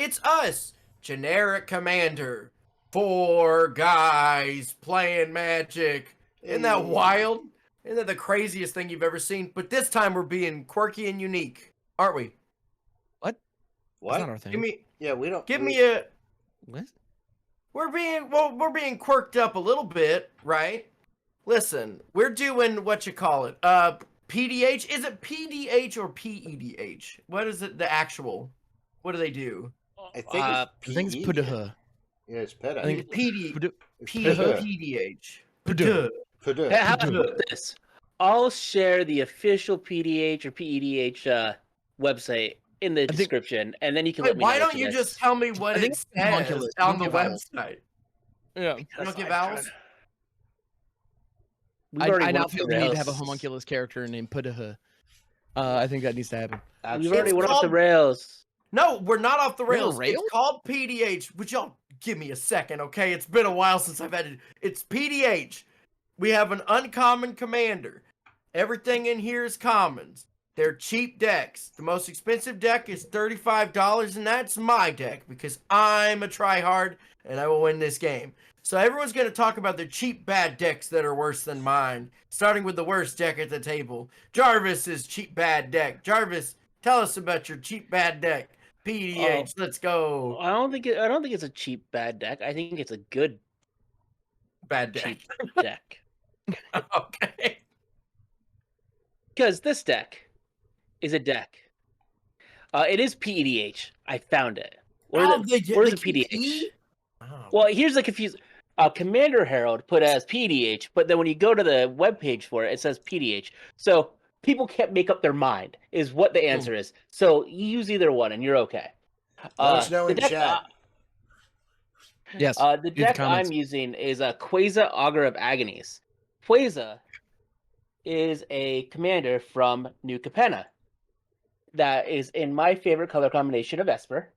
It's us, generic commander. 4 guys playing Magic. Isn't that wild? Isn't that the craziest thing you've ever seen? But this time we're being quirky and unique, aren't we? What? That's not our thing. Give me a. What? We're being quirked up a little bit, right? Listen, we're doing what you call it. PDH. Is it PDH or PEDH? What is it? The actual. What do they do? I think I think it's PDH. Yeah, it's PEDH. I think PDH. How about this? I'll share the official PDH or PEDH website in the description, and then you can let me know. Why don't you just tell me what it says on the website? Yeah. You don't get vowels? I now feel the need to have a homunculus character named PDH. I think that needs to happen. We've already went off the rails. No, we're not off the rails. Rails? It's called PDH. Would y'all give me a second, okay? It's been a while since I've had it. It's PDH. We have an uncommon commander. Everything in here is commons. They're cheap decks. The most expensive deck is $35, and that's my deck because I'm a tryhard and I will win this game. So everyone's going to talk about their cheap, bad decks that are worse than mine, starting with the worst deck at the table. Jarvis's cheap, bad deck. Jarvis, tell us about your cheap, bad deck. PDH, let's go. I don't think it's a cheap, bad deck. I think it's a good bad deck. Cheap deck. Okay. Because this deck is a deck. It is PEDH. I found it. Where's the PDH? Oh. Well, here's the confused. Commander Herald put it as PDH, but then when you go to the webpage for it, it says PDH. So people can't make up their mind, is what the answer is. So you use either one, and you're okay. Let us know in chat. Yes. The deck I'm using is a Quasar Augur of Agonies. Quasar is a commander from New Capenna that is in my favorite color combination of Esper.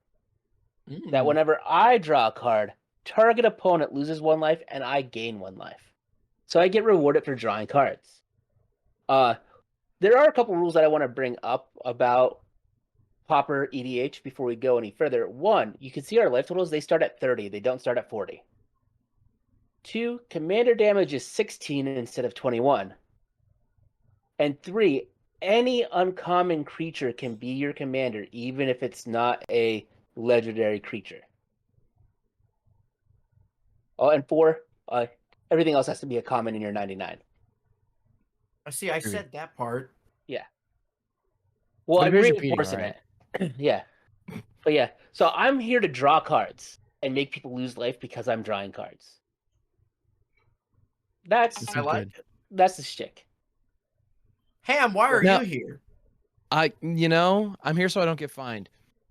That whenever I draw a card, target opponent loses 1 life and I gain 1 life. So I get rewarded for drawing cards. There are a couple rules that I want to bring up about Pauper EDH before we go any further. 1, you can see our life totals, they start at 30, they don't start at 40. 2, commander damage is 16 instead of 21. And 3, any uncommon creature can be your commander, even if it's not a legendary creature. Oh, and 4, everything else has to be a common in your 99. I see. I said that part. Yeah. Well, I'm reinforcing it. Yeah. But yeah, so I'm here to draw cards and make people lose life because I'm drawing cards. I like it. That's the shtick. Ham, why are you here? I'm here so I don't get fined.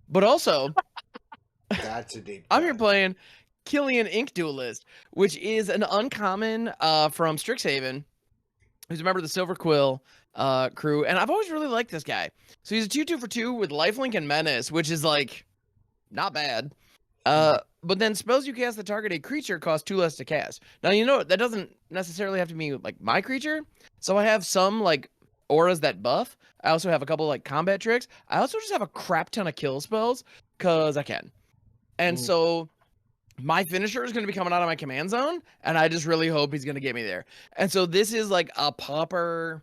But also, that's a deep. I'm here playing Killian Ink Duelist, which is an uncommon from Strixhaven, who's a member of the Silver Quill crew, and I've always really liked this guy. So he's a 2/2 for 2 with Lifelink and Menace, which is like not bad. But then spells you cast that target a creature cost 2 less to cast. Now that doesn't necessarily have to be like my creature. So I have some like auras that buff. I also have a couple like combat tricks. I also just have a crap ton of kill spells because I can. And so my finisher is going to be coming out of my command zone, and I just really hope he's going to get me there. And so this is like a Pauper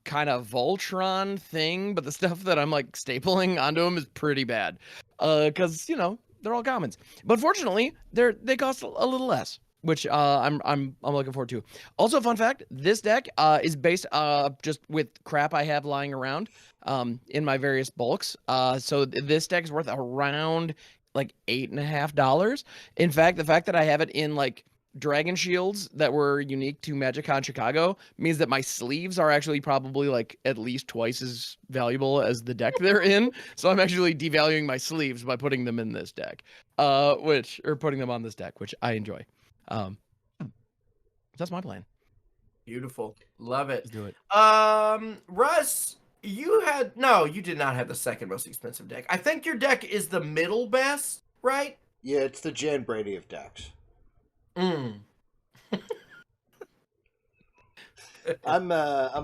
kind of Voltron thing, but the stuff that I'm like stapling onto him is pretty bad. Because they're all commons. But fortunately, they cost a little less, which I'm looking forward to. Also, fun fact: this deck is based just with crap I have lying around in my various bulks. So this deck is worth around like $8.50. In fact, the fact that I have it in like dragon shields that were unique to MagicCon Chicago means that my sleeves are actually probably like at least twice as valuable as the deck they're in. So I'm actually devaluing my sleeves by putting them in this deck, putting them on this deck, which I enjoy. That's my plan. Beautiful. Love it. Let's do it. Russ, you did not have the second most expensive deck. I think your deck is the middle best, right? Yeah, it's the Jan Brady of decks. I'm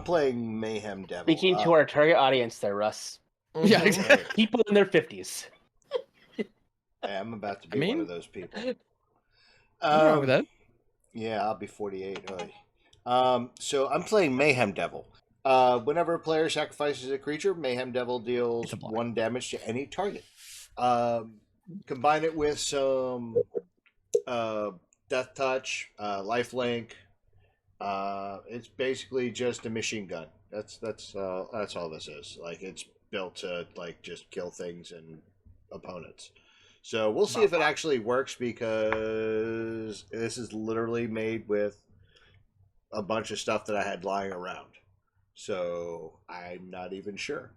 playing Mayhem Devil. Speaking to our target audience there, Russ. Yeah, exactly. People in their 50s. I'm about to be I mean, one of those people. Nothing wrong with that. Yeah, I'll be 48. So I'm playing Mayhem Devil. Whenever a player sacrifices a creature, Mayhem Devil deals It's a block. 1 damage to any target. Combine it with some Death Touch, Lifelink. It's basically just a machine gun. That's all this is. Like, it's built to like just kill things and opponents. So we'll see if it actually works, because this is literally made with a bunch of stuff that I had lying around. So I'm not even sure.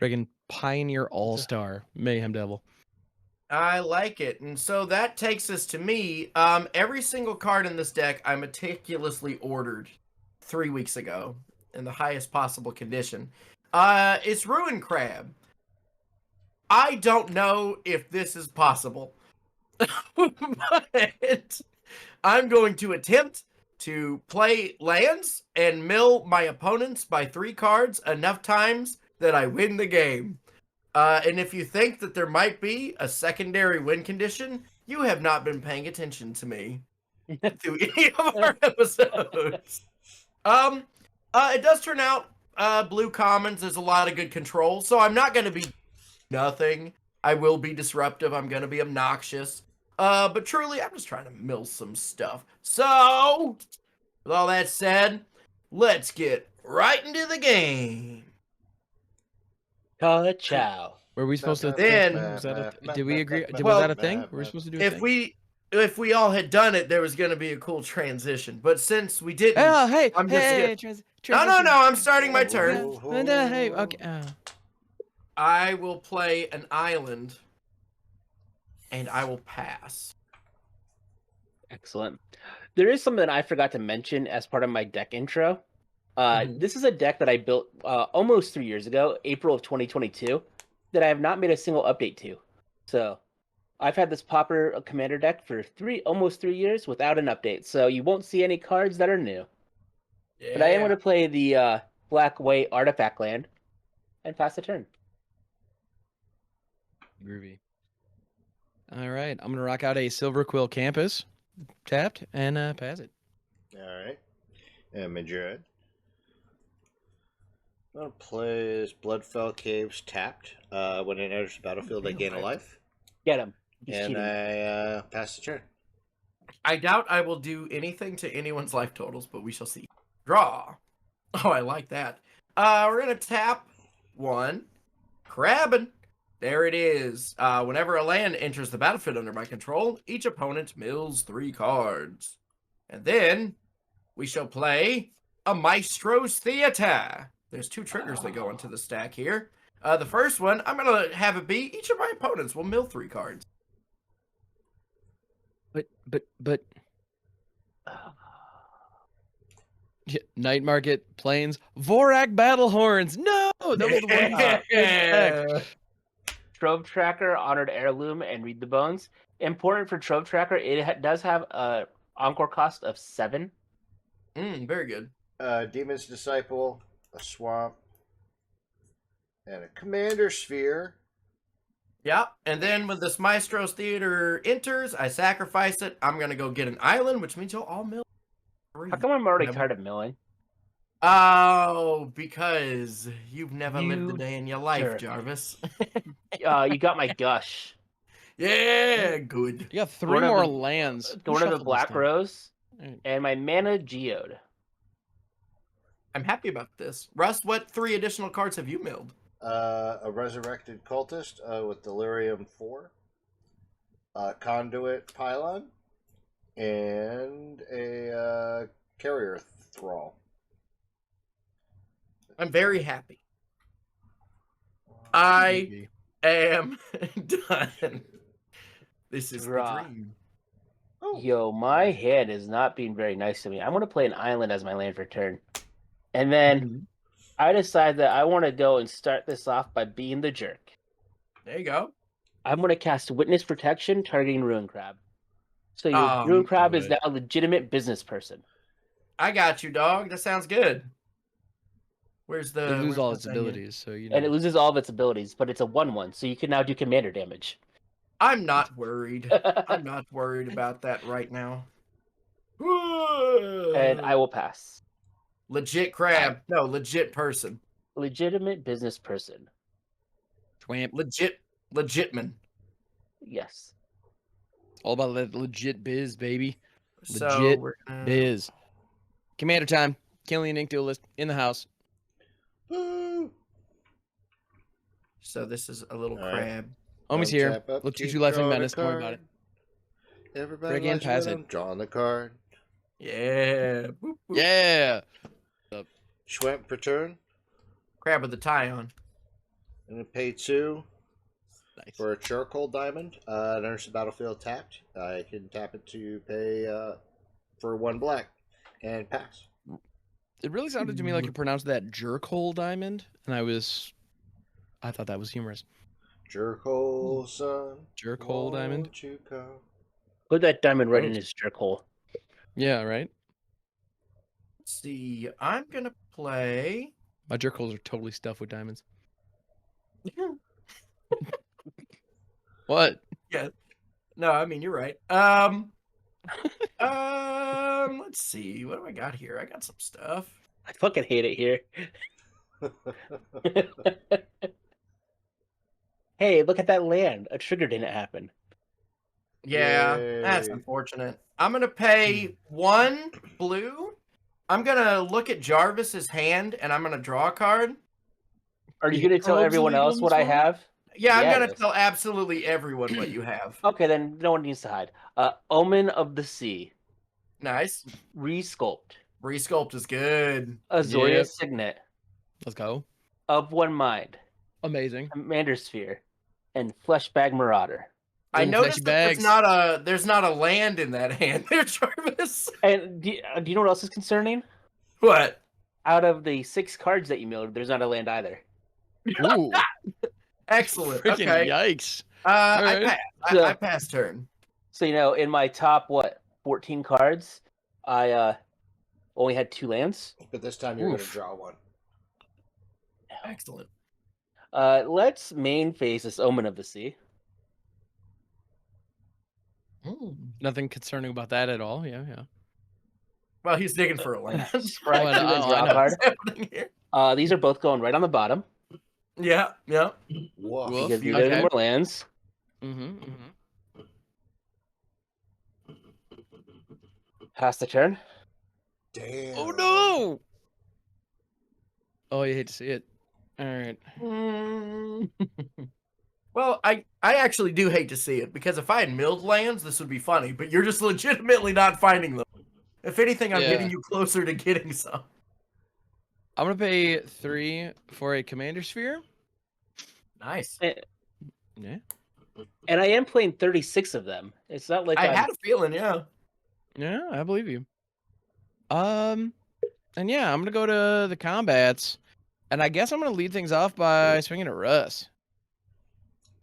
Friggin' Pioneer All-Star Mayhem Devil. I like it. And so that takes us to me. Every single card in this deck I meticulously ordered 3 weeks ago in the highest possible condition. It's Ruin Crab. I don't know if this is possible, but I'm going to attempt to play lands and mill my opponents by 3 cards enough times that I win the game. And if you think that there might be a secondary win condition, you have not been paying attention to me through any of our episodes. It does turn out blue commons. There's a lot of good control, so I'm not going to be nothing. I will be disruptive. I'm going to be obnoxious. But truly, I'm just trying to mill some stuff. So, with all that said, let's get right into the game. Ka-chow. Were we supposed to? Then- Was that did we agree? Was Well, that a thing? Were we supposed to do? A thing? If we all had done it, there was going to be a cool transition. But since we didn't, Oh, hey, I'm just hey, gonna- transition. no, I'm starting my turn. Hey, okay. I will play an island, and I will pass. Excellent. There is something that I forgot to mention as part of my deck intro. This is a deck that I built almost 3 years ago, April of 2022, that I have not made a single update to. So I've had this Pauper commander deck for almost 3 years without an update. So you won't see any cards that are new. Yeah. But I am going to play the black-white artifact land and pass the turn. Groovy. All right, I'm gonna rock out a Silver Quill Campus, tapped, and pass it. All right. And Madrid. I'm going to play this Bloodfell Caves tapped. When it enters the battlefield, I gain a life. Get him. He's And cheating. I pass the turn. I doubt I will do anything to anyone's life totals, but we shall see. Draw. Oh, I like that. We're gonna tap 1. Crabbing. There it is. Whenever a land enters the battlefield under my control, each opponent mills 3 cards. And then we shall play a Maestro's Theater. There's 2 triggers that go into the stack here. The first one, I'm going to have it be each of my opponents will mill 3 cards. But. Yeah, Night Market, Plains, Vorak Battlehorns. No, that was the one. Trove Tracker, Honored Heirloom, and Read the Bones. Important for Trove Tracker, it does have a encore cost of 7. Very good. Demon's Disciple, a Swamp, and a Commander Sphere. Yeah, and then when this Maestro's Theater enters, I sacrifice it. I'm going to go get an island, which means you'll all mill 3. How come I'm already tired of milling? Oh, because you've never lived You a day in your life, jerk. Jarvis. You got my Gush. Yeah, good. You got 3 One of more the- lands. Who One of the shuffled this Black time? Rose, Alright. and my Mana Geode. I'm happy about this. Russ, what 3 additional cards have you milled? A Resurrected Cultist with Delirium 4, Conduit Pylon, and a Carrier Thrall. I'm very happy. I am done. This is the Draw. dream. Yo, my hand is not being very nice to me. I'm going to play an island as my land for turn. And then I decide that I want to go and start this off by being the jerk. There you go. I'm going to cast Witness Protection targeting Ruin Crab. So your Ruin Crab is good. now a legitimate business person. I got you, dog. That sounds good. Where's the... It loses all where's its the thing here? abilities, so you know. And it loses all of its abilities, but it's a 1/1, so you can now do commander damage. I'm not worried. I'm not worried about that right now. And I will pass. Legit crab. No, legit person. Legitimate business person. Twamp. Legitman. Yes. All about that legit biz, baby. So Legit we're gonna... biz. Commander time. Killian Ink Duelist in the house. Woo! So this is a little All right. crab. Omi's here. Untap up, Look, keep 2/2 Lifelink drawing a Menace. Don't worry about card. it. Everybody Again, likes pass when it. I'm drawing the card. Yeah. Boop, boop. Yeah. Schwemp per turn. Crab with the tie on. I'm going to pay 2 Nice. for a charcoal diamond. It enters the battlefield tapped. I can tap it to pay for 1 black and pass. It really sounded to me like you pronounced that jerkhole diamond, and I thought that was humorous. Jerkhole, son. Jerkhole diamond. Won't you come? Put that diamond right in Gross. his jerk hole. Yeah, right. Let's see. I'm gonna play. My jerkholes are totally stuffed with diamonds. What? Yeah. No, I mean you're right. Let's see. What do I got here? I got some stuff. I fucking hate it here. Hey, look at that land. A trigger didn't happen. Yeah, that's Yay. unfortunate. I'm gonna pay 1 blue. I'm gonna look at Jarvis's hand and I'm gonna draw a card. Are you going to tell Probes everyone illegal else in what this I one? have? Yeah, I'm gonna Yes. tell absolutely everyone what you have. Okay, then no one needs to hide. Omen of the Sea. Nice. Resculpt. Resculpt is good. Azoria Yep. Signet. Let's go. Of One Mind. Amazing. Commander Sphere. And Fleshbag Marauder. I Little noticed fleshy that there's not a land in that hand there, Jarvis. And do you know what else is concerning? What? Out of the 6 cards that you milled, there's not a land either. Ooh. Excellent. Freaking Okay. yikes. I Alright. pass. So- I pass turn. So, in my top, 14 cards, I only had 2 lands. But this time you're going to Oof. draw 1. Excellent. Let's main phase this Omen of the Sea. Nothing concerning about that at all. Yeah, yeah. Well, he's digging for a land. Right, I two know, lands, I draw a know. card. What's happening here? These are both going right on the bottom. Yeah, yeah. Woof. Woof. Because these are the Okay. more lands. Mm-hmm. Pass the turn. Damn. Oh no! Oh, you hate to see it. All right. Well, I actually do hate to see it because if I had milled lands, this would be funny. But you're just legitimately not finding them. If anything, I'm Yeah. getting you closer to getting some. I'm gonna pay 3 for a Commander Sphere. Nice. Yeah. And I am playing 36 of them. It's not like I I'm... had a feeling, yeah. Yeah, I believe you. And yeah, I'm gonna go to the combats, and I guess I'm gonna lead things off by swinging at Russ.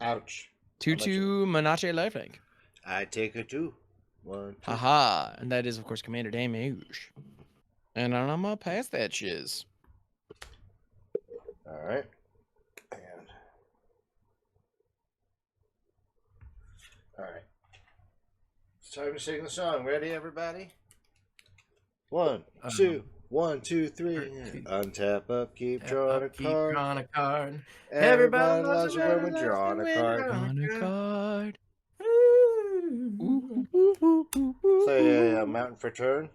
Ouch. 2/2 Menace lifelink. I take a 2. 1, 2. Haha, and that is of course commander damage. And I'm gonna pass that shiz. All right. And all right. It's time to sing the song. Ready, everybody? 1, 2, 1, 2, 3. Untap up, keep drawing a Keep card. drawing a card. Everybody loves it when we're drawing a card. On a card. Play a mountain for turn.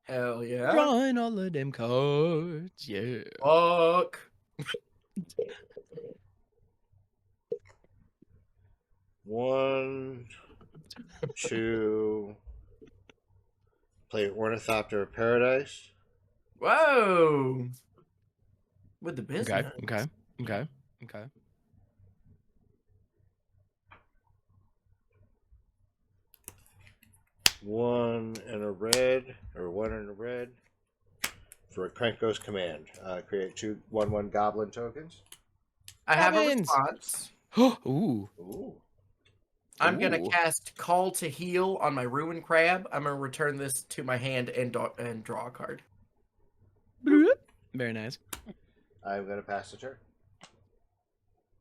Hell yeah. Drawing all of them cards. Yeah. Fuck. 1, 2. Play Ornithopter of Paradise. Whoa. With the business. Okay. 1 and a red, or 1 and a red, for a Krankos command. Create 2 1/1 goblin tokens. I have a Heavens. response. Ooh. Ooh. I'm going Ooh. to cast Call to Heal on my Ruin Crab. I'm going to return this to my hand and draw a card. Very nice. I'm going to pass the turn.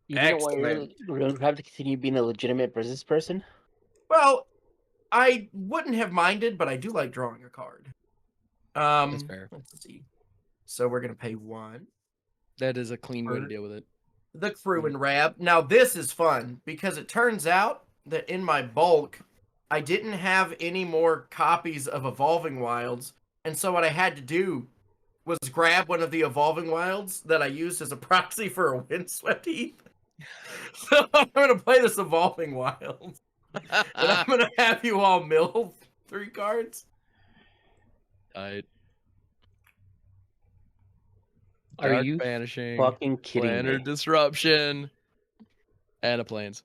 You don't want your Excellent. Rune Crab to continue being a legitimate business person? Well, I wouldn't have minded, but I do like drawing a card. That's fair. Let's see. So we're gonna pay 1. That is a clean way to For deal with it. the crew and Rab. Now this is fun because it turns out that in my bulk, I didn't have any more copies of Evolving Wilds, and so what I had to do was grab one of the Evolving Wilds that I used as a proxy for a Windswept Heath. So I'm gonna play this Evolving Wilds, and I'm gonna have you all mill 3 cards. Tight. Are Dark you Banishing, fucking kidding Planner me? Disruption, and a Plains.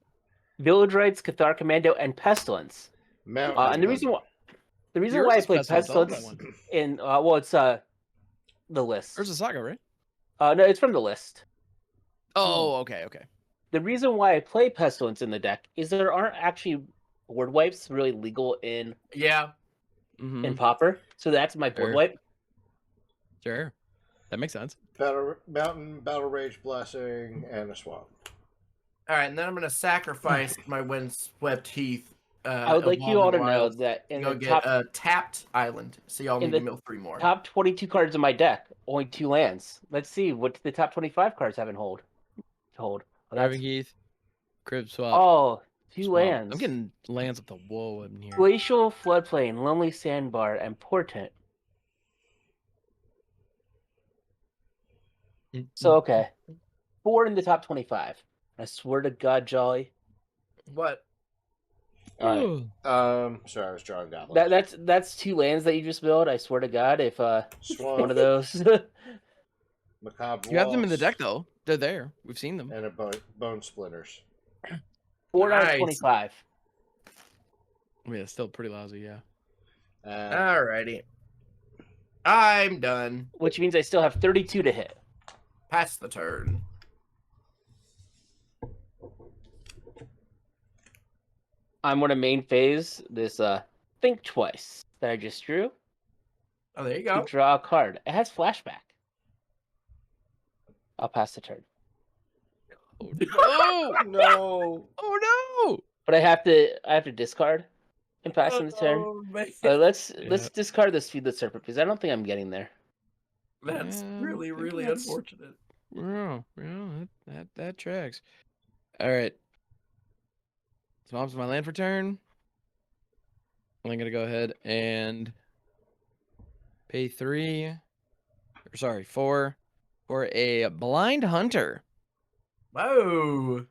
Village Rites, Cathar Commando, and Pestilence. Mount And the reason Yours why I is played Pestilence, I love that Pestilence one. in well, it's the list. There's a Saga, right? No, it's from the list. Oh, okay. The reason why I play Pestilence in the deck is there aren't actually board wipes really legal in Yeah. Mm-hmm. Pauper, so that's my board Sure. wipe. Sure. That makes sense. Mountain, Battle Rage Blessing, and a Swamp. All right, and then I'm gonna sacrifice my Windswept Heath. I would like you all to know that in You'll the get top a tapped island, so y'all in need to the mill 3 more. top 22 cards in my deck, only 2 lands. Let's see what the top 25 cards have in hold. Well, Driving Heath, Crib Swap. oh, 2 Swamp. lands. I'm getting lands up the whoa in here. Glacial, Floodplain, Lonely Sandbar, and Portent. So okay, 4 in the top 25. I swear to God, Jolly. What? All right. Sorry, I was drawing goblins. That's 2 lands that you just built. I swear to God, if Swamp, one of those. Macabre You have them in the Waltz, deck though. They're there. We've seen them. and a bone splinters. 4 out of Nice. 25. Yeah, it's still pretty lousy. Yeah. Alrighty. I'm done. Which means I still have 32 to hit. Pass the turn. I'm going to main phase this Think Twice that I just drew. Oh, there you To go. draw a card. It has flashback. I'll pass the turn. Oh No. Oh no! But I have to discard and pass in the turn. Oh, man. Let's Yeah. discard this Feed the Serpent because I don't think I'm getting there. That's Yeah, really, I think really that's- unfortunate. Yeah, that tracks. All right. Swamps my land for turn. I'm gonna go ahead and pay 4 for a Blind Hunter. Whoa.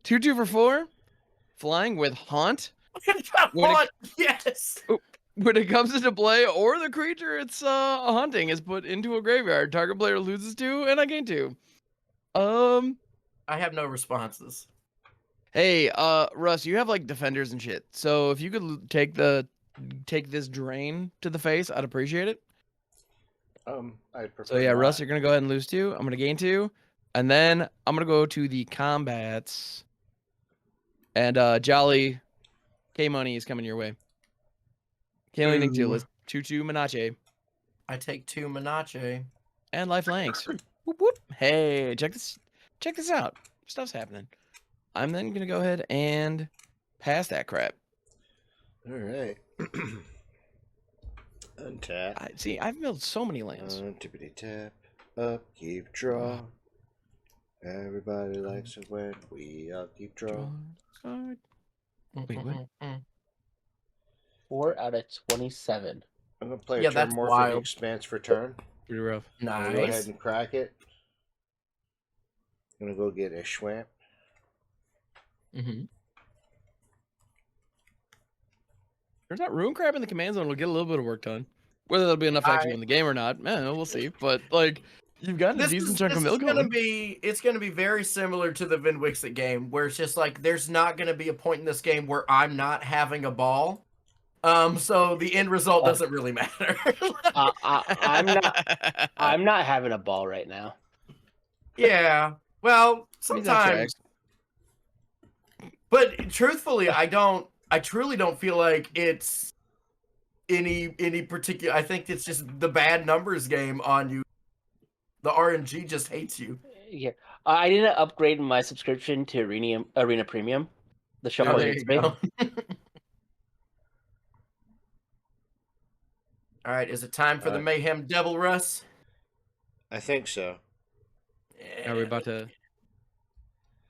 2/2 for 4, flying with Haunt. When it- Haunt, yes. When it comes into play, or the creature it's hunting is put into a graveyard. Target player loses 2, and I gain 2. I have no responses. Hey, Russ, you have like defenders and shit. So if you could take this drain to the face, I'd appreciate it. I'd prefer So yeah, Russ, not. you're gonna go ahead and lose 2. I'm gonna gain 2, and then I'm gonna go to the combats. And Jolly K Money is coming your way. K Money Nick Ooh. List 2/2 Menache I take 2 Menache. and Life Lanks. Whoop, whoop. Hey, check this out. Stuff's happening. I'm then gonna go ahead and pass that crap. All right. Untap. See, I've milled so many lands. Tippity tap. Upkeep draw. Everybody likes it when we upkeep draw. Card. Wait, what? 4 out of 27. I'm gonna play Yeah, a that's Termorphic wild. Expanse for turn. Pretty rough. I'm gonna go ahead Nice. and crack it. I'm gonna go get a Schwamp. Mm-hmm. Turns out Rune Crab in the command zone will get a little bit of work done. Whether that'll be enough to actually win the game or not, man, we'll see. But like, you've gotten a decent chunk of milk gonna going. be it's gonna be very similar to the Vin Wixit game, where it's just like there's not gonna be a point in this game where I'm not having a ball. So the end result doesn't really matter. I'm not having a ball right now. Yeah. Well, Means that sometimes, tracks. but truthfully, I truly don't feel like it's any particular. I think it's just the bad numbers game on you. The RNG just hates you. Yeah, I didn't upgrade my subscription to Arena Premium. The shuffle Oh, there hates you me. go. All right, is it time for the Mayhem Devil, Russ? I think so. Are we about to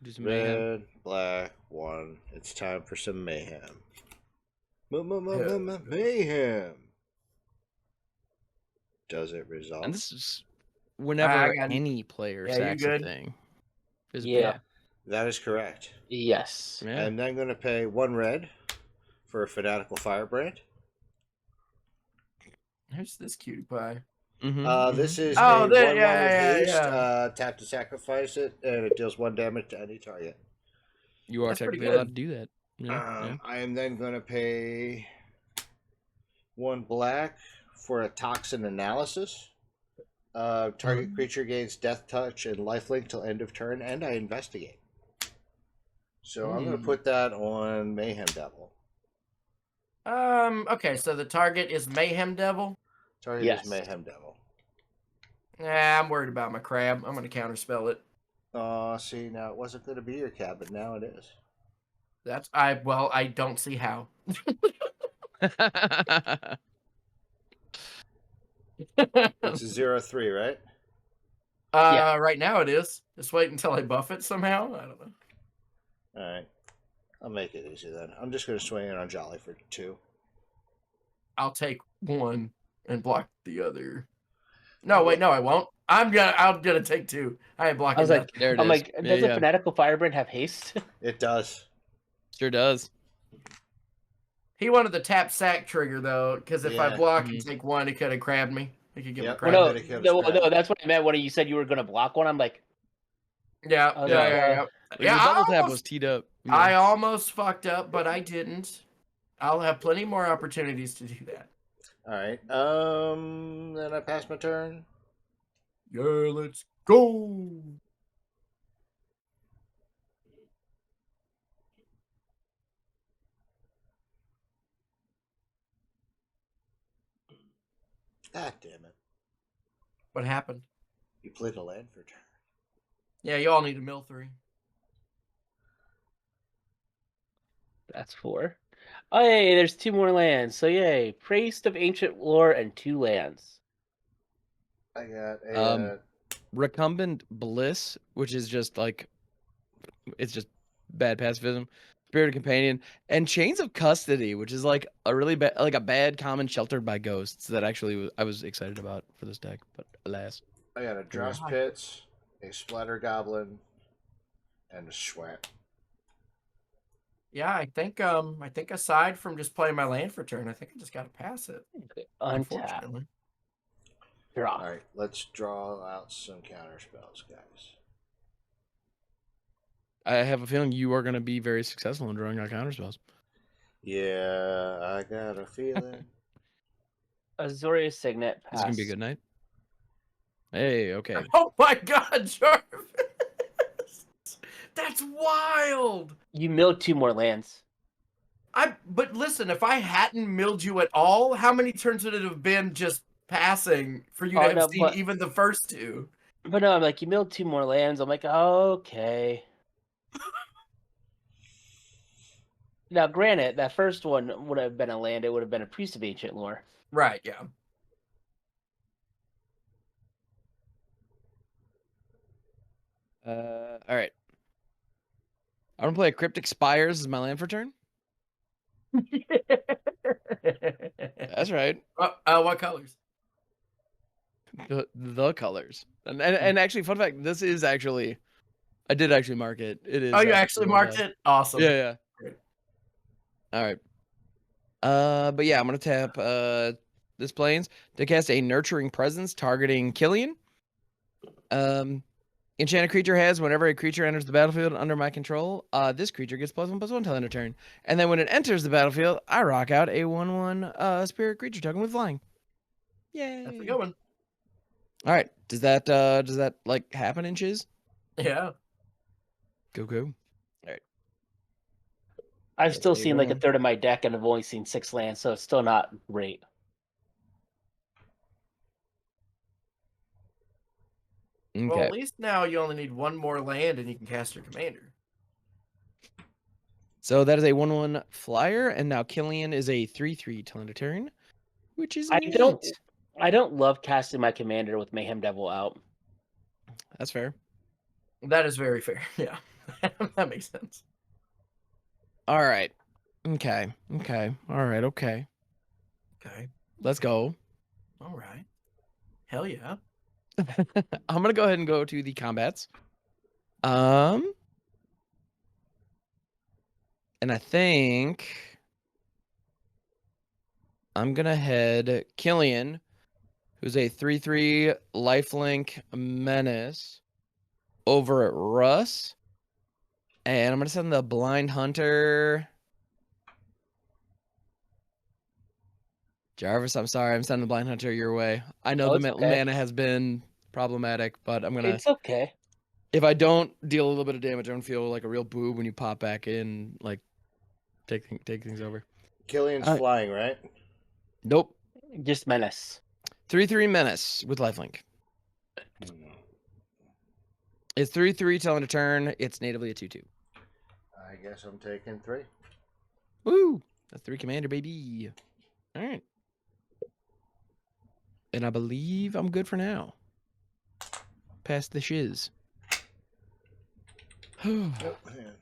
do some mayhem? Red, black, 1. It's time for some mayhem. Mayhem. Does it resolve? And this is whenever I got- any player Yeah, you sacks a good? thing. Is Yeah. That is correct. Yes. Yeah. I'm then going to pay 1 red for a Fanatical Firebrand. Who's this cutie pie? This is Oh, a there- 1/1 yeah, with yeah, haste. yeah. Tap to sacrifice it, and it deals 1 damage to any target. You are That's pretty technically allowed good. to do that. Yeah. I am then going to pay 1 black for a Toxin Analysis. Target creature gains Death Touch and Lifelink till end of turn, and I investigate. So I'm going to put that on Mayhem Devil. Okay, so the target is Mayhem Devil. Target Yes. is Mayhem Devil. Nah, I'm worried about my crab. I'm gonna counterspell it. See, now it wasn't going to be your cat, but now it is. I don't see how. It's a 0/3, right? Yeah. Right now it is. Just wait until I buff it somehow. I don't know. All right. I'll make it easy then. I'm just going to swing it on Jolly for 2. I'll take 1 and block the other. No, wait, no, I won't. I'm gonna take 2. I ain't blocking. I was like, nothing. There it I'm is. like, Yeah, does a Fanatical Firebrand have haste? It does. Sure does. He wanted the tap sack trigger though, because if I Yeah. block and take 1, he could have crabbed me. He could get Yep. me Well, crabbed. But it kills no, crab. that's what I meant when you said you were going to block one. I'm like, Yeah, I was yeah, like, yeah. Like, Yeah, the I double tap almost- was teed up. I almost fucked up, but I didn't. I'll have plenty more opportunities to do that. All right. Then I pass my turn. Yeah, let's go. Ah, damn it. What happened? You played a land for turn. Yeah, you all need to mill 3. that's 4. Oh, yay, there's 2 more lands. So, yay. Priest of Ancient Lore and 2 lands. I got a. Recumbent Bliss, which is just like, it's just bad pacifism. Spirited Companion, and Chains of Custody, which is like a really bad, like a bad common sheltered by ghosts that actually I was excited about for this deck, but alas. I got a Dross Pits, a Splatter Goblin, and a Schwat. Yeah, I think aside from just playing my land for turn, I think I just gotta pass it. Untap. Unfortunately. Draw. All right, let's draw out some counter spells, guys. I have a feeling you are going to be very successful in drawing out counterspells. Yeah, I got a feeling. Azorius Signet. Pass. This is going to be a good night. Hey, okay. Oh my god, Jarvis! That's wild! You milled 2 more lands. But listen, if I hadn't milled you at all, how many turns would it have been just passing for you to have seen even the first 2? But no, I'm like, you milled 2 more lands. I'm like, okay. Now, granted, that first one would have been a land. It would have been a Priest of Ancient Lore. Right, yeah. All right. I'm going to play a Cryptic Spires as my land for turn. That's right. What colors? The colors. And actually, fun fact, this is actually, I did actually mark it. It is. Oh, you actually marked it? Awesome. Yeah. Great. All right. But yeah, I'm gonna tap this plains to cast a Nurturing Presence targeting Killian. Enchanted creature has whenever a creature enters the battlefield under my control, this creature gets +1/+1 till end of turn. And then when it enters the battlefield, I rock out a 1/1 spirit creature token with flying. Yay! That's a good one. All right. Does that like happen in Chiz? Yeah. Go. I've still say seen like a one. third of my deck, and I've only seen 6 lands, so it's still not great. Okay. Well, at least now you only need one more land and you can cast your commander. So that is a 1/1 flyer, and now Killian is a 3/3 till end of turn, which is neat. I don't love casting my commander with Mayhem Devil out. That's fair. That is very fair. Yeah, that makes sense. All right. Okay. All right. Okay. Okay. Let's go. All right. Hell yeah. I'm gonna go ahead and go to the combats. And I think I'm gonna head Killian, who's a 3/3 lifelink menace, over at Russ. And I'm gonna send the Blind Hunter. Jarvis, I'm sorry, I'm sending the Blind Hunter your way. I know Oh, the it's okay. mana has been problematic, but I'm gonna. It's okay. If I don't deal a little bit of damage, I don't feel like a real boob when you pop back in, like take things over. Killian's flying, right? Nope. Just menace. 3/3 menace with lifelink. It's 3/3 till end of turn. It's natively a 2/2. I guess I'm taking 3. Woo! That's 3 commander, baby. All right. And I believe I'm good for now. Past the shiz. Oh, man.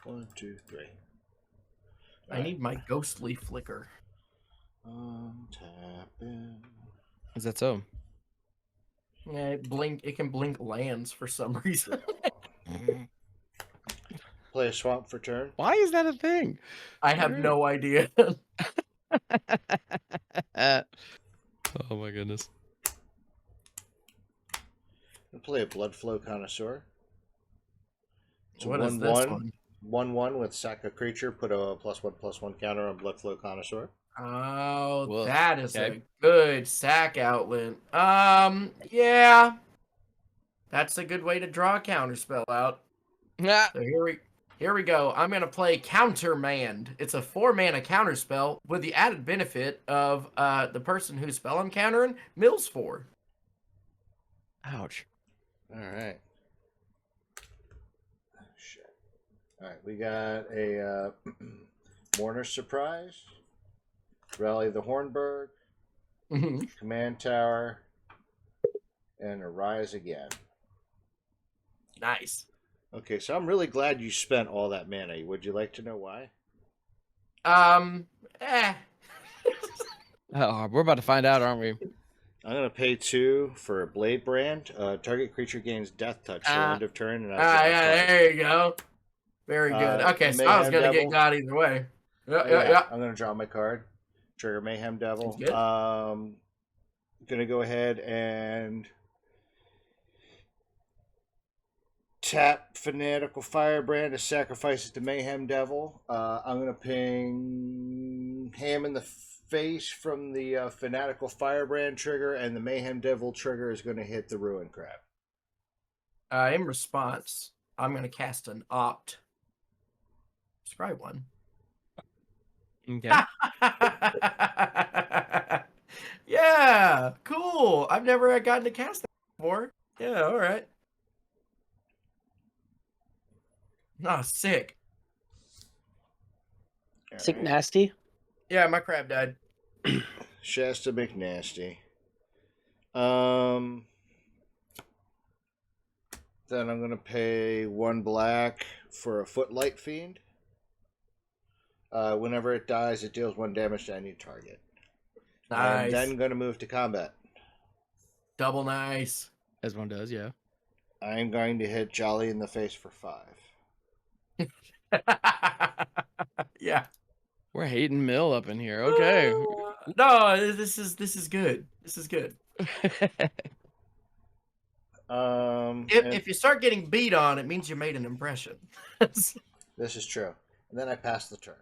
1, 2, 3. I need my ghostly flicker. Tapping. Is that so? Yeah, it can blink lands for some reason. Play a swamp for turn. Why is that a thing? I have no idea. Oh my goodness. I'll play a Blood Flow Connoisseur. It's What a is this 1/1. 1/1 with sack a creature, put a +1/+1 counter on Blood Flow Connoisseur. Oh, Woof. that is Okay. a good sack outlet. Yeah. That's a good way to draw a counter spell out. Ah, So here we go. I'm gonna play Countermand. It's a 4-mana counter spell with the added benefit of the person whose spell I'm countering mills 4. ouch. All right. Shit. All right, we got a Mourner's Surprise, Rally the Hornberg, Command Tower, and Arise Again. Nice. Okay, so I'm really glad you spent all that mana. Would you like to know why? Eh. Oh, we're about to find out, aren't we? I'm going to pay 2 for a Blade Brand. Target creature gains Death Touch till end of turn. And Yeah, there you go. Very good. Okay, so I was Mayhem gonna Devil. get God either way. Yeah. I'm going to draw my card. Trigger Mayhem Devil. That's good. Going to go ahead and tap Fanatical Firebrand to sacrifice it to Mayhem Devil. I'm going to ping Ham in the face from the Fanatical Firebrand trigger, and the Mayhem Devil trigger is going to hit the Ruin Crab. In response, I'm gonna cast an Opt. It's probably one. Okay. Yeah, cool. I've never gotten to cast that before. Yeah, all right. Ah, sick. Sick Alright. nasty. Yeah, my crab died. Shasta McNasty. Then I'm going to pay 1 black for a Footlight Fiend. Whenever it dies, it deals 1 damage to any target. Nice. And then going to move to combat. Double nice. As one does, yeah. I'm going to hit Jolly in the face for 5. Yeah. We're hating Mill up in here. Okay. No, this is good. This is good. If you start getting beat on, it means you made an impression. This is true. And then I pass the turn.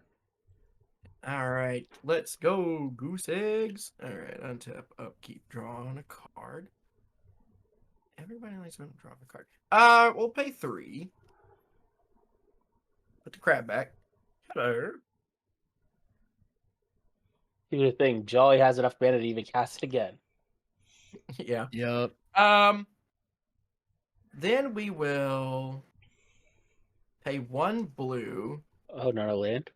All right, let's go, goose eggs. All right, untap, upkeep, drawing a card. Everybody likes to draw a card. We'll pay 3. Put the crab back. Hello. Here's the thing: Jolly has enough mana to even cast it again. Yeah. Yep. Then we will pay 1 blue. Oh, not a land.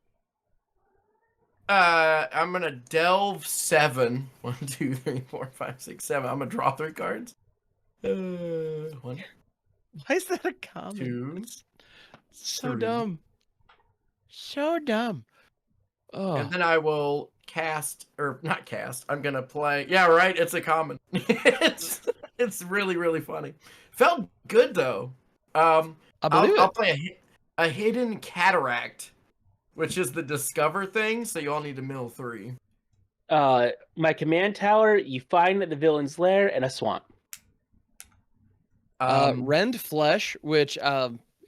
I'm gonna delve 7. 1, 2, 3, 4, 5, 6, 7. I'm gonna draw 3 cards. 1, Why is that a common? 2. It's so 3. dumb. So dumb. Oh, And then I will cast, or not cast. I'm gonna play. Yeah, right. It's a common. it's really really funny. Felt good though. I believe I'll it. play a hidden cataract, which is the discover thing. So you all need to mill 3. My command tower, you find the villain's lair and a swamp. Rend Flesh, which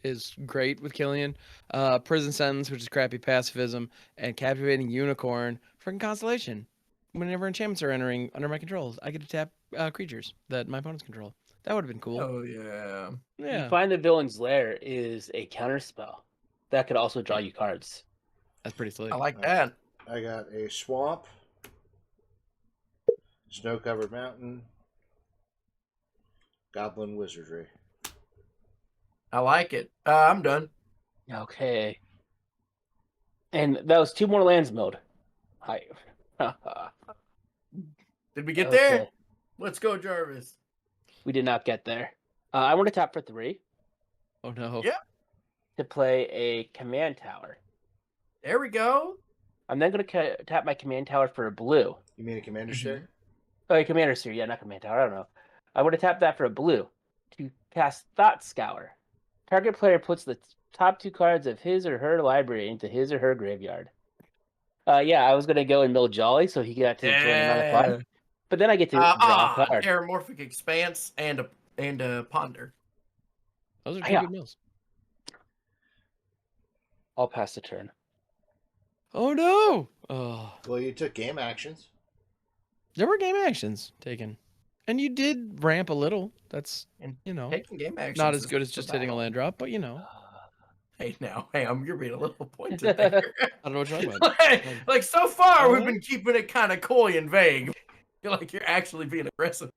is great with Killian. Prison Sentence, which is crappy pacifism, and Captivating Unicorn, freaking Constellation. Whenever enchantments are entering under my controls, I get to tap creatures that my opponents control. That would have been cool. Oh yeah. Yeah. You find the villain's lair is a counter spell that could also draw you cards. That's pretty slick. I like that. I got a swamp, snow-covered mountain, goblin wizardry. I like it. I'm done. Okay. And that was 2 more lands milled. Hi. Did we get Okay. there? Let's go, Jarvis. We did not get there. I want to tap for 3 Oh no. Yeah. to play a command tower. There we go. I'm then going to tap my command tower for a blue. You mean a commander sphere? Oh, commander sphere. Yeah, not command tower. I don't know. I want to tap that for a blue to cast Thought Scour. Target player puts the top 2 cards of his or her library into his or her graveyard. Yeah, I was gonna go and mill Jolly so he got to join in on the fun, but then I get to draw a card. Terramorphic Expanse and a Ponder. Those are 2 Yeah. good mills. I'll pass the turn. Oh no. Oh. Well, you took game actions. There were game actions taken. And you did ramp a little. That's, And you know, taking game actions not as is good as the just hitting a battle. land drop, but you know. Hey, now, you're being a little pointed there. I don't know what you're talking about. like so far, we've What? been keeping it kind of coy and vague. Feel like you're actually being aggressive.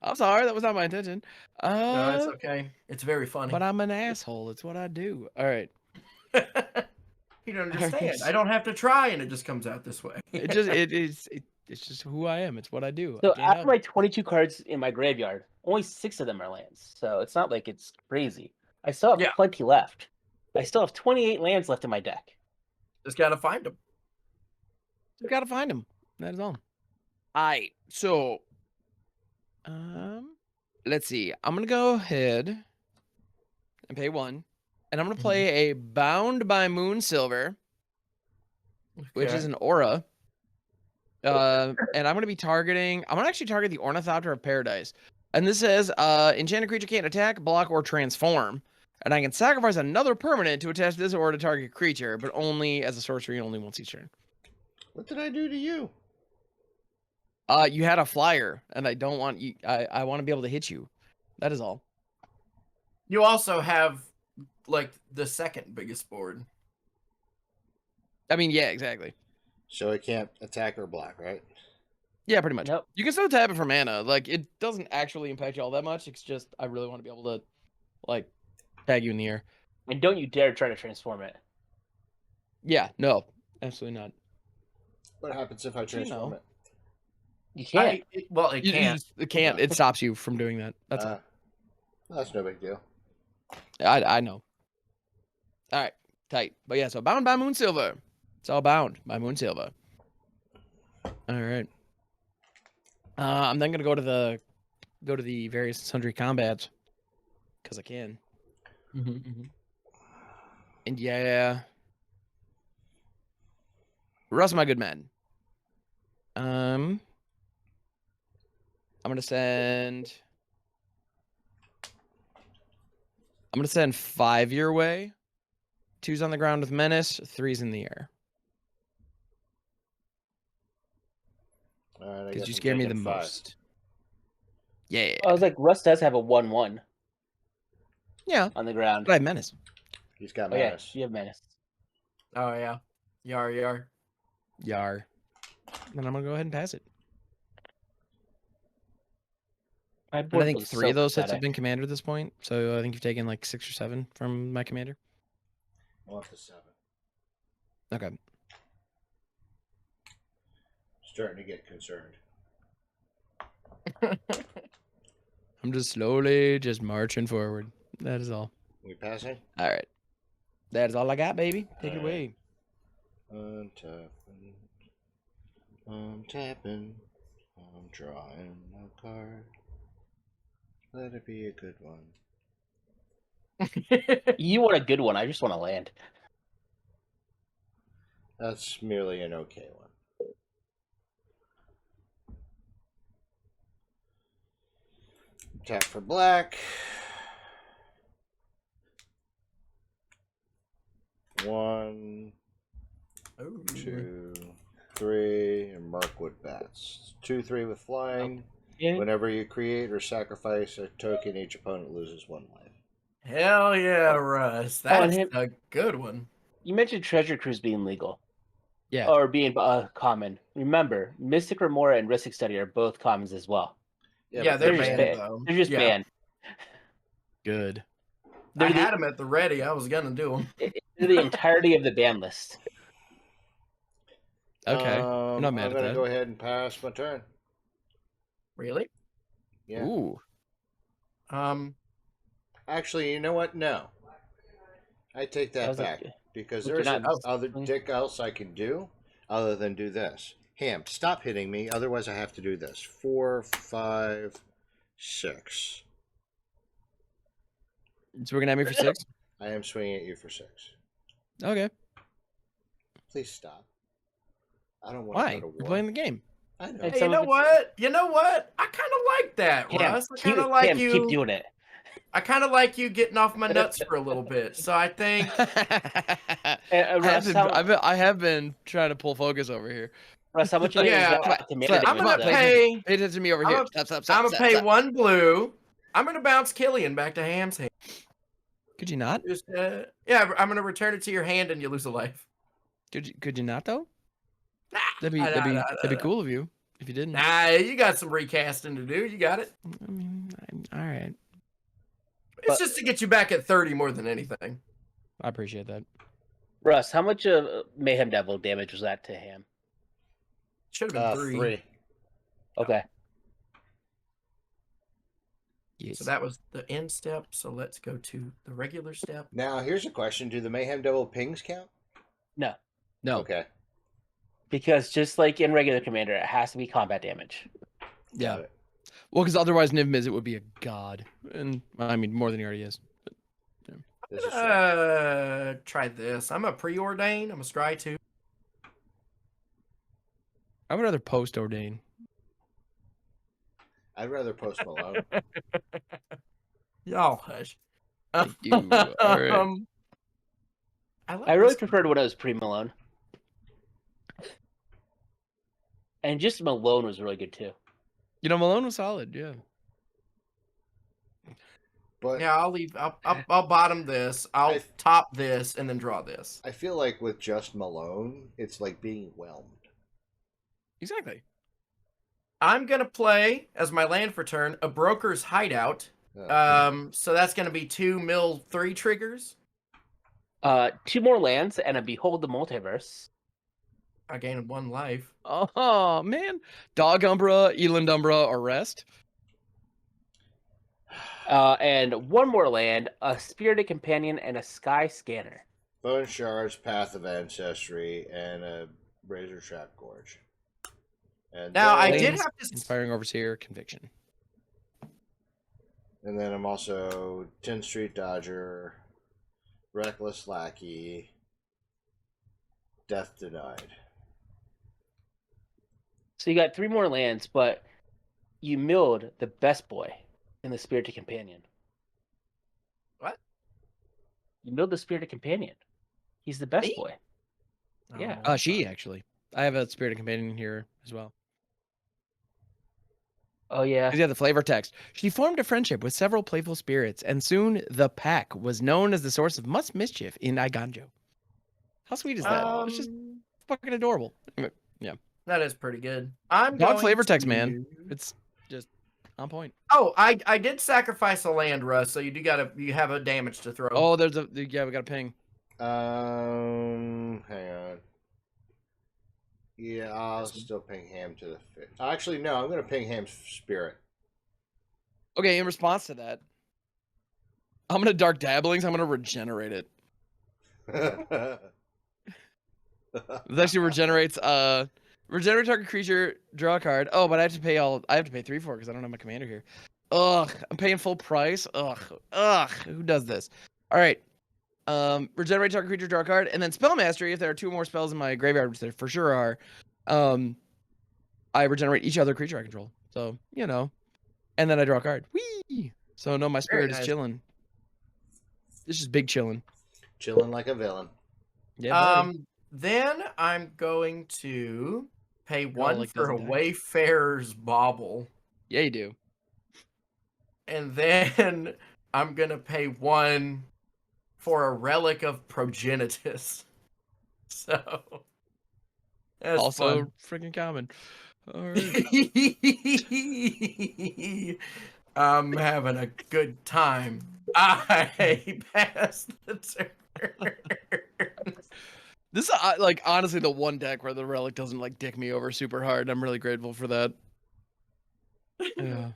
I'm sorry, that was not my intention. No, it's okay. It's very funny. But I'm an asshole. It's what I do. All right. You don't understand. I don't have to try, and it just comes out this way. It's just who I am. It's what I do. So I can't after help my it. 22 cards in my graveyard, only 6 of them are lands. So it's not like it's crazy. I still have Yeah. plenty left. I still have 28 lands left in my deck. Just gotta find them. You gotta find him. That is all. Alright, so let's see. I'm gonna go ahead and pay 1. And I'm gonna play a Bound by Moonsilver, which is an aura. And I'm gonna actually target the Ornithopter of Paradise. And this says enchanted creature can't attack, block, or transform. And I can sacrifice another permanent to attach this aura to target creature, but only as a sorcery, only once each turn. What did I do to you? You had a flyer, and I don't want you. I want to be able to hit you. That is all. You also have like the second biggest board. I mean, yeah, exactly. So it can't attack or block, right? Yeah, pretty much. Nope. You can still tap it for mana. Like, it doesn't actually impact you all that much. It's just I really want to be able to, like, tag you in the air. And don't you dare try to transform it. Yeah, no, absolutely not. What happens if I transform know. it? You can't. It can't. It can't. It stops you from doing that. That's all. That's no big deal. I know. All right, tight. But yeah, so Bound by Moonsilver. It's all Bound by Moonsilver. All right. I'm then gonna go to the various and sundry combats because I can. And yeah, Russ, my good man. I'm gonna send 5 your way. 2's on the ground with menace, 3's in the air. All right, I Because guess you I'm scare me the taking 5. most. Yeah. I was like, Russ does have a 1/1 Yeah. on the ground. But I have menace. He's got Oh yeah, menace. you have menace. Oh yeah. Yar. Yar. Then I'm gonna go ahead and pass it. My And I board think was 3 of so those sets have pathetic. been commander at this point. So I think you've taken like 6 or 7 from my commander. I'm up to 7. Okay. Starting to get concerned. I'm just slowly just marching forward. That is all. We passing? All right. That is all I got, baby. Take it All right. away. Untapping. I'm tapping. I'm drawing a card. Let it be a good one. You want a good one. I just want to land. That's merely an okay one. Tap for black. 1, Ooh. 2, 3, and Markwood bats. 2, 3 with flying. Yeah. Whenever you create or sacrifice a token, each opponent loses 1 life. Hell yeah, Russ. Oh, and That's him- a good one. You mentioned Treasure Cruise being legal. Yeah. Or being common. Remember, Mystic Remora and Ristic Study are both commons as well. Yeah, but they're just banned, banned. though. They're just Yeah. banned. Good. I They're the- had them at the ready. I was gonna do them. They're the entirety of the ban list. Okay. I'm not mad at gonna that. go ahead and pass my turn. Really? Yeah. Ooh. Actually, you know what? No. I take I that was back like, because look, there's you're not- other dick else I can do other than do this. Ham, stop hitting me. Otherwise, I have to do this. 4, 5, 6. So we're gonna have me for 6. I am swinging at you for 6. Okay. Please stop. I don't want Why? to go to You're war. playing the game. I know. Hey, Hey, some you know of it's- what? You know what? I kind of like that, Cam, Russ. I keep, kind of like Cam, you. keep doing it. I kind of like you getting off my nuts for a little bit. So I think Russ, I have been trying to pull focus over here. Russ, how much of it Yeah, is that commander Slap, I'm damage? gonna come on, though? pay. Pay attention to me over I'm here. a- Stop, stop, I'm stop, gonna stop, pay stop. 1 blue. I'm gonna bounce Killian back to Ham's hand. Could you not? Just, yeah, I'm gonna return it to your hand and you lose a life. Could you not though? Nah, That'd be cool of you if you didn't. Nah, you got some recasting to do. You got it. I mean, all right. It's But- just to get you back at 30 more than anything. I appreciate that. Russ, how much of Mayhem Devil damage was that to him? Should have been 3. 3. Okay. Yes. So that was the end step. So let's go to the regular step. Now, here's a question. Do the Mayhem Devil pings count? No. No. Okay. Because just like in regular commander, it has to be combat damage. Yeah. Got it. Well, because otherwise Niv Mizzet would be a god, and I mean more than he already is. This is true. Try this. I'm a preordain. I'm a scry 2. I would rather post ordain. I'd rather post Malone. Y'all hush. Thank you. All right. like I really this- preferred when I was pre-Malone. And just Malone was really good too. You know, Malone was solid. Yeah. But Yeah, I'll leave. I'll bottom this. I'll I- top this and then draw this. I feel like with just Malone, it's like being whelmed. Exactly. I'm gonna play as my land for turn a Broker's Hideout. So that's gonna be 2 mill 3 triggers. 2 more lands and a Behold the Multiverse. I gained 1 life. Oh man, Dog Umbra, Eland Umbra, or Rest. And 1 more land, a Spirited Companion and a Sky Scanner. Bone Shards, Path of Ancestry, and a Razor Trap Gorge. And Now I then- did Lanes, have to. Inspiring Overseer, Conviction. And then I'm also 10 Street Dodger, Reckless Lackey, Death Denied. So you got 3 more lands, but you milled the best boy in the Spirited Companion. What? You milled the Spirited Companion. He's the best Me? boy. Yeah. She actually. I have a Spirited Companion here as well. Oh yeah. 'Cause, yeah, the flavor text. She formed a friendship with several playful spirits, and soon the pack was known as the source of much mischief in Iganjo. How sweet is that? It's just fucking adorable. Anyway, That is pretty good. I'm Dog going flavor text, to- man. It's just On point. Oh, I did sacrifice a land, Russ. So you have a damage to throw. Oh, we got a ping. Hang on. Yeah, I'll still ping Ham to the fit. Actually, no, I'm going to ping Ham's spirit. Okay, in response to that, I'm gonna Dark Dabblings. I'm gonna regenerate it. This actually regenerates. Regenerate target creature. Draw a card. Oh, but I have to pay 3 for it because I don't have my commander here. Ugh, I'm paying full price. Ugh. Who does this? All right. Regenerate target creature. Draw a card, and then spell mastery. If there are 2 more spells in my graveyard, which there for sure are, I regenerate each other creature I control. So and then I draw a card. Whee! So no, my spirit is chilling. This is big chilling. Chilling like a villain. Yeah, buddy. Then I'm going to pay 1 for a doesn't die. Wayfarer's Bauble. Yeah, you do. And then I'm going to pay 1 for a Relic of Progenitus. So that's Also fun. freaking common. All right. I'm having a good time. I passed the turn. This is like honestly the one deck where the relic doesn't like dick me over super hard. I'm really grateful for that. Yeah.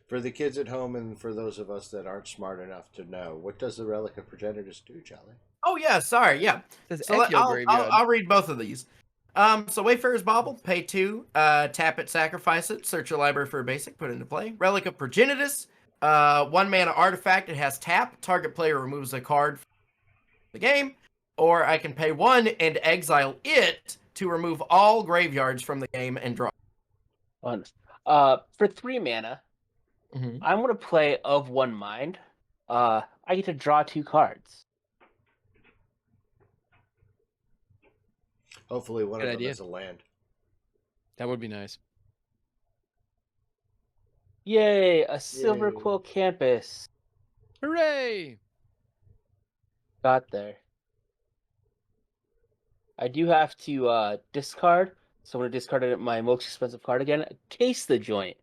For the kids at home and for those of us that aren't smart enough to know, what does the Relic of Progenitus do, Charlie? Oh yeah, sorry, yeah. So I'll read both of these. So Wayfarer's Bauble, pay 2, tap it, sacrifice it, search your library for a basic, put it into play. Relic of Progenitus, 1 mana artifact, it has tap, target player removes a card from the game, or I can pay 1 and exile it to remove all graveyards from the game and draw. For 3 mana, Mhm. I'm gonna play Of One Mind. I get to draw 2 cards. Hopefully one Good of them idea. is a land. That would be nice. Yay! A Silver Quill Campus. Hooray! Got there. I do have to discard, so I'm gonna discard my most expensive card again. Case the Joint,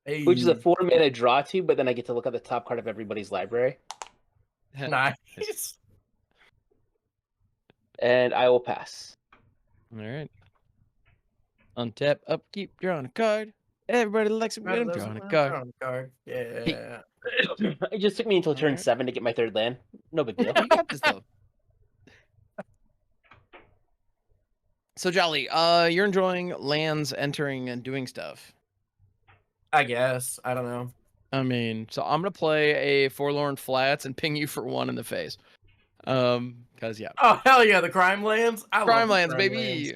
which is a 4 mana draw 2, but then I get to look at the top card of everybody's library. Nice. And I will pass. All right. Untap, upkeep, drawing a card. Everybody likes it when I'm drawing a card. Yeah. It just took me until turn Alright. 7 to get my 3rd land. No big deal. You got this though. So Jolly, you're enjoying lands, entering, and doing stuff. I guess. I don't know. I mean, so I'm gonna play a Forlorn Flats and ping you for 1 in the face. Cause yeah. Oh hell yeah, the crime lands! I love Crime the lands, crime baby. lands.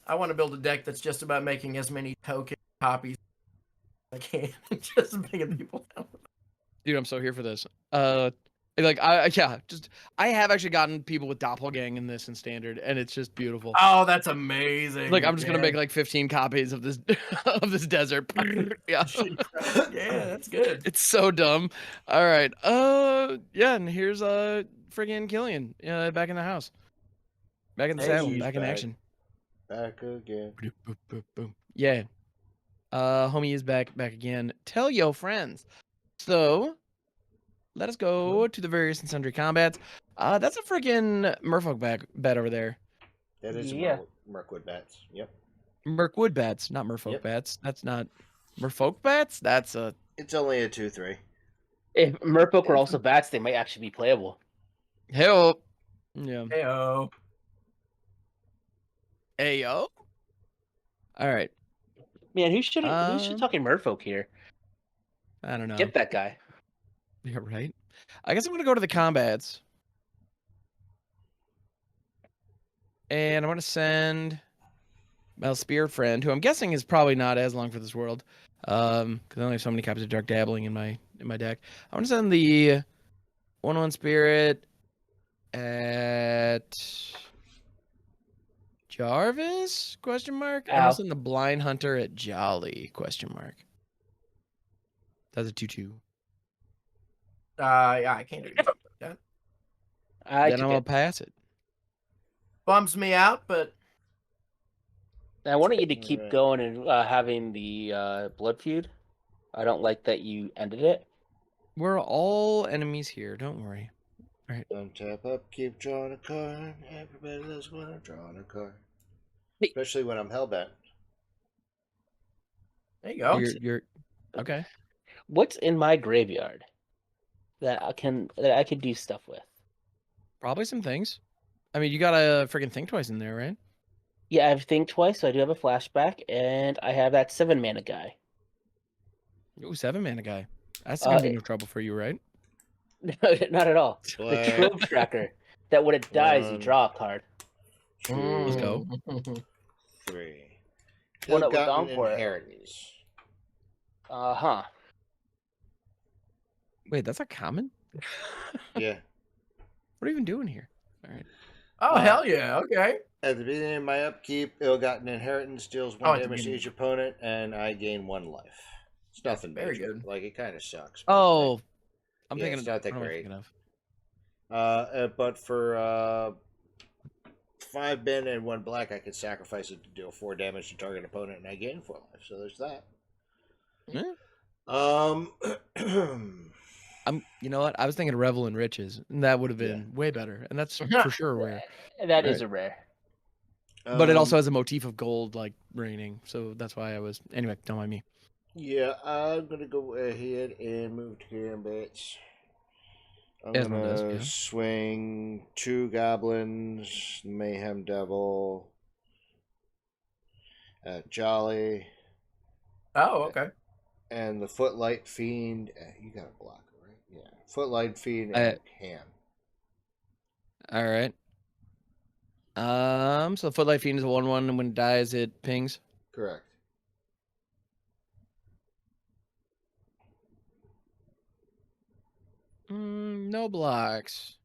I want to build a deck that's just about making as many token copies as I can. Just picking people out. Dude, I'm so here for this. I have actually gotten people with doppelgang in this in standard, and it's just beautiful. Oh, that's amazing. Like I'm just gonna make like 15 copies of this of this desert. Yeah. Yeah, that's good. It's so dumb. All right. Yeah, and here's friggin' Killian. Back in the house. Back in the saddle. he's Back in back. action. Back again. Boop, boop, boop, boom. Yeah. Homie is back again. Tell your friends. So let us go to the various and sundry combats. That's a freaking Merfolk bet over there. That is Yeah. Mirkwood bats. Yep. Mirkwood bats, not Merfolk Yep. bats. That's not Merfolk bats. That's a It's only a 2/3. If Merfolk were also bats, they might actually be playable. help. Yeah. Heyo. Ayo. All right. Man, who's talking Merfolk here? I don't know. Get that guy. Yeah, right. I guess I'm gonna go to the combats, and I'm gonna send my spear friend, who I'm guessing is probably not as long for this world, because I only have so many copies of Dark Dabbling in my deck. I'm gonna send the 1/1 spirit at Jarvis? Question mark. I'm gonna send the Blind Hunter at Jolly? Question mark. That's a 2/2. Yeah, I can't do anything about that. Then I'm gonna pass it. Bums me out, but I wanted you to keep Alright. going and having the blood feud. I don't like that you ended it. We're all enemies here. Don't worry. Untap up, keep drawing a card. Everybody loves when I'm drawing a card. Hey. Especially when I'm hellbent. There you go. You're okay. What's in my graveyard that I could do stuff with? Probably some things. I mean, you got a freaking think twice in there, right? Yeah, I have Think Twice, so I do have a flashback, and I have that 7-mana guy. Ooh, 7-mana guy. That's Uh, gonna be no trouble for you, right? Not at all. Black. The Trove Tracker. That when it dies, you One. draw a card. 2, Let's go. 3. Well, no, we're Ill-gotten going for it. inheritance. Huh. Wait, that's a common? Yeah. What are you even doing here? All right. Oh, hell yeah. Okay. At the beginning of my upkeep, ill-gotten inheritance deals Oh, 1 at the damage to beginning. each opponent, and I gain 1 life. It's nothing Very major. good. Like, it kind of sucks. but, Oh, I'm Yeah, thinking. it's not that what am I great. thinking of? But for 5 Ben and 1 black, I could sacrifice it to deal 4 damage to target opponent, and I gain 4 life. So there's that. Yeah. You know what? I was thinking Revel in Riches, and that would have been way better. And that's for sure rare. That is Right. a rare. But it also has a motif of gold, like raining. So that's why I was. Anyway, don't mind me. Yeah, I'm gonna go ahead and move to Gambits. I'm As one does, gonna yeah. swing 2 goblins, Mayhem Devil, Jolly, Oh, okay. and the Footlight Fiend. You got a blocker, right? Yeah, Footlight Fiend I- and Ham. All right. So Footlight Fiend is a 1/1, and when it dies, it pings. Correct. No blocks.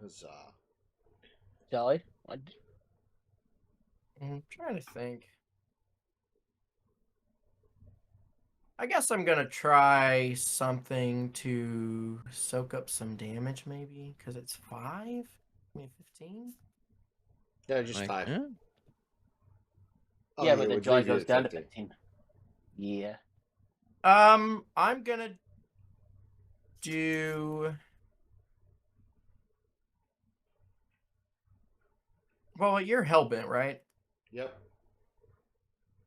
Huzzah. Jolly. I'm trying to think. I guess I'm gonna try something to soak up some damage, maybe, because it's 5. I mean, 15. No, just Like, 5. eh. Oh, Yeah, it but the would Jolly leave you goes at down to 15. 15. Yeah. I'm gonna do. Well, you're hellbent, right? Yep.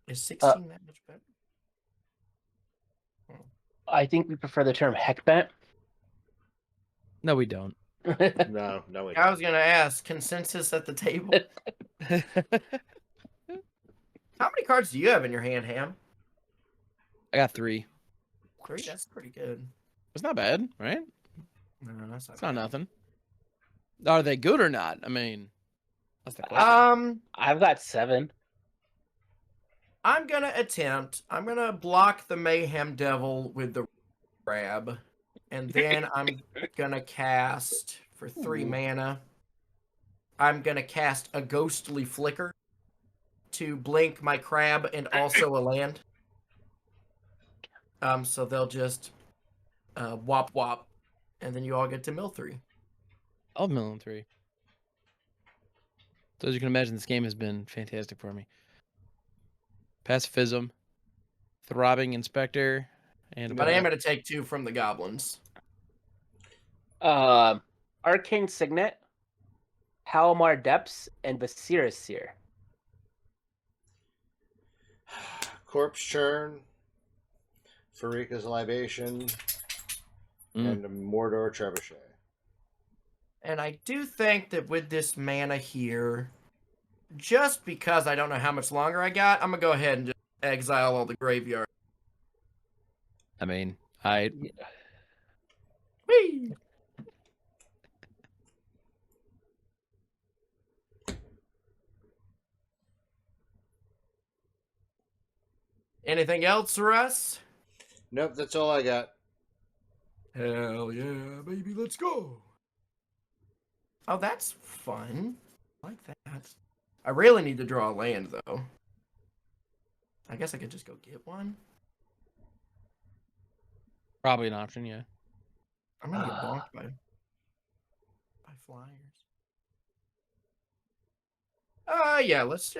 Is 16 that much better? I think we prefer the term heckbent. No, we don't. No, no, it I was gonna ask consensus at the table. I How many cards do you have in your hand, Ham? got 3. 3. That's pretty good. It's not bad, right? No, that's It's not nothing. Are they good or not? I mean, that's the question. I've got 7. I'm gonna attempt. I'm gonna block the Mayhem Devil with the grab, and then I'm gonna cast for 3 mana. I'm gonna cast a Ghostly Flicker to blink my crab and also a land. So they'll just wop wop, and then you all get to mill 3. I'll mill in 3. So as you can imagine, this game has been fantastic for me. Pacifism, Throbbing Inspector, and But I am gonna take 2 from the goblins. Arcane Signet, Halmar Depths, and Basir's Seer. Corpse Churn, Farika's Libation, and a Mordor Trebuchet. And I do think that with this mana here, just because I don't know how much longer I got, I'm gonna go ahead and just exile all the graveyard. I mean, Whee! Anything else, Russ? Nope, that's all I got. Hell yeah, baby, let's go. Oh, that's fun. I like that. I really need to draw a land, though. I guess I could just go get one. probably an option, yeah. I'm gonna get bonked by flyers. Yeah. Let's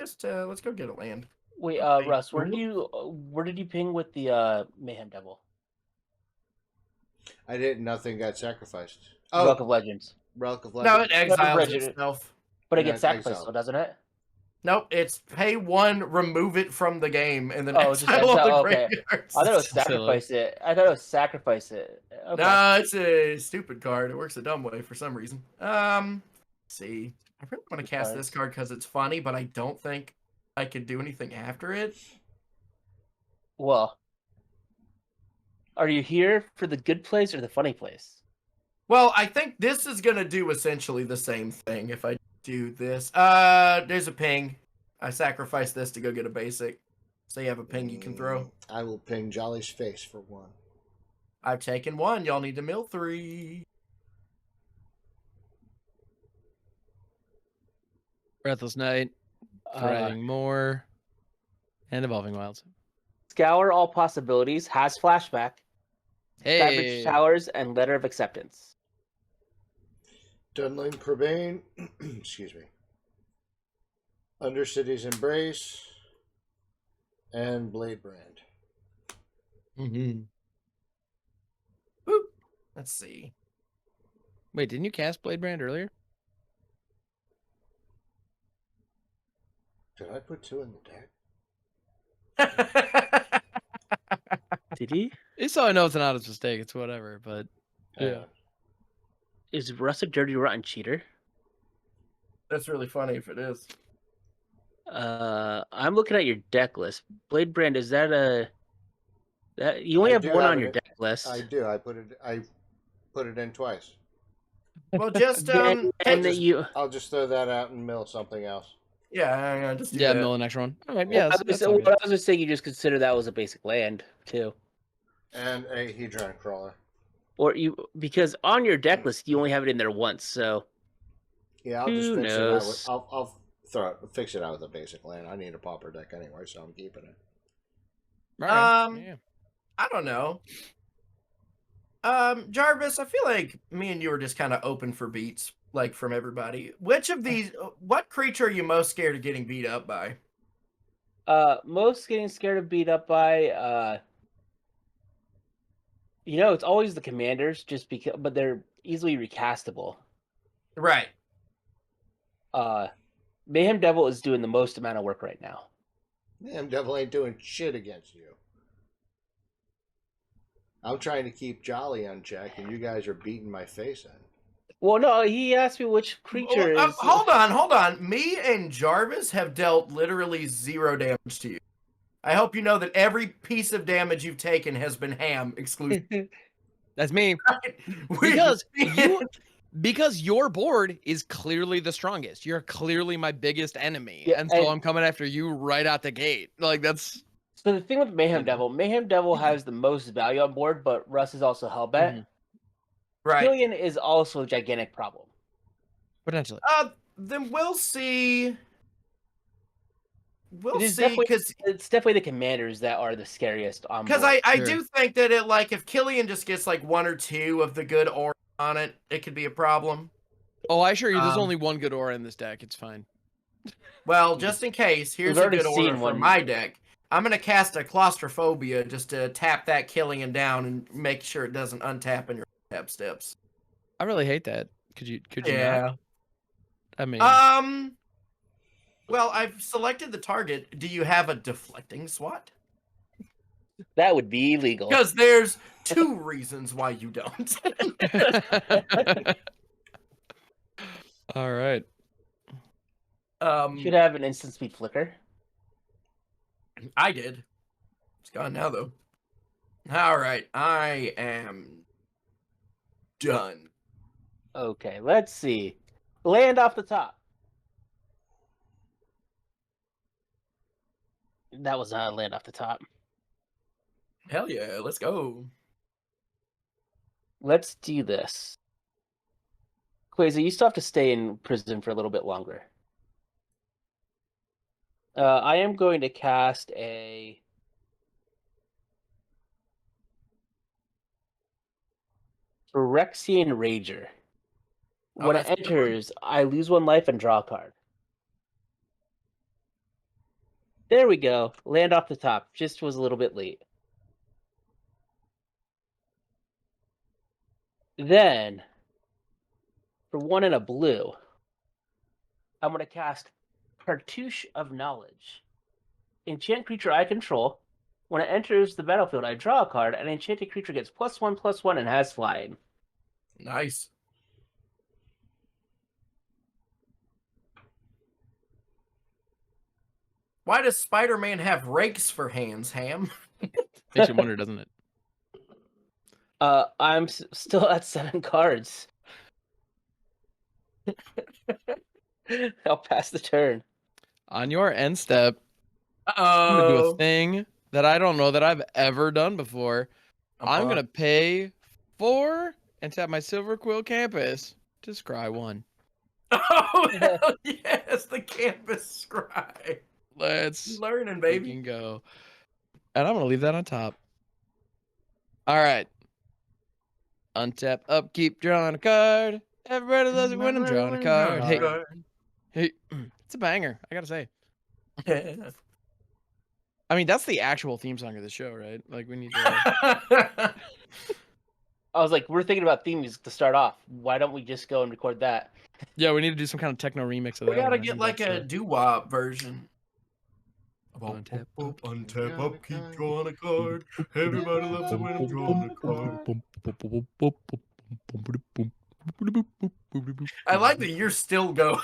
go get a land. Wait, Okay. Russ, where did you ping with the Mayhem Devil? I didn't. Nothing got sacrificed. Relic Oh, of Legends. Relic of No, Legends. it exiles Bridget. itself. But it Yeah, gets sacrificed, exiled. though, doesn't it? Nope, it's pay 1, remove it from the game, and then Oh, just exile exile. all the Okay. graveyards. I thought it was Silly. sacrifice it. I thought it was sacrifice it. Okay. No, it's a stupid card. It works a dumb way for some reason. Let's see. I really want to Good cast cards. this card because it's funny, but I don't think I could do anything after it. Well, are you here for the good place or the funny place? Well, I think this is gonna do essentially the same thing if I do this. There's a ping. I sacrifice this to go get a basic. So you have a ping you can throw. I will ping Jolly's face for 1. I've taken 1. Y'all need to mill 3. Breathless Night, Thriving Moor, and Evolving Wilds. Scour all possibilities, has flashback, Savage Hey, Showers, and Letter of Acceptance. Dunling Prebane. Excuse me. Undercity's Embrace. And Blade Brand. mm-hmm. Boop. Let's see. Wait, didn't you cast Blade Brand earlier? Did I put 2 in the deck? Did he? It's so I know it's an honest mistake. It's whatever, but Yeah. Is Russ a dirty, rotten cheater? That's really funny if it is. I'm looking at your deck list. Blade Brand, is that that you only I have do 1 have on it your in- deck list? I do. I put it in twice. Well, just and just- you. I'll just throw that out and mill something else. yeah, just do yeah, that. mill an extra one. All right, yeah, I that's was, all what good. I was just saying, you just consider that was a basic land too, And a Hedron Crawler. or you because on your deck list you only have it in there once. So Yeah, I'll just Who fix it out. knows? I'll fix it out with a basic land. I need a pauper deck anyway, so I'm keeping it. All right, Yeah. I don't know. Jarvis, I feel like me and you are just kind of open for beats, like from everybody. Which of these, what creature are you most scared of getting beat up by? most getting scared of beat up by it's always the commanders, just because, but they're easily recastable. Right. Mayhem Devil is doing the most amount of work right now. I'm definitely ain't doing shit against you. I'm trying to keep Jolly on check, and you guys are beating my face in. Well, no, he asked me which creature is. Hold on. Me and Jarvis have dealt literally 0 damage to you. I hope you know that every piece of damage you've taken has been ham exclusive. That's me. Because your board is clearly the strongest. You're clearly my biggest enemy, Yeah, and so and- I'm coming after you right out the gate. Like that's So the thing with Mayhem Devil has the most value on board, but Russ is also Hellbent. Mhm. Right. Killian is also a gigantic problem. potentially. Then we'll see. We'll It is see, definitely- because It's definitely the commanders that are the scariest on board. I Sure. do think that it, like, if Killian just gets like 1 or 2 of the good aura on it, it could be a problem. Oh, I assure you, there's Um, only one good aura in this deck. It's fine. Well, just in case, here's We've a already good aura seen for one. my deck. I'm gonna cast a Claustrophobia just to tap that Killian down and make sure it doesn't untap in your tap steps. I really hate that. Could you not? I mean, Well, I've selected the target. Do you have a deflecting SWAT? That would be illegal. Because there's 2 reasons why you don't. all right. You should have an instant speed flicker. I did. It's gone now, though. All right, I am done. Okay, let's see. Land off the top. That was not a land off the top. Hell yeah, let's go. Let's do this. Quasi, you still have to stay in prison for a little bit longer. I am going to cast a Phyrexian Rager. Oh, When it that's a good one. enters, I lose 1 life and draw a card. There we go. Land off the top. Just was a little bit late. Then, for 1 and a blue, I'm going to cast Cartouche of Knowledge. Enchant creature I control. When it enters the battlefield, I draw a card, and enchanted creature gets +1/+1 and has flying. Nice. Why does Spider-Man have rakes for hands, Ham? Makes you wonder, doesn't it? I'm still at 7 cards. I'll pass the turn. On your end step, I'm gonna do a Oh, thing that I don't know that I've ever done before. I'm gonna pay 4 and tap my Silver Quill Campus to scry 1. Oh hell yes, the campus scribe. Let's Learning, baby. freaking go. And I'm gonna leave that on top. All right. Untap, upkeep, drawing a card. Everybody loves it when I'm drawing a card. Hey, it's a banger, I gotta say. I mean, that's the actual theme song of the show, right? Like, we need to... I was like, we're thinking about theme music to start off. Why don't we just go and record that? Yeah, we need to do some kind of techno remix of that. We gotta one. I get think like that's a doo-wop version. Untap, Untap, upkeep, drawing a card. Everybody loves it when I'm drawing a card. I like that you're still going.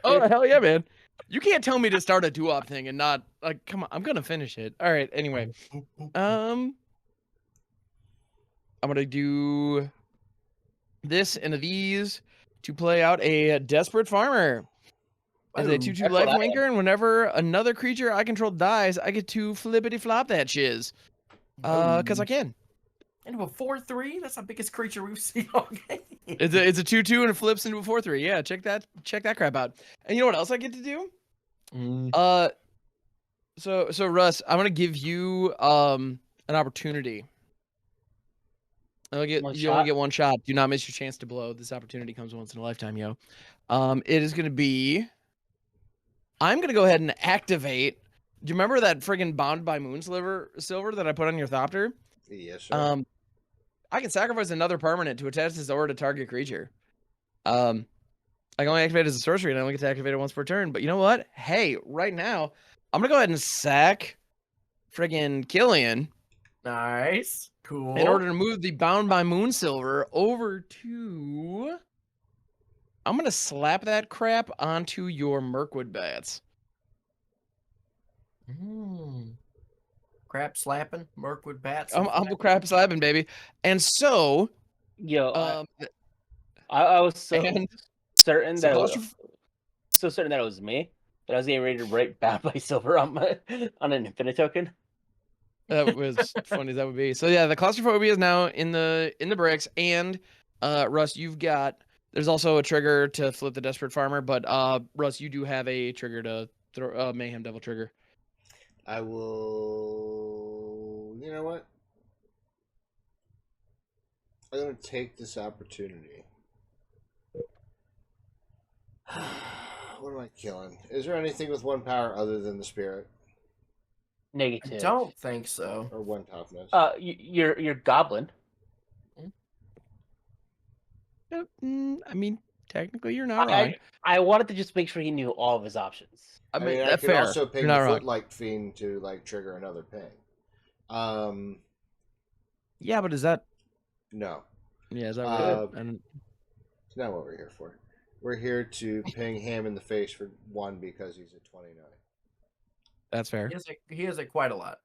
Oh, hell yeah, man. You can't tell me to start a doo-wop thing and not, like, come on, I'm gonna finish it. All right, anyway. I'm gonna do this and these to play out a Desperate Farmer. It's a 2/2 lifelinker, and whenever another creature I control dies, I get to flippity flop that shiz. Because I can. Into a 4/3? That's the biggest creature we've seen all game. It's a 2/2 and it flips into a 4/3. Yeah, check that crap out. And you know what else I get to do? So Russ, I'm gonna give you an opportunity. You only get one shot. Do not miss your chance to blow. This opportunity comes once in a lifetime, yo. It is gonna be. I'm gonna go ahead and activate. Do you remember that friggin' Bound by Moon Silver that I put on your Thopter? Yes, sir. I can sacrifice another permanent to attach this aura to target creature. I can only activate it as a sorcery, and I only get to activate it once per turn. But you know what? Hey, right now, I'm gonna go ahead and sack friggin' Killian. Nice. Cool. In order to move the Bound by Moonsilver over to... I'm gonna slap that crap onto your Mirkwood Bats. Crap slapping, Mirkwood Bats. I'm crap slapping, baby. And so... Yo, I was so certain that it was me that I was getting ready to write Bound by Silver on an infinite token. That was funny as that would be. So yeah, the claustrophobia is now in the bricks, and Russ, you've got. There's also a trigger to flip the Desperate Farmer, but Russ, you do have a trigger to throw Mayhem Devil trigger. I will. You know what? I'm gonna take this opportunity. What am I killing? Is there anything with 1 power other than the spirit? Negative. I don't think so. Or 1 toughness? Your goblin. I mean, technically, you're not wrong. I wanted to just make sure he knew all of his options. I mean, I that's could fair. also ping You're not the wrong. Footlight Fiend to like trigger another ping. Yeah, but is that? No. Yeah, is that what It's not what we're here for. We're here to ping Ham in the face for 1 because he's a 29. That's fair. He has it quite a lot.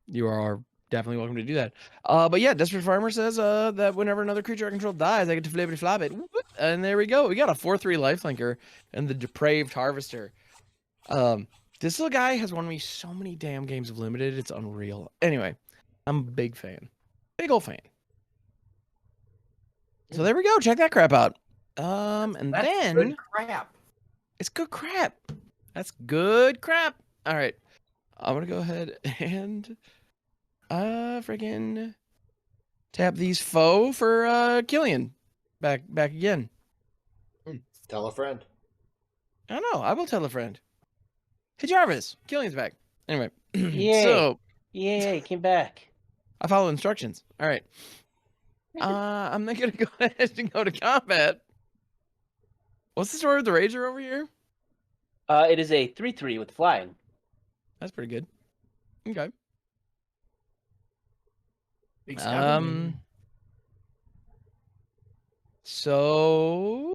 You are definitely welcome to do that. But yeah, Desperate Farmer says that whenever another creature I control dies, I get to flippity flop it. And there we go. We got a 4/3 lifelinker and the Depraved Harvester. This little guy has won me so many damn games of Limited. It's unreal. Anyway, I'm a big fan. Big old fan. So there we go. Check that crap out. And That's then good crap. it's good crap. That's good crap. All right. I'm gonna go ahead and freaking tap these foe for Killian. Back again. Tell a friend. I don't know. I will tell a friend. Hey Jarvis, Killian's back. Anyway, Yay. so Yay, came back. I follow instructions. All right. I'm not gonna go ahead and go to combat. What's the story with the Rager over here? It is a 3/3 with flying. That's pretty good. Okay. Big scouting. So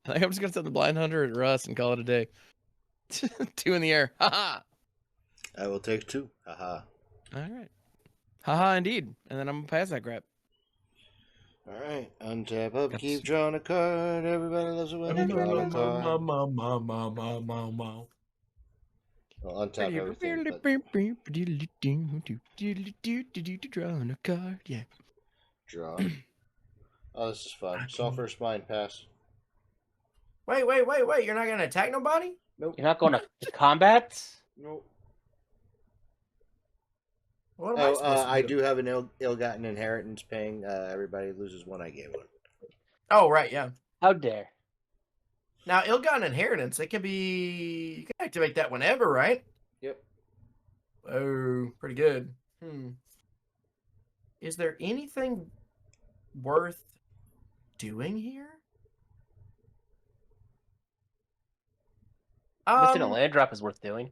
I think I'm just gonna send the Blind Hunter at Russ and call it a day. 2 in the air. Haha. I will take 2. Haha. All right. Haha, indeed. And then I'm gonna pass that crap. All right. Untap up. That's- Keep drawing a card. Everybody loves it when you draw a card. Well, untap everything. But Drawing a card, yeah. draw. Oh, this is fun. Saw first mind pass. Wait. You're not gonna attack nobody? Nope. You're not going to combat? Nope. What am I Oh, supposed to I do have an ill-gotten inheritance paying. Everybody loses 1. I gave 1. Oh, right, yeah. How dare. Now, ill-gotten inheritance, it can be... You can activate that whenever, right? Yep. Oh, pretty good. Is there anything worth doing here? Missing a land drop is worth doing.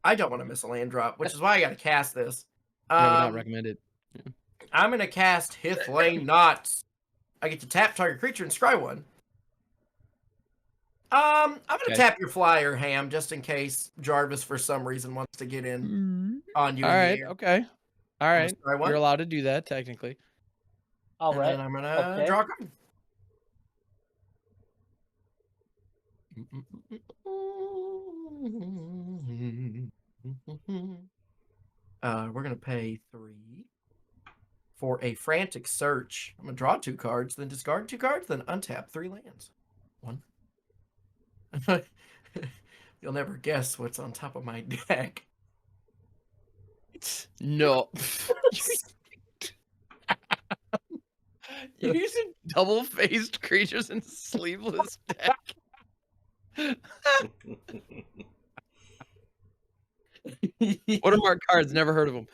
I don't want to miss a land drop, which is why I got to cast this. I would not recommend it. I'm going to cast Hithlane Knots. I get to tap target creature and scry 1. I'm going to tap your flyer, Ham, just in case Jarvis, for some reason, wants to get in on you. All right, okay. All right. Scry 1. You're allowed to do that, technically. All And right. then I'm going to draw a card. We're gonna pay 3 for a frantic search. I'm gonna draw 2 cards, then discard 2 cards, then untap 3 lands. 1. You'll never guess what's on top of my deck. No. You're using double-faced creatures in sleeveless deck. What are our cards? Never heard of them.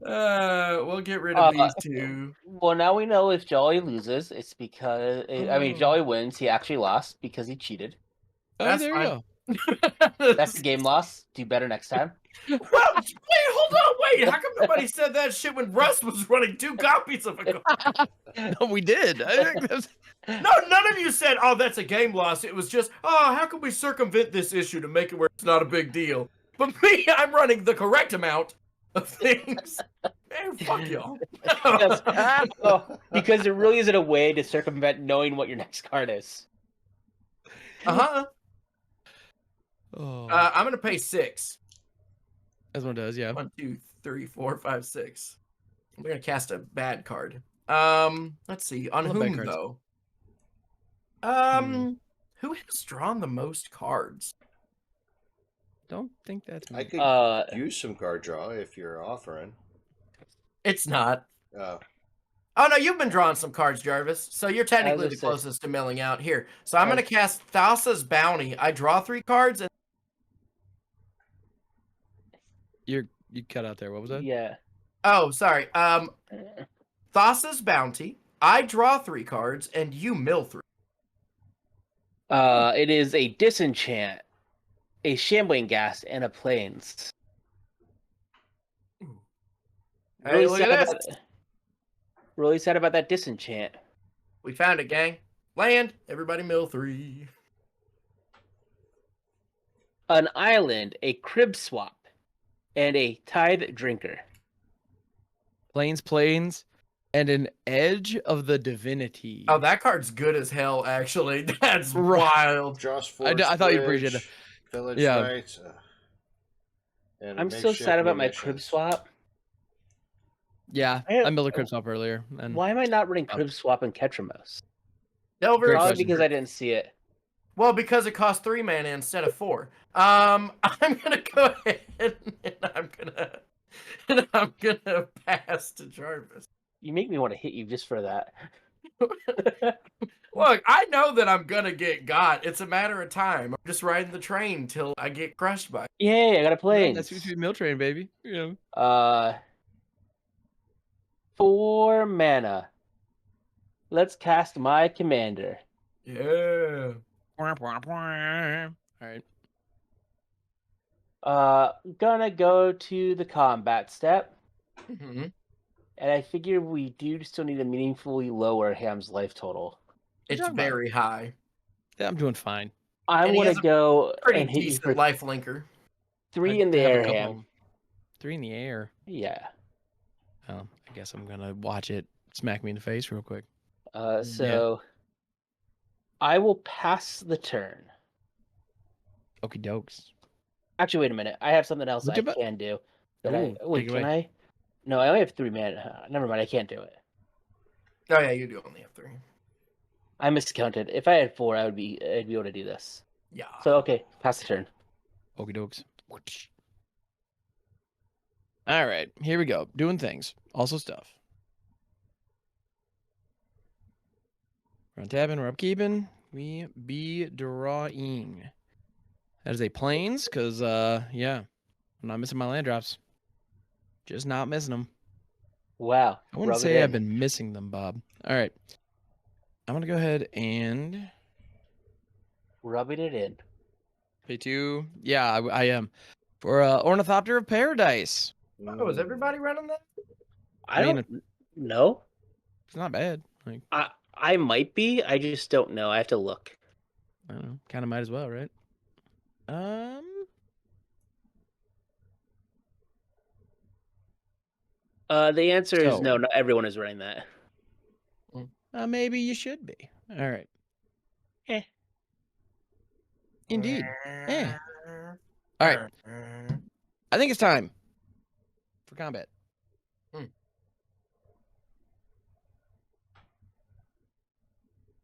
We'll get rid of these 2. Well, now we know if Jolly loses, it's because... I mean, Jolly wins. He actually lost because he cheated. Oh, That's there fine. you go. That's the game loss. Do better next time. Well, wait, hold on, wait. How come nobody said that shit when Russ was running 2 copies of a card? No, we did. I think that's... No, none of you said, oh, that's a game loss. It was just, oh, how can we circumvent this issue to make it where it's not a big deal? But me, I'm running the correct amount of things. Man, fuck y'all. Because there really isn't a way to circumvent knowing what your next card is. Uh-huh. Oh, I'm going to pay 6. as one does, yeah. 1, 2, 3, 4, 5, 6. I'm going to cast a bad card. Let's see. On I love bad whom, cards. though? Who has drawn the most cards? Don't think that's I me. could use some card draw if you're offering. It's not. Oh, Oh, no, you've been drawing some cards, Jarvis. So you're technically gonna the say- closest to milling out here. So I'm going to cast Thassa's Bounty. I draw 3 cards. And You cut out there. What was that? Yeah. oh, sorry. Thassa's Bounty. I draw 3 cards, and you mill 3. It is a disenchant, a shambling ghast, and a plains. Hey, look at this. Really sad about that disenchant. We found it, gang. Land. Everybody mill 3. An island, a crib swap, and a tithe drinker. Plains, and an edge of the divinity. Oh, that card's good as hell, actually. That's Right. wild. Draws I 4. thought you appreciated it. Village Yeah. Knights. And I'm so makeshift sad about my munitions. crib swap. Yeah, I- I milled a Crypt Swap earlier. And Why am I not running crib swap and Ketramos? Delver. Great Probably question. because I didn't see it. Well, because it costs 3 mana instead of 4. I'm gonna go ahead and I'm gonna pass to Jarvis. You make me want to hit you just for that. Well, Look, I know that I'm gonna get got. It's a matter of time. I'm just riding the train till I get crushed by it. Yay, I got a Right, plane. that's sweet mill train, baby. You 4 mana. Let's cast my commander. Yeah. know. All right. Gonna go to the combat step. hmm And I figure we do still need to meaningfully lower Ham's life total. It's talking about? very high. Yeah, I'm doing fine. I'm And he gonna has a go Pretty and hit you decent for life linker. 3 in the have a air, couple Ham. 3 in the air. Yeah. Oh, I guess I'm gonna watch it smack me in the face real quick. So I will pass the turn. Okie dokes. Actually, wait a minute. I have something else Look I at that. can do. That Ooh, wait, take it can away. I? No, I only have 3 mana. Never mind. I can't do it. Oh yeah, you do only have 3. I miscounted. If I had 4, I'd be able to do this. Yeah. So okay, pass the turn. Okie dokes. All right, here we go. Doing things. Also stuff. We're untapping, we're upkeeping. We be drawing. That is a plains, because, yeah. I'm not missing my land drops. Just not missing them. Wow. I wouldn't rub it say I've in. been missing them, Bob. All right. I'm going to go ahead and Rubbing it in. pay 2. Yeah, I am. For Ornithopter of Paradise. Oh, is everybody running that? I mean, don't know. It's not bad. Like, I might be. I just don't know. I have to look. I don't know. Kind of might as well, right? The answer is no. So- Not everyone is running that. Maybe you should be. All right. Eh. Indeed. Eh. All right. I think it's time for combat.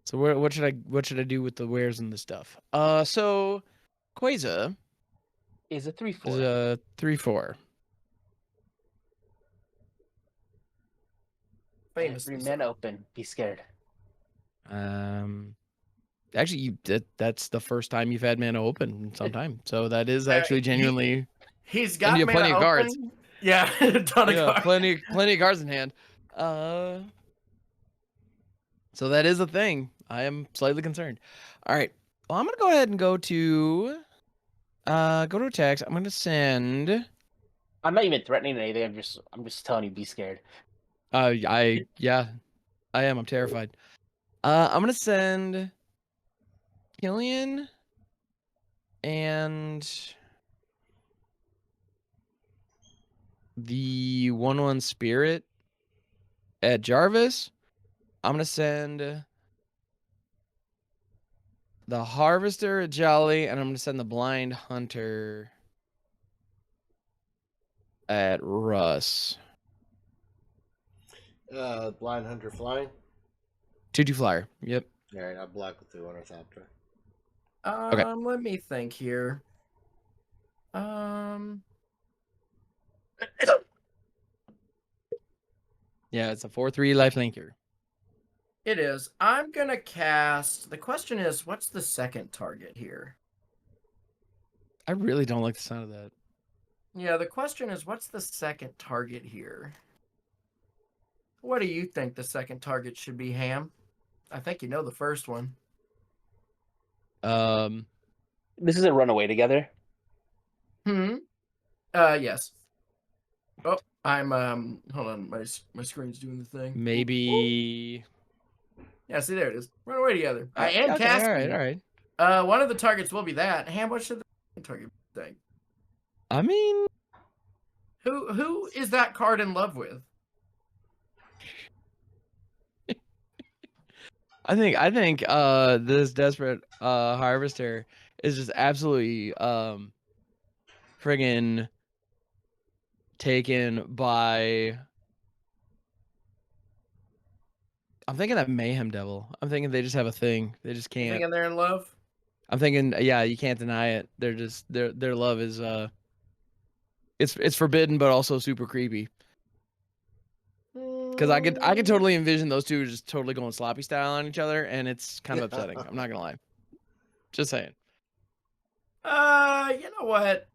So what should I do with the wares and the stuff? So Quasar Is a 3/4. is a 3/4. Famous. 3 men open. Be scared. Actually, that's the first time you've had mana open in some time. So that is actually genuinely. He's And got you have plenty mana of cards. open. Yeah, a ton of Yeah, cards. plenty of cards in hand. So that is a thing. I am slightly concerned. All right. Well, I'm gonna go ahead and go to attacks. I'm gonna send. I'm not even threatening anything. I'm just telling you, be scared. I am. I'm terrified. I'm gonna send Killian and the 1/1 spirit at Jarvis. I'm gonna send the Harvester at Jolly, and I'm gonna send the Blind Hunter at Russ. Blind Hunter flying. 2/2 flyer. Yep. All right, I'll block with the Ornithopter. Let me think here. Yeah, it's a 4/3 life linker. It is. I'm gonna cast. The question is, what's the second target here? I really don't like the sound of that. Yeah, the question is, what's the second target here? What do you think the second target should be, Ham? I think you know the first one. This isn't run away together. Yes. Oh, I'm hold on, my screen's doing the thing. Maybe. Yeah, see there it is. Run away together. I am Okay, casting. all right. One of the targets will be that. Ham, what should the target think? I mean, Who is that card in love with? I think this desperate harvester is just absolutely friggin' taken by. I'm thinking that Mayhem Devil. I'm thinking they just have a thing. They just You can't. thinking they're in love? I'm thinking, yeah, you can't deny it. They're just their love is it's forbidden but also super creepy. Because I could totally envision those two just totally going sloppy style on each other, and it's kind of upsetting. I'm not gonna lie. Just saying. You know what?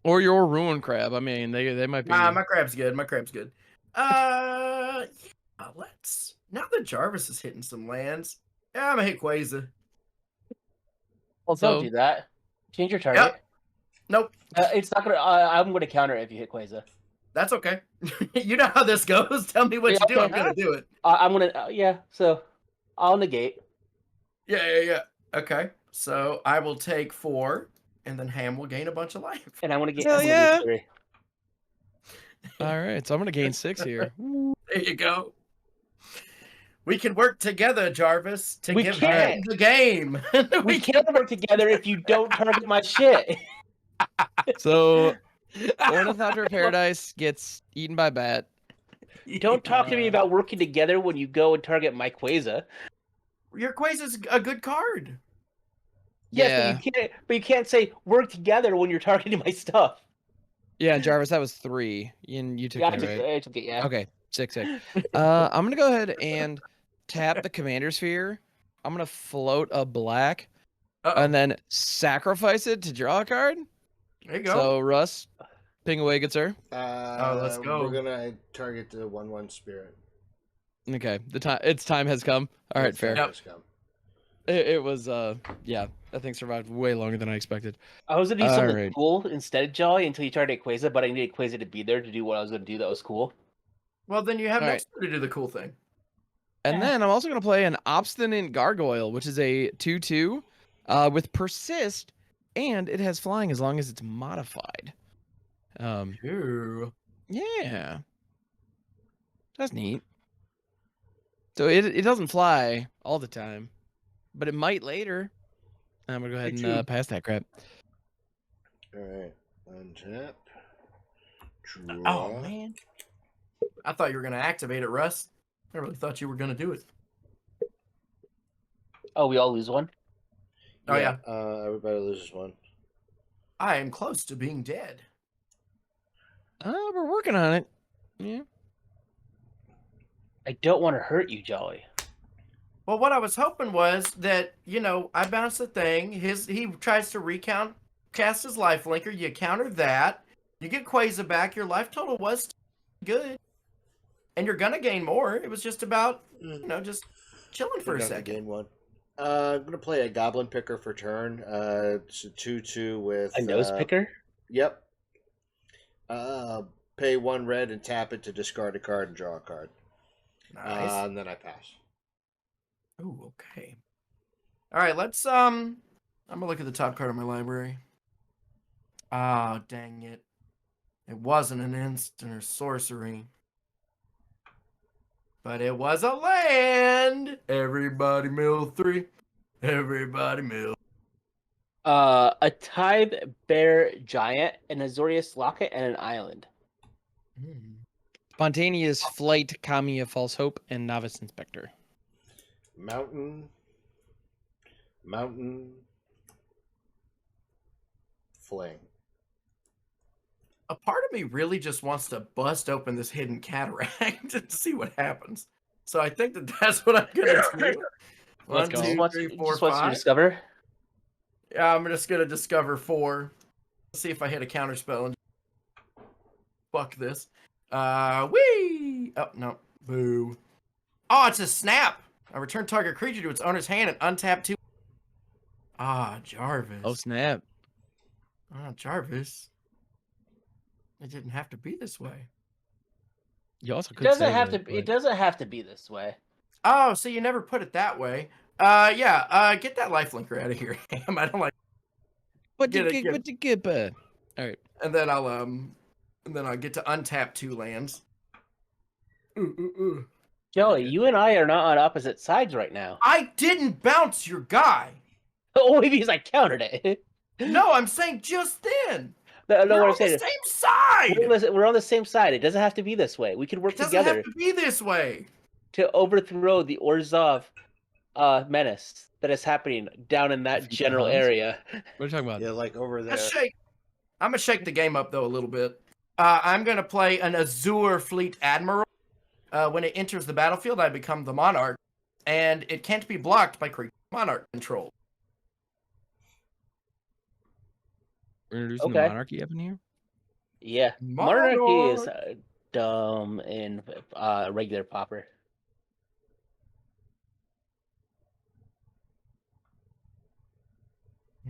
Or your ruin crab. I mean, they might be. Nah, my crab's good. My crab's good. Yeah, let's. Now that Jarvis is hitting some lands, yeah, I'm gonna hit Quasar. Well, So- don't do that. Change your target. Yep. Nope. It's not gonna. I'm gonna counter it if you hit Quasar. That's okay. You know how this goes. Tell me what Yeah, you do. I'm okay. gonna do it. I'm gonna. Yeah. So, I'll negate. Yeah. Okay. So I will take 4, and then Ham will gain a bunch of life. And I'm gonna get. Hell I'm gonna yeah. lose 3. All right, so I'm gonna gain 6 here. There you go. We can work together, Jarvis, to We give can't. Ham the game. We can't work together if you don't target my shit. So Ornithopter Paradise gets eaten by bat. Don't talk to me about working together when you go and target my Quasar. Your Quasar's a good card. Yes, Yeah. but you can't say work together when you're targeting my stuff. Yeah, Jarvis, that was 3. And you took Yeah, that, right? I took it, yeah. Okay, 6. I'm gonna go ahead and tap the Commander Sphere. I'm gonna float a black Uh-oh. and then sacrifice it to draw a card. There you go. So Russ, ping away, good sir. let's go. We're gonna target the 1/1 spirit. Okay, its time has come. All right, Its fair. time has come. It was yeah, that thing survived way longer than I expected. I was gonna do something Alright. cool instead, Jolly, until you target Quasar, but I needed Quasar to be there to do what I was gonna do that was cool. Well, then you have All right. next turn to do the cool thing. And then I'm also gonna play an Obstinate Gargoyle, which is a 2/2 with persist, and it has flying as long as it's modified. Ooh. Yeah. That's neat. So it doesn't fly all the time, but it might later. I'm gonna go ahead Me and pass that crap. All right, untap. Draw. Oh man. I thought you were gonna activate it, Russ. I really thought you were gonna do it. Oh, we all lose one? Oh yeah. Everybody loses one. I am close to being dead. We're working on it. Yeah. I don't want to hurt you, Jolly. Well, what I was hoping was that, I bounce the thing. He tries to cast his life linker. You counter that. You get Quasar back. Your life total was good. And you're gonna gain more. It was just about, just chilling for a second. Gain 1. I'm gonna play a Goblin Picker for turn. It's a 2/2 with A nose picker? Yep. Pay 1 red and tap it to discard a card and draw a card. Nice. And then I pass. Ooh, okay. All right, let's I'm gonna look at the top card of my library. Ah, dang it. It wasn't an instant or sorcery. But it was a land. Everybody mill 3. Everybody mill. A Tithe Bear Giant, an Azorius Locket, and an island. Spontaneous Flight, Kamiya False Hope, and Novice Inspector. Mountain. Fling. A part of me really just wants to bust open this hidden cataract to see what happens. So I think that's what I'm gonna do. Let's go. 1, 2, 3, 4, Just wants to 5. discover. Yeah, I'm just gonna discover 4. Let's see if I hit a counter spell and fuck this. Whee! Oh no, boo! Oh, it's a snap. I return target creature to its owner's hand and untap 2. Ah, Jarvis. Oh snap! Ah, Jarvis. It didn't have to be this way. You also It could doesn't save have it, to. It doesn't have to be this way. Oh, so you never put it that way. Yeah. Get that lifelinker out of here. I don't like. But Get you it, get all right. And then I'll get to untap 2 lands. Ooh. Joey, you and I are not on opposite sides right now. I didn't bounce your guy. Only because I countered it. No, I'm saying just then. No, We're what on I'm the saying same is side. we're on the same side. It doesn't have to be this way. We can work It doesn't together have to be this way. to overthrow the Orzhov menace that is happening down in that general Pounds? area. What are you talking about? Yeah, like over there. I'm gonna shake the game up though a little bit. I'm gonna play an Azure Fleet Admiral. When it enters the battlefield, I become the monarch, and it can't be blocked by creature monarch control. We're introducing the Okay. monarchy up in here. Yeah, monarchy is dumb in regular Pauper.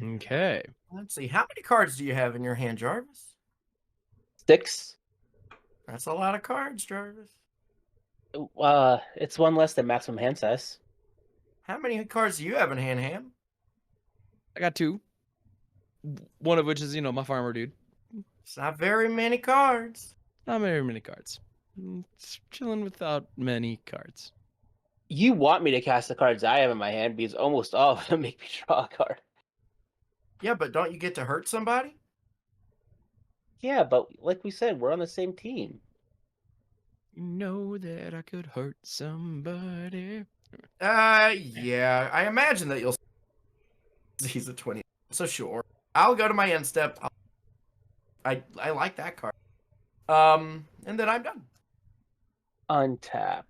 Okay. Let's see. How many cards do you have in your hand, Jarvis? 6. That's a lot of cards, Jarvis. It's one less than maximum hand size. How many cards do you have in hand, Ham? I got 2. One of which is, my farmer dude. It's not very many cards. Not very many cards. It's chilling without many cards. You want me to cast the cards I have in my hand because almost all of them make me draw a card. Yeah, but don't you get to hurt somebody? Yeah, but like we said, we're on the same team. You know that I could hurt somebody. Yeah. I imagine that you'll. He's a 20. So sure. I'll go to my end step. I like that card. And then I'm done. Untap.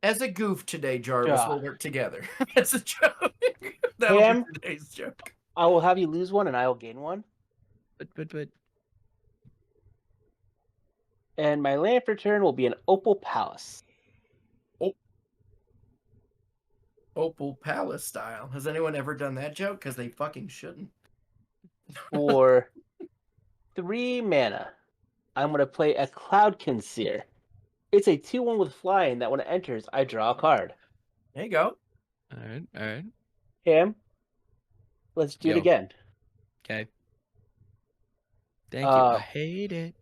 As a goof today, Jarvis, Yeah. we'll work together. It's a joke. That'll Ham? be today's joke. I will have you lose one and I will gain one. But. And my land for turn will be an Opal Palace. Opal Palace style. Has anyone ever done that joke? Because they fucking shouldn't. For 3 mana, I'm going to play a Cloud Conceer. It's a 2/1 with flying that when it enters, I draw a card. There you go. All right. Ham, let's do it Yo. again. Okay. Thank you. I hate it.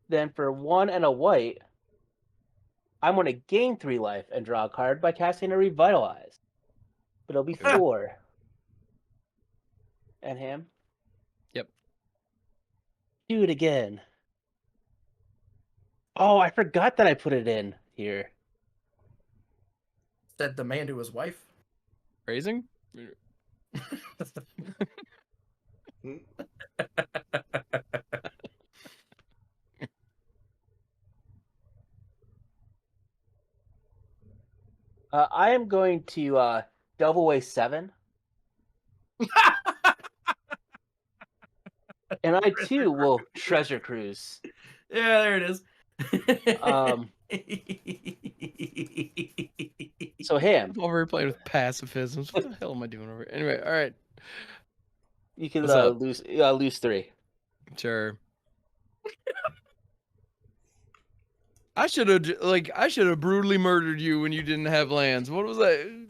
Then for 1 and a white, I'm going to gain 3 life and draw a card by casting a Revitalize. But it'll be 4. And Ham? Yep. Do it again. Oh, I forgot that I put it in here. Said the man to his wife. Phrasing? I am going to double away 7. And I too will treasure cruise. Yeah, there it is. So Ham, I'm over here playing with pacifisms. What the hell am I doing over here? Anyway, all right. you can What's up? lose 3. Sure. I should have brutally murdered you when you didn't have lands. What was that?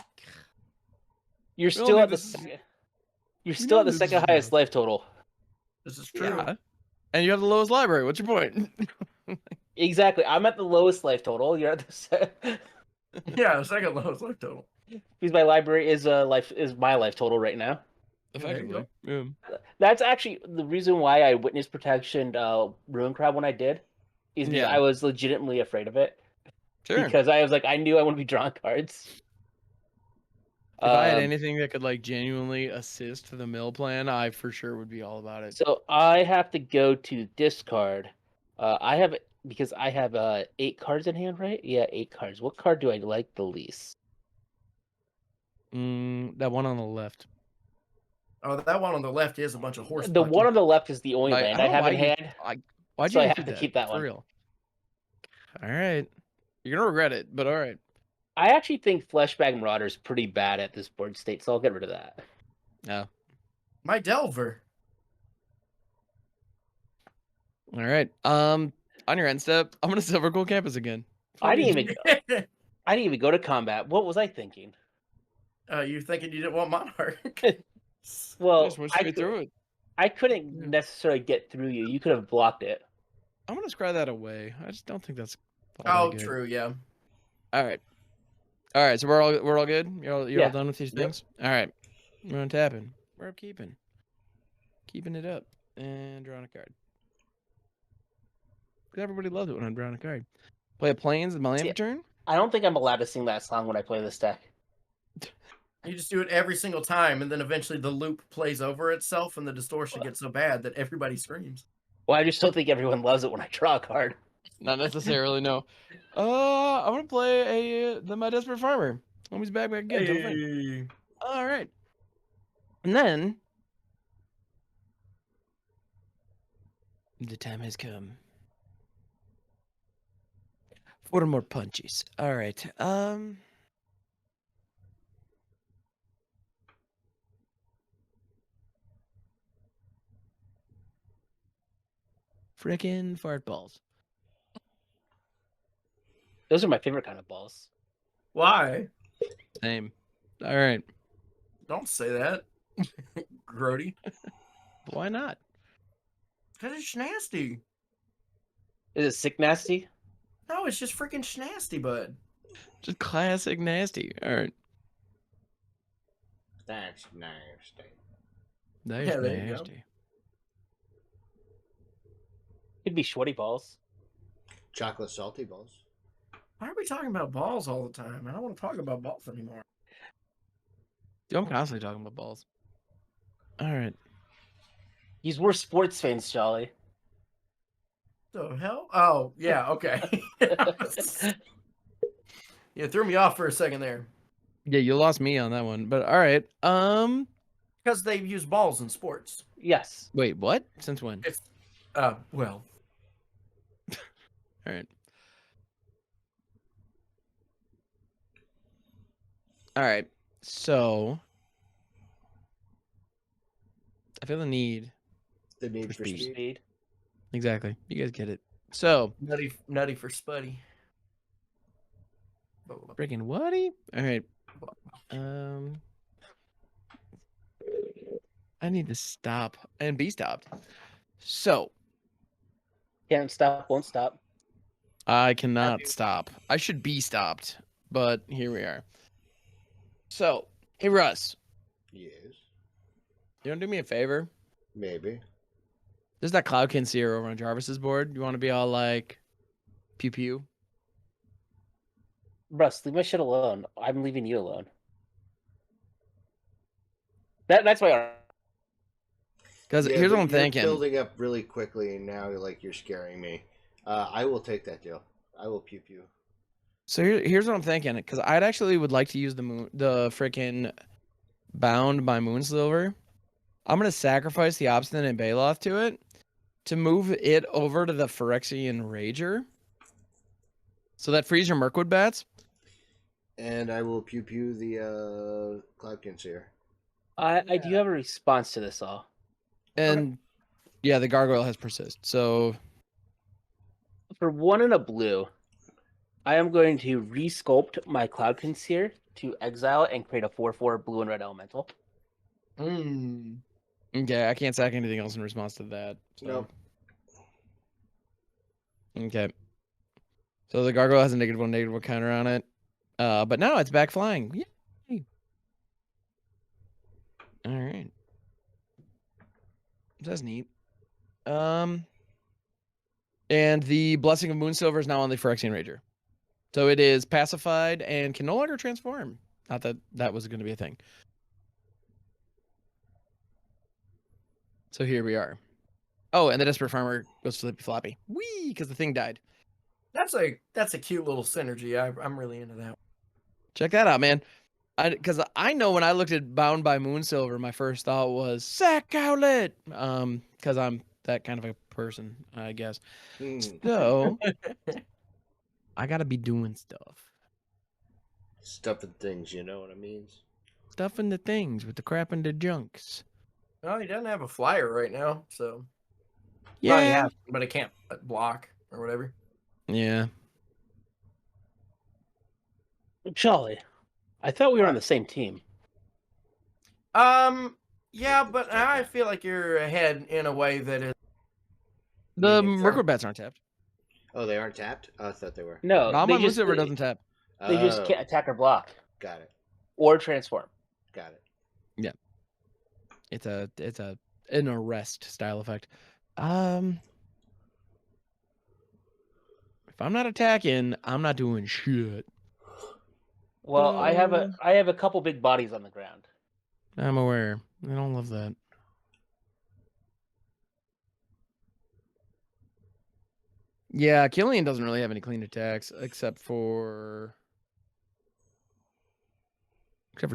You're We all still knew at the this- second. You're still at the this second is highest real. life total. This is true. Yeah. And you have the lowest library. What's your point? Exactly. I'm at the lowest life total. You're at the Yeah, the second lowest life total. because my library is my life total right now. Effectively. Yeah. That's actually the reason why I witness protection Ruin Crowd when I did, is because Yeah. I was legitimately afraid of it. Sure. Because I was like, I knew I wouldn't be drawing cards. If I had anything that could genuinely assist the mill plan, I for sure would be all about it. So I have to go to discard. I have 8 cards in hand, right? Yeah, 8 cards. What card do I like the least? That one on the left. Oh, that one on the left is a bunch of horse. The one on the left is the only Like, land I I don't know have why in you- hand. Why'd So you I have include to keep that For one. real. All right. You're gonna regret it, but all right. I actually think Fleshbag Marauder is pretty bad at this board state, so I'll get rid of that. No. My Delver. All right. On your end step, I'm gonna Silver Gold Campus again. I didn't even go to combat. What was I thinking? You thinking you didn't want Monarch? Well, Just went straight through it. I couldn't Yeah. necessarily get through you. You could have blocked it. I'm gonna scry that away. I just don't think that's. Oh, that good. true. Yeah. All right. All right. So we're all good. You're all Yeah. done with these Yep. things. All right. We're untapping. We're upkeeping. Keeping it up and drawing a card. 'Cause everybody loves it when I'm drawing a card. Play a plains in my land Yeah. turn. I don't think I'm allowed to sing that song when I play this deck. You just do it every single time, and then eventually the loop plays over itself, and the distortion gets so bad that everybody screams. Well, I just don't think everyone loves it when I draw a card. Not necessarily, no. I'm gonna play My Desperate Farmer. Homie's back again. Tell a friend. Hey. All right. And then the time has come for more punches. All right. Frickin' fart balls. Those are my favorite kind of balls. Why? Same. All right. Don't say that, Grody. Why not? Cause it's nasty. Is it sick nasty? No, it's just freaking nasty, bud. Just classic nasty. All right. That's nasty. That's Yeah, there you go. nasty. Could be shorty balls. Chocolate salty balls. Why are we talking about balls all the time? I don't want to talk about balls anymore. Dude, I'm constantly talking about balls. All right. We're sports fans, Jolly. The hell? Oh, yeah, okay. You threw me off for a second there. Yeah, you lost me on that one, but all right. Because they use balls in sports. Yes. Wait, what? Since when? It's, well. All right. All right. So I feel the need. The need for speed. speed. Exactly. You guys get it. So Nutty for Spuddy. freaking whaty? All right. I need to stop and be stopped. So Can't stop, won't stop. I cannot stop. I should be stopped, but here we are. So, hey Russ, Yes. you want to do me a favor? Maybe. There's that Cloudkin Seer over on Jarvis's board. You want to be all like pew pew? Russ, leave my shit alone. I'm leaving you alone. That's my. Because Yeah, here's but what I'm you're thinking. building up really quickly, and now you're scaring me. I will take that deal. I will pew pew. So here's what I'm thinking. Because I'd actually would like to use the freaking Bound by Moonsilver. I'm gonna sacrifice the Obstinate Baloth to it to move it over to the Phyrexian Rager. So that frees your Mirkwood bats. And I will pew pew the Cloudkin Seer. I do have a response to this all. And yeah, the Gargoyle has persist. So For 1 and a blue, I am going to resculpt my Cloudkin Seer to exile and create a 4/4 blue and red elemental. okay, I can't sack anything else in response to that. So. Nope. Okay. So the Gargoyle has a -1/-1 counter on it. But now it's back flying. Yay. All right. That's neat. And the Blessing of Moonsilver is now on the Phyrexian Rager. So it is pacified and can no longer transform. Not that that was going to be a thing. So here we are. Oh, and the Desperate Farmer goes flippy floppy. Whee! Because the thing died. That's a cute little synergy. I'm really into that. Check that out, man. Because I know when I looked at Bound by Moonsilver, my first thought was sack outlet. Because I'm that kind of a person, I guess. So I gotta be doing stuff. Stuff and things, you know what I mean? Stuff in the things with the crap and the junks. Well, he doesn't have a flyer right now, so Yeah. well, he has, but it can't block or whatever. Yeah. Jolly, I thought we were on the same team. Yeah, but I feel like you're ahead in a way that is. The Medium term. Mirkwood bats aren't tapped. Oh, they aren't tapped? Oh, I thought they were. No, Bound by they just Moonsilver doesn't tap. they just Oh, can't attack or block Got it. or transform. Got it. It's an arrest style effect. If I'm not attacking, I'm not doing shit. Well, I have a couple big bodies on the ground. I'm aware. I don't love that. Yeah, Killian doesn't really have any clean attacks except for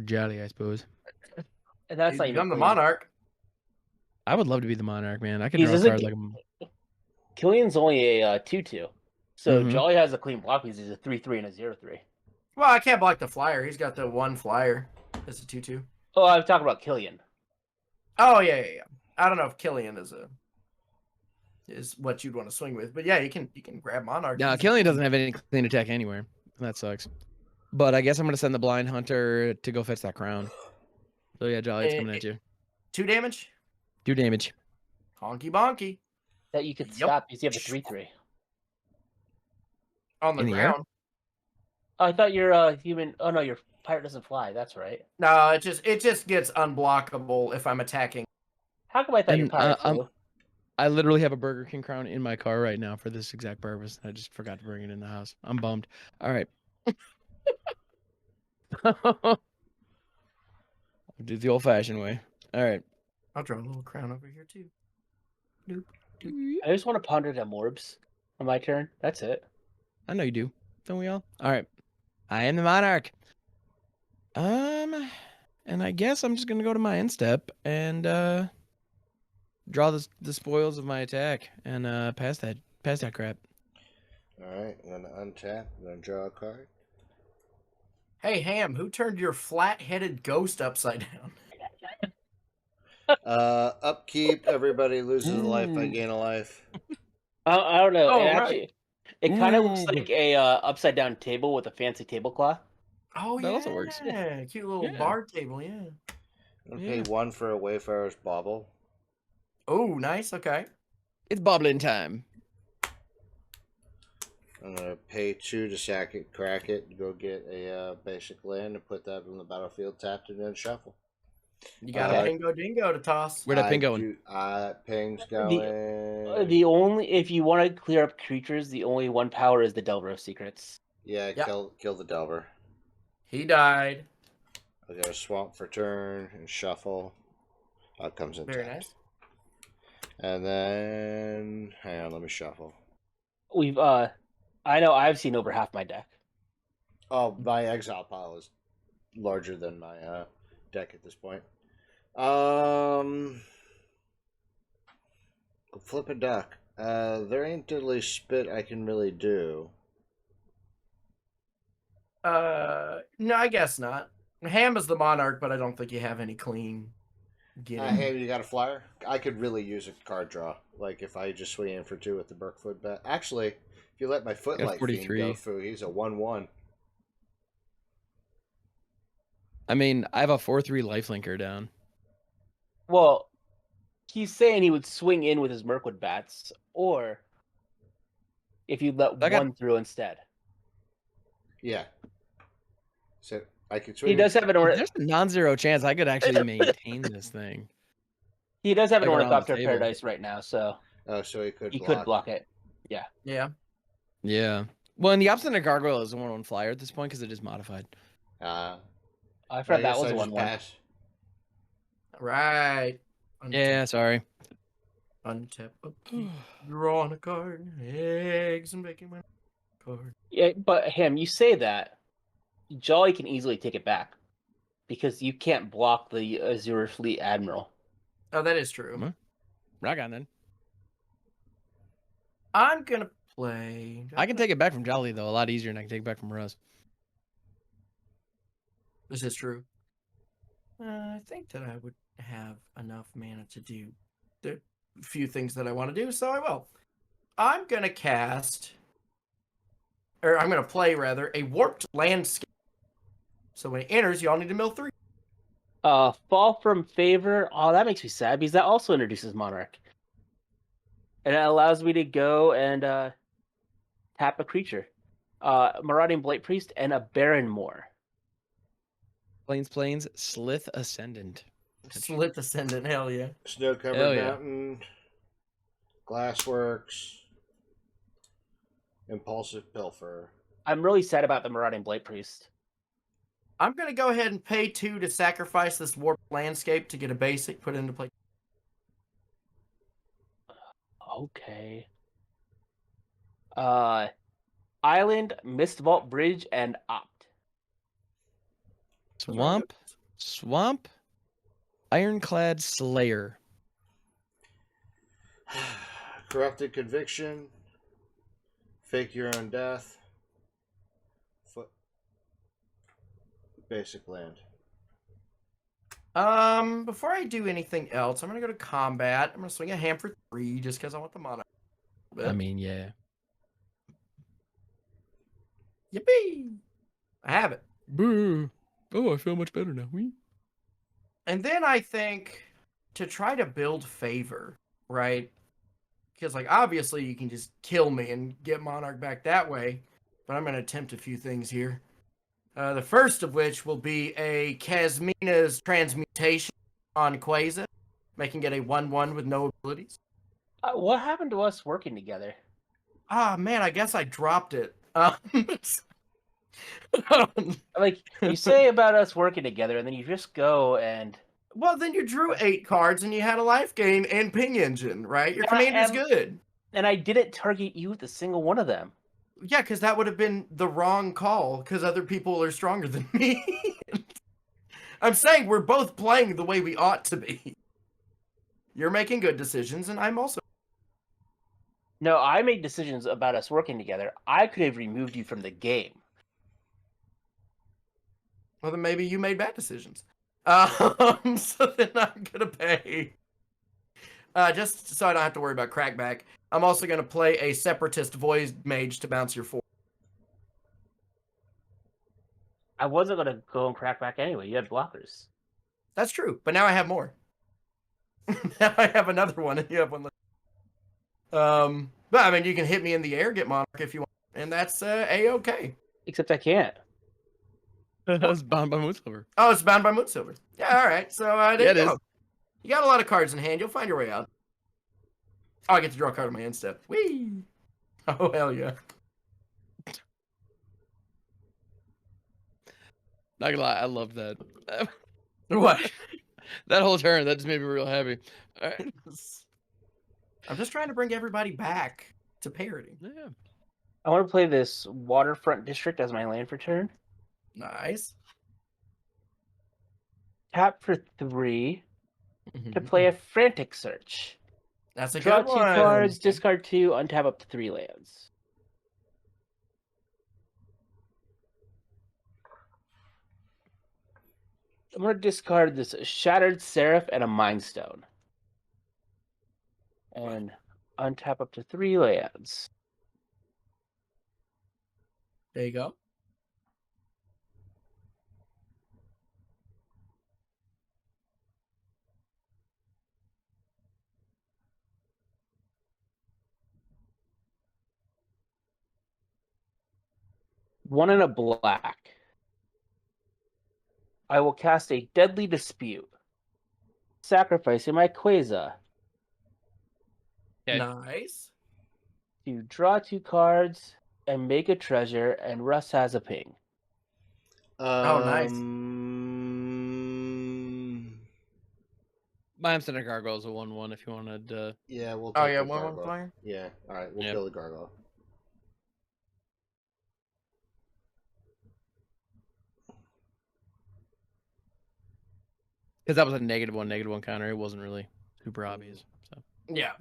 Jolly, I suppose. And that's He's not even become the clean. monarch. I would love to be the Monarch, man. I could He's draw a just a- card like him. Killian's only a 2/2. So Mhm. Jolly has a clean block because he's a 3/3 and a 0/3. Well, I can't block the flyer. He's got the one flyer. It's a 2/2. Oh, I'm talking about Killian. Oh yeah. I don't know if Killian is what you'd want to swing with, but yeah, you can grab monarch. No, easy. Killian doesn't have any clean attack anywhere. That sucks. But I guess I'm gonna send the Blind Hunter to go fetch that crown. So yeah, Jolly, it's coming at you. 2 damage. 2 damage. Honky bonky That you could Yep. stop because you have a 3/3. on the In the air? ground. Oh, I thought your human. Oh no, your pirate doesn't fly. That's right. No, it just gets unblockable if I'm attacking. How come I thought your And, pirate flew? I literally have a Burger King crown in my car right now for this exact purpose. I just forgot to bring it in the house. I'm bummed. All right. I'll do it the old-fashioned way. All right. I'll draw a little crown over here too. I just want to ponder them orbs on my turn. That's it. I know you do. Don't we all? All right. I am the Monarch. And I guess I'm just gonna go to my end step and draw the spoils of my attack and pass that crap. Alright, I'm gonna untap, I'm gonna draw a card. Hey Ham, who turned your flat-headed ghost upside down? Upkeep, everybody loses a life, I Ooh. gain a life. I don't know. Oh, it right. actually, it kind of looks Ooh. like a upside down table with a fancy tablecloth. Oh That yeah, also works. cute little Yeah. bar table. Yeah. I'm gonna pay 1 for a Wayfarer's Bauble. Oh, nice. Okay. It's bobbling time. I'm gonna pay 2 to sack it, crack it, go get a basic land and put that on the battlefield tapped and then shuffle. You got Uh, a pingo dingo to toss. Where'd that ping going? Ping's going. The only if you want to clear up creatures, the only one power is the Delver of Secrets. Yeah, Yep. kill the Delver. He died. I got a swamp for turn and shuffle. It comes in Very tapped. nice. And then hang on, let me shuffle. We've I know I've seen over half my deck. Oh, my exile pile is larger than my deck at this point. Flip a duck. There ain't diddly spit I can really do. No, I guess not. Ham is the monarch, but I don't think you have any clean. Hey, you got a flyer? I could really use a card draw. Like if I just swing in for 2 with the Burkfoot bet. Actually, if you let my Got Footlight Fiend 43. go through, he's a 1/1. I mean, I have a 4/3 lifelinker down. Well, he's saying he would swing in with his Mirkwood bats, or if you let I got- one through instead. Yeah. So I could swing. He does have an There's a non-zero chance I could actually maintain this thing. He does have an Like around the Ornithopter table. Paradise right now, so Oh, so he could. he block. could block it. Yeah. Yeah. Well, and the Obstinate Gargoyle is a 1/1 flyer at this point because it is modified. I I forgot that guess was I a just 1/1. pass. Right. Yeah, sorry. Untap. Upkeep. Draw on a card. Eggs and bacon. Card. Yeah, but him, you say that Jolly can easily take it back because you can't block the Azure Fleet Admiral. Oh, that is true. Mhm. Rock on then. I'm gonna play. I can take it back from Jolly though, a lot easier than I can take it back from Russ. This is true. I think that I would have enough mana to do the few things that I want to do, so I will. I'm gonna cast, or I'm gonna play rather, a Warped Landscape. So when it enters, you all need to mill 3. Fall from favor. Oh, that makes me sad because that also introduces Monarch. And it allows me to go and tap a creature. Marauding Blight Priest and a Baron Moor. Plains, Slith Ascendant. Slit Ascendant, hell yeah. Snow covered Hell yeah. mountain. Glassworks. Impulsive pilfer. I'm really sad about the Marauding Blight Priest. I'm gonna go ahead and pay 2 to sacrifice this Warped Landscape to get a basic put into play. Okay. Island, Mist Vault Bridge, and Opt. Those are all good. Swamp, Ironclad Slayer. Corrupted Conviction. Fake Your Own Death. Basic Land. Before I do anything else, I'm gonna go to combat. I'm gonna swing a ham for 3 just because I want the mana. I mean, yeah. Yippee! I have it. Boo. Oh, I feel much better now. Whee. And then I think to try to build favor, right? Because, like, obviously you can just kill me and get Monarch back that way, but I'm going to attempt a few things here. The first of which will be a Kasmina's Transmutation on Quasar, making it a 1/1 with no abilities. What happened to us working together? Ah, man, I guess I dropped it. Like, you say about us working together, and then you just go and... Well, then you drew 8 cards and you had a life gain and ping engine, right? Your commander's good. And I didn't target you with a single one of them. Yeah, because that would have been the wrong call, because other people are stronger than me. I'm saying we're both playing the way we ought to be. You're making good decisions, and I'm also... No, I made decisions about us working together. I could have removed you from the game. Well, then maybe you made bad decisions. So then I'm gonna pay. Just so I don't have to worry about crackback, I'm also gonna play a Separatist Void Mage to bounce your 4. I wasn't going to go and crack back anyway. You had blockers. That's true, but now I have more. Now I have another one, and you have one less. But I mean, you can hit me in the air, get Monarch if you want, and that's A-okay. Except I can't. That was bound by Moonsilver. Oh, it's bound by Moonsilver. Yeah, all right. So there Yeah, you it go. is. You got a lot of cards in hand. You'll find your way out. Oh, I get to draw a card on my end step. Whee! Oh, hell yeah. Not gonna lie, I loved that. What? That whole turn, that just made me real happy. All right. I'm just trying to bring everybody back to parity. Yeah. I want to play this Waterfront District as my land for turn. Nice. Tap for 3 to play a Frantic Search. That's a Draw good 2 one. cards, discard 2, untap up to 3 lands. I'm going to discard this Shattered Seraph and a Mind Stone. And untap up to 3 lands. There you go. One and a black. I will cast a Deadly Dispute, sacrificing my Quasar Okay. Nice. to draw 2 cards and make a treasure, and Russ has a ping. Oh, nice. My Amsterdam Gargoyle is a 1/1 if you wanted. Yeah, we'll. Oh, take yeah, the 1/1 gargoyle. flyer? Yeah. All right, we'll Yep. kill the gargoyle. Because that was a -1/-1 counter. It wasn't really super obvious. So Yeah.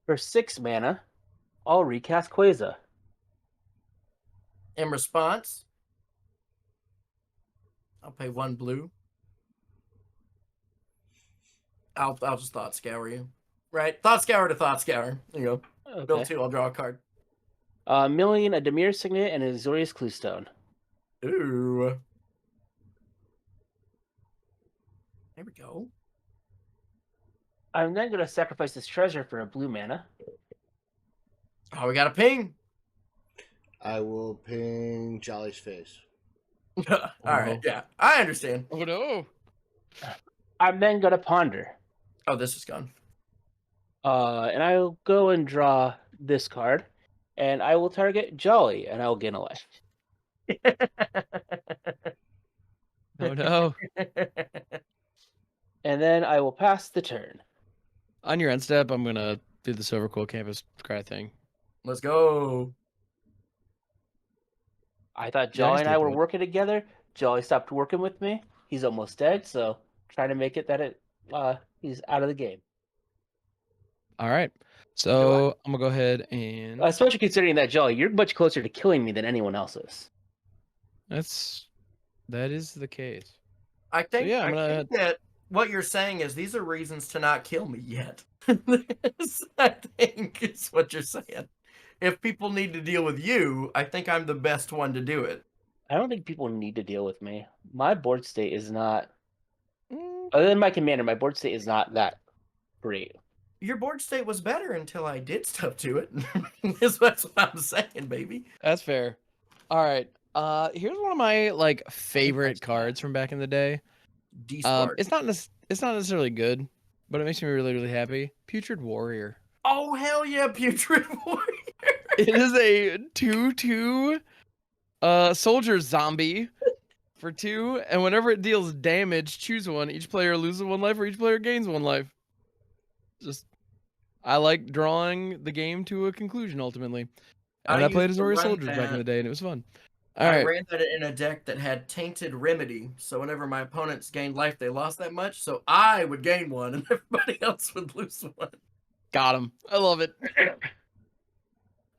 For 6 mana, I'll recast Quasar. In response, I'll pay 1 blue. I'll just Thought Scour you. Right? Thought Scour to Thought Scour. There you go. Build 2, I'll draw a card. Milling, a Demir Signet, and a Azorius Cluestone. Ooh. There we go. I'm then going to sacrifice this treasure for a blue mana. Oh, we got a ping. I will ping Jolly's face. All right. Yeah, I understand. oh no! I'm then going to ponder. Oh, this is gone. And I'll go and draw this card. And I will target Jolly, and I'll gain a life. Oh no! And then I will pass the turn. On your end step, I'm gonna do the Silver Quill Campus Cry thing. Let's go. I thought Yeah, I Jolly can and I stick were with it. working together. Jolly stopped working with me. He's almost dead, so trying to make it that he's out of the game. All right. So I'm gonna go ahead and Especially considering that, Jolly, you're much closer to killing me than anyone else is. that is the case. I think, yeah, I'm I gonna- think that what you're saying is these are reasons to not kill me yet. I think is what you're saying. If people need to deal with you, I think I'm the best one to do it. I don't think people need to deal with me. My board state is not, Mm, other than my commander, my board state is not that great. Your board state was better until I did stuff to it. That's what I'm saying, baby. That's fair. All right. Here's one of my like favorite that's bad. cards from back in the day. D-Spark. It's not necessarily good, but it makes me really, really happy. Putrid Warrior. Oh, hell yeah, Putrid Warrior. It is a 2/2 soldier zombie for 2, and whenever it deals damage, choose one. Each player loses 1 life or each player gains 1 life. Just I like drawing the game to a conclusion ultimately. And I played used as to Warrior run Soldiers back in that. the day, and it was fun. All I right. ran that in a deck that had Tainted Remedy, so whenever my opponents gained life, they lost that much, so I would gain 1, and everybody else would lose 1. Got him. I love it.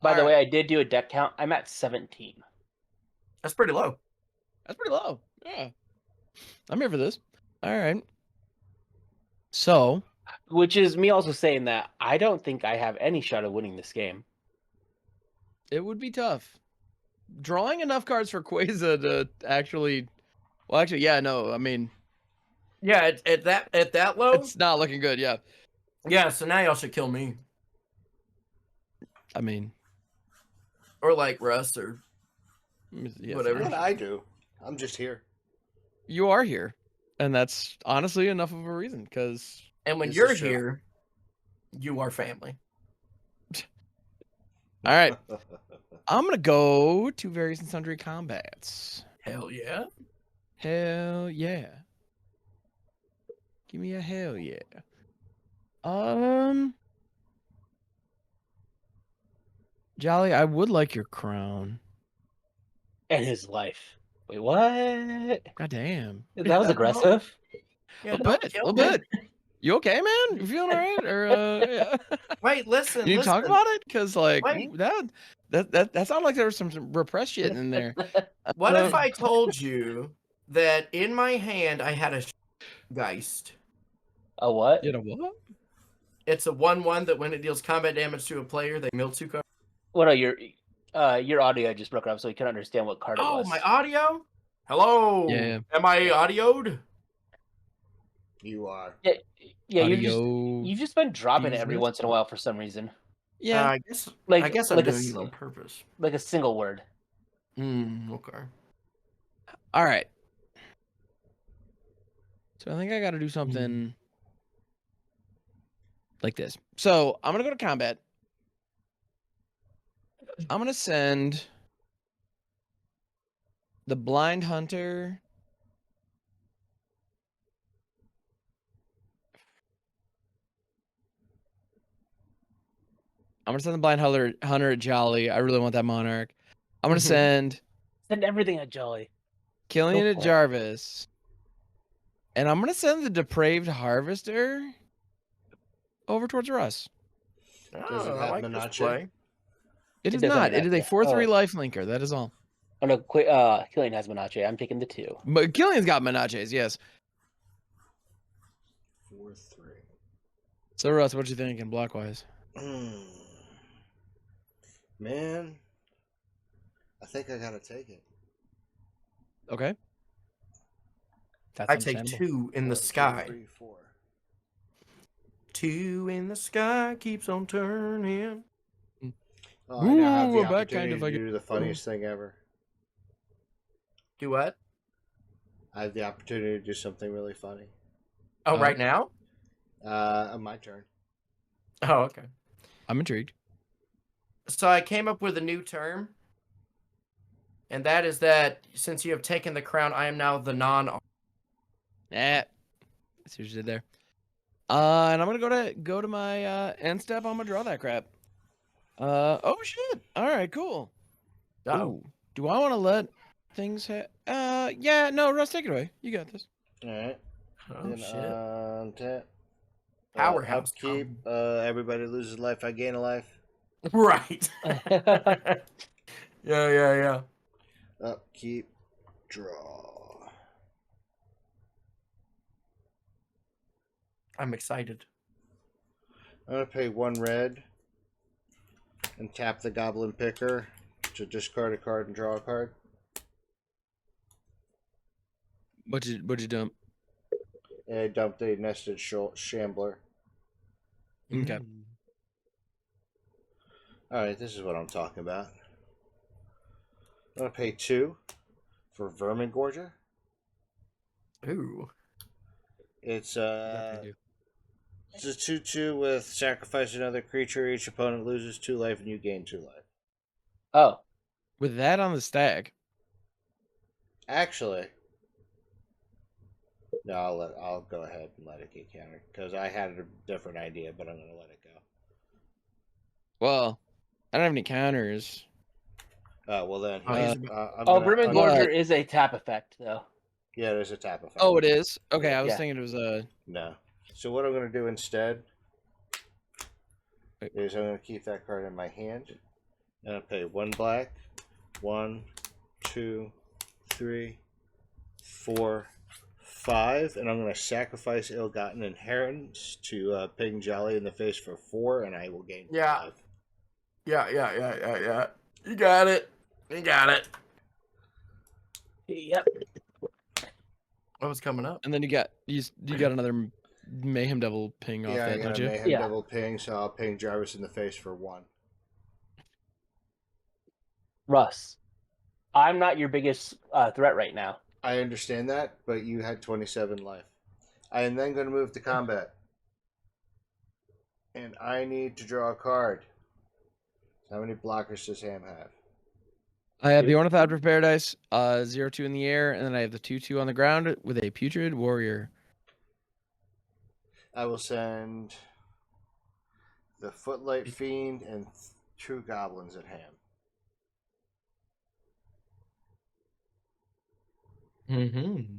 By the All way, right. I did do a deck count. I'm at 17. That's pretty low. That's pretty low. Yeah. I'm here for this. All right. So, Which is me also saying that I don't think I have any shot of winning this game. it would be tough. Drawing enough cards for Quasar to actually... Well, actually, yeah, no. I mean, Yeah, at that low? it's not looking good, yeah. Yeah, so now y'all should kill me. I mean... Or like Russ, or yes, whatever. What I do? I'm just here. You are here. And that's honestly enough of a reason, because... And when This you're is true. here, you are family. All right. I'm going to go to various and sundry combats. Hell yeah. Hell yeah. Give me a hell yeah. Jolly, I would like your crown. And his life. Wait, what? God damn. That was aggressive. Yeah, A don't bit, kill a me. bit. You okay, man? You feeling all right? Or yeah. Wait, listen, You need to talk listen. about it? Because like Wait. ooh, that sounded like there was some repressed shit in there. What if I told you that in my hand I had a Geist? A what? You know what? It's a 1/1 that when it deals combat damage to a player, they mill 2 cards. What are your audio just broke up, so you couldn't understand what card it Oh, was. my audio? Hello? Yeah. Am I audioed? You are. Yeah, Audio. you've just been dropping it every business. once in a while for some reason. Yeah. I guess Like- I guess I'm like a doing s- it on purpose. Like a single word. Okay. All right. So I think I got to do something like this. So I'm gonna go to combat. I'm gonna send the Blind Hunter. I'm gonna send the Blind Hunter at Jolly. I really want that Monarch. I'm gonna send Send everything at Jolly. Killian Go at for it. Jarvis. And I'm gonna send the Depraved Harvester over towards Russ. Does it Oh, I have like this Menachem? play. It is doesn't not. It is a matter. 4/3 Oh. life linker. That is all. Oh no, Killian has Menachem. I'm taking the 2. But Killian's got Menaches, yes. 4/3. So Russ, what you thinking blockwise? Man, I think I gotta take it. Okay. That's I take understandable. 2 in the 1, 2, sky. 3, 4. 2 in the sky keeps on turning. Oh, I now have the Ooh, about opportunity kind of to like do the funniest thing ever. Do what? I have the opportunity to do something really funny. Oh, right now? My turn. Oh, okay. I'm intrigued. So I came up with a new term, and that is that since you have taken the crown, I am now the non. Eh. See what you did there. And I'm gonna go to my end step. I'm gonna draw that crap. Oh shit! All right, cool. Oh, Ooh, do I want to let things yeah, no, Russ, take it away. You got this. All right. oh Then shit! tap. Powerhouse. Upkeep. Everybody loses life. I gain a life. Right. Yeah. Upkeep. Draw. I'm excited. I'm gonna pay 1 red and tap the Goblin Picker to discard a card and draw a card. What'd you dump? And I dumped a Nested Shambler. Okay. Alright, this is what I'm talking about. I'm gonna pay 2 for Vermin Gorger. Ooh. It's What do? it's a 2/2 with sacrifice another creature. Each opponent loses 2 life and you gain 2 life. Oh, With that on the stack. Actually, no, I'll go ahead and let it get countered because I had a different idea, but I'm gonna let it go. Well, I don't have any counters. Well then, Oh, here, he's- Vermin Gorger is a tap effect though. yeah, there's a tap effect. Oh, it is? Okay, I was Yeah. thinking it was No. So what I'm gonna do instead Wait. is I'm gonna keep that card in my hand, and I'll pay 1 black, 1, 2, 3, 4, 5, and I'm gonna sacrifice Ill-Gotten Inheritance to ping Jolly in the face for 4, and I will gain Yeah. 5. Yeah. You got it. Yep. What was coming up? and then you got another Mayhem Devil ping off Yeah, I that, got don't a you? Mayhem Yeah. Devil ping, so I'll ping Jarvis in the face for 1. Russ, I'm not your biggest threat right now. I understand that, but you had 27 life. I am then going to move to combat. And I need to draw a card. How many blockers does Ham have? I have the Ornithopter of Paradise, 0/2 in the air, and then I have the 2/2 on the ground with a Putrid Warrior. I will send the Footlight Fiend and 2 goblins at Ham. Mm-hmm.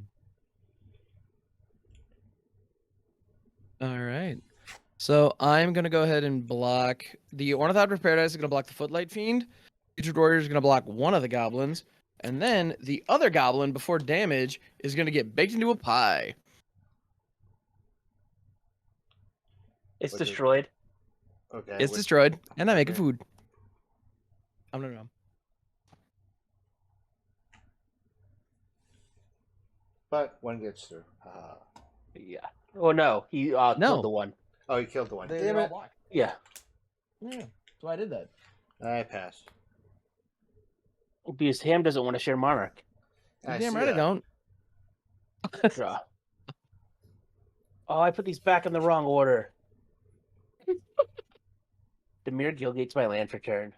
All right. So I'm gonna go ahead and block the Ornithopter of Paradise is gonna block the Footlight Fiend. Putrid Warrior is gonna block one of the goblins, and then the other goblin before damage is gonna get baked into a pie. It's What is- destroyed. Okay. It's destroyed, and I make it okay. food. I'm gonna know. But 1 gets through. Haha. Yeah. Oh no, he No. killed the one. Oh, he killed the one. They- Damn they're all it. blocked. Yeah. Yeah, that's why I did that. I pass. Because Ham doesn't want to share Monarch. I Damn see right I that. don't. Draw. Oh, I put these back in the wrong order. Demir Gilgate's my land for turn.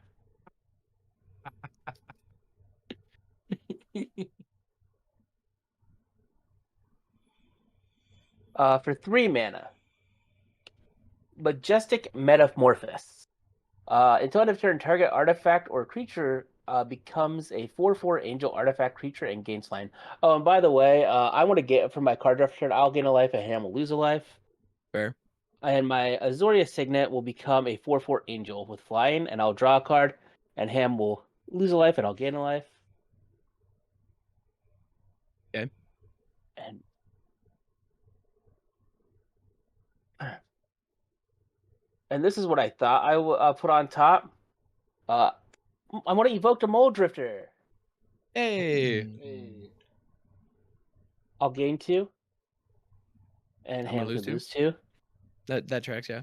For 3 mana. Majestic Metamorphosis. Until end of turn, target artifact or creature becomes a 4/4 angel artifact creature and gains line. Oh, and by the way, I want to get from my card draft turn, I'll gain a life and Ham will lose a life. Fair. And my Azoria Signet will become a 4/4 angel with flying, and I'll draw a card, and Ham will lose a life and I'll gain a life. Okay. And this is what I thought I would put on top. I want to evoke the Mole Drifter. Hey. Hey. I'll gain 2. And I'm gonna Ham lose can 2. lose 2. That tracks, yeah.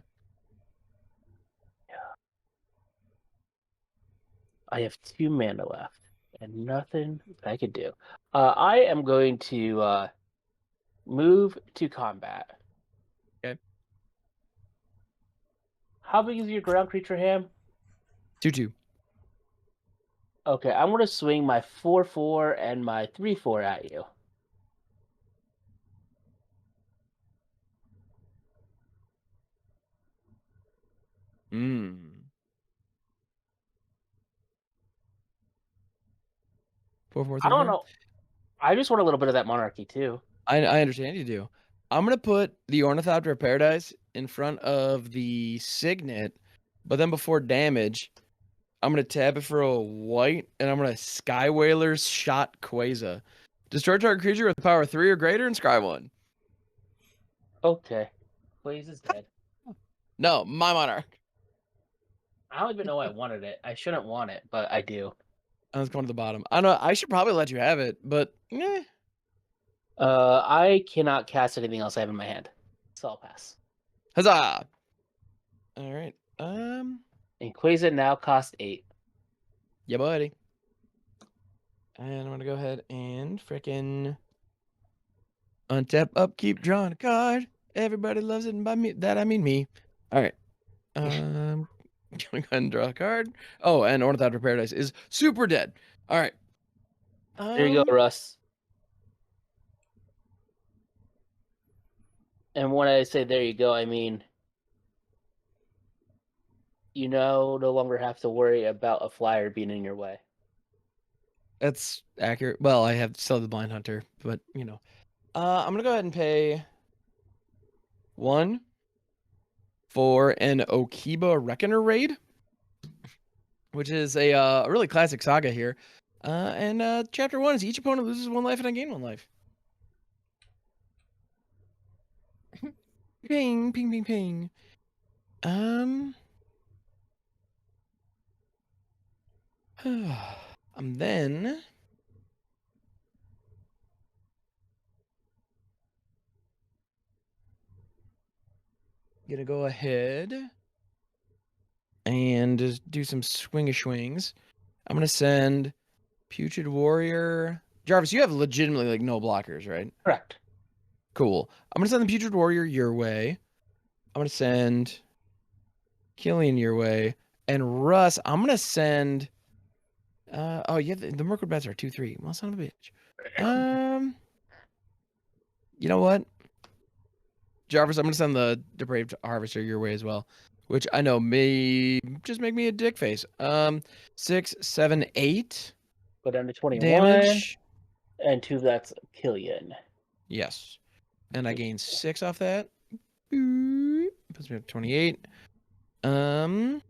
I have 2 mana left. And nothing I could do. I am going to move to combat. Okay. How big is your ground creature, Ham? 2/2. Okay, I'm going to swing my 4/4 and my 3/4 at you. Mm. 4, 4, I 3, don't 4. know. I just want a little bit of that monarchy too. I understand you do. I'm gonna put the Ornithopter of Paradise in front of the Signet, but then before damage, I'm gonna tap it for a white, and I'm gonna Sky Whaler's Shot Quasar. Destroy target creature with power 3 or greater and scry 1. Okay. Blaze is dead. No, my Monarch. I don't even know I wanted it. I shouldn't want it, but I do. I was going to the bottom. I know I should probably let you have it, but I cannot cast anything else I have in my hand, so I'll pass. huzzah! All right. And Quasar now costs 8. Yeah, buddy. And I'm gonna go ahead and frickin' untap, upkeep, drawing a card. Everybody loves it, and by me, that I mean me. All right. Gonna go ahead and draw a card. Oh, and Ornithopter Paradise is super dead. All right. There you go, Russ. And when I say there you go, I mean you no longer have to worry about a flyer being in your way. That's accurate. Well, I have still the Blind Hunter, but you know. I'm gonna go ahead and pay 1 for an Okiba Reckoner raid, which is a really classic saga here. And chapter 1 is each opponent loses 1 life and I gain 1 life. Ping, ping, ping, ping. I'm then gonna go ahead and just do some swings. I'm gonna send Putrid Warrior. Jarvis, you have legitimately like no blockers, right? Correct. Cool. I'm gonna send the Putrid Warrior your way. I'm gonna send Killian your way. And Russ, I'm gonna send oh yeah, the Mirkwood Bats are 2/3. Well, son of a bitch. You know what? Jarvis, I'm gonna send the Depraved Harvester your way as well. Which I know may just make me a dick face. 6, 7, 8 Go down to 21. damage. And 2, that's Killian. Yes. And I gain 6 off that. Puts me up to 28. Then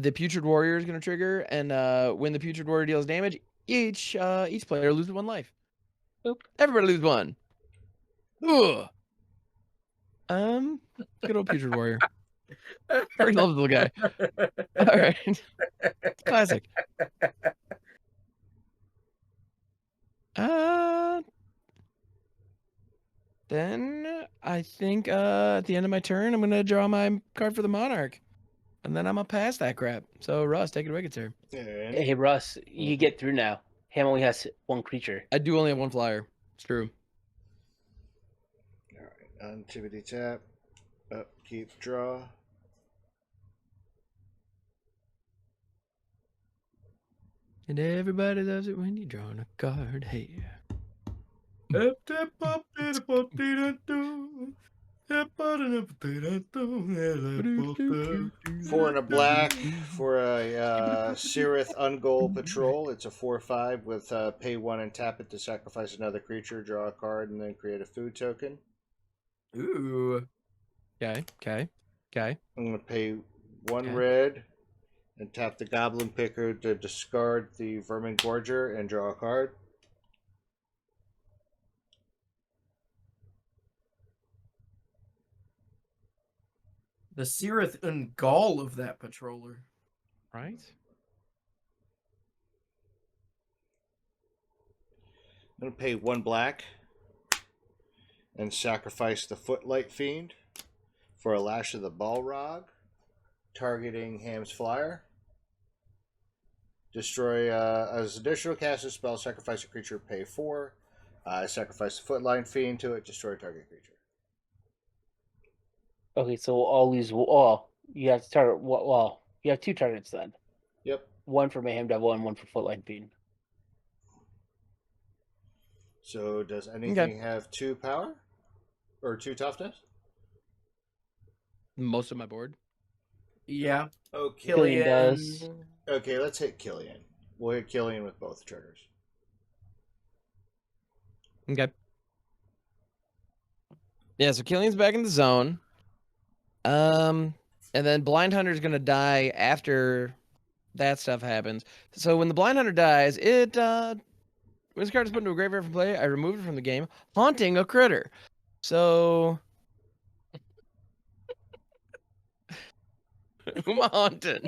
the Putrid Warrior is gonna trigger, and when the Putrid Warrior deals damage, each player loses 1 life. Oop. Everybody loses 1. Ugh. Good old Putrid Warrior. Very lovable guy. All right. Classic. Then I think at the end of my turn, I'm gonna draw my card for the Monarch, and then I'm gonna pass that crap. So Russ, take it away, good sir. Hey, Russ, you get through now. Ham only has 1 creature. I do only have 1 flyer. It's true. All right. Activity tap. Upkeep, draw. And everybody loves it when you're drawing a card. Hey. Four and a black for a Sirith Ungol Patrol. It's a 4/5 with pay 1 and tap it to sacrifice another creature, draw a card, and then create a food token. Ooh. Okay. I'm going to pay 1 Okay. red and tap the Goblin Picker to discard the Vermin Gorger and draw a card. The Sirith Ungol of that patroller. Right. I'm going to pay 1 black and sacrifice the Footlight Fiend for a Lash of the Balrog, targeting Ham's Flyer. Destroy, as additional cast a spell, sacrifice a creature, pay 4. Sacrifice the Footlight Fiend to it, destroy target creature. Okay, so all these. Oh, you have to target. Well, you have 2 targets then. Yep. 1 for Mayhem Devil and 1 for Footlight Fiend. So does anything have 2 power? or 2 toughness? Most of my board. Yeah. Okay. Killian does. Okay, let's hit Killian. We'll hit Killian with both triggers. Okay. Yeah, so Killian's back in the zone. And then Blind Hunter's gonna die after that stuff happens. So when the Blind Hunter dies, it when this card is put into a graveyard for play, I remove it from the game, haunting a critter. So who am I haunting?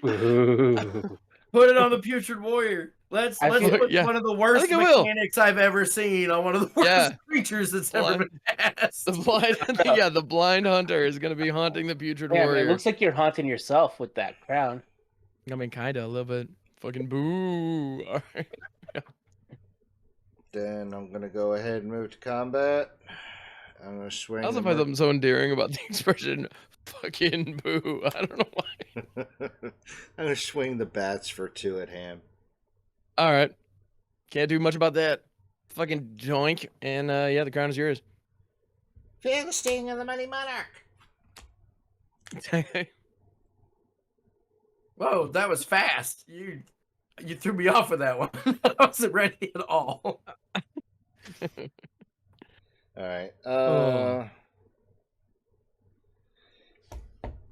Put it on the Putrid Warrior. Let's I feel- put yeah. one of the worst think it will. mechanics I've ever seen on one of the worst Yeah. creatures that's ever been cast. The blind yeah, the Blind Hunter is gonna be haunting the Putrid Damn, Warrior. it looks like you're haunting yourself with that crown. I mean, kinda a little bit. Fucking boo. All right. Then I'm gonna go ahead and move to combat. I'm gonna swing. I also the find mer- something so endearing about the expression "fucking boo." I don't know why. I'm gonna swing the bats for 2 at hand. All right, can't do much about that. Fucking joink, and yeah, the crown is yours. Feel the sting of the mighty monarch. Whoa, that was fast. You threw me off with that one. I wasn't ready at all. All right. Oh.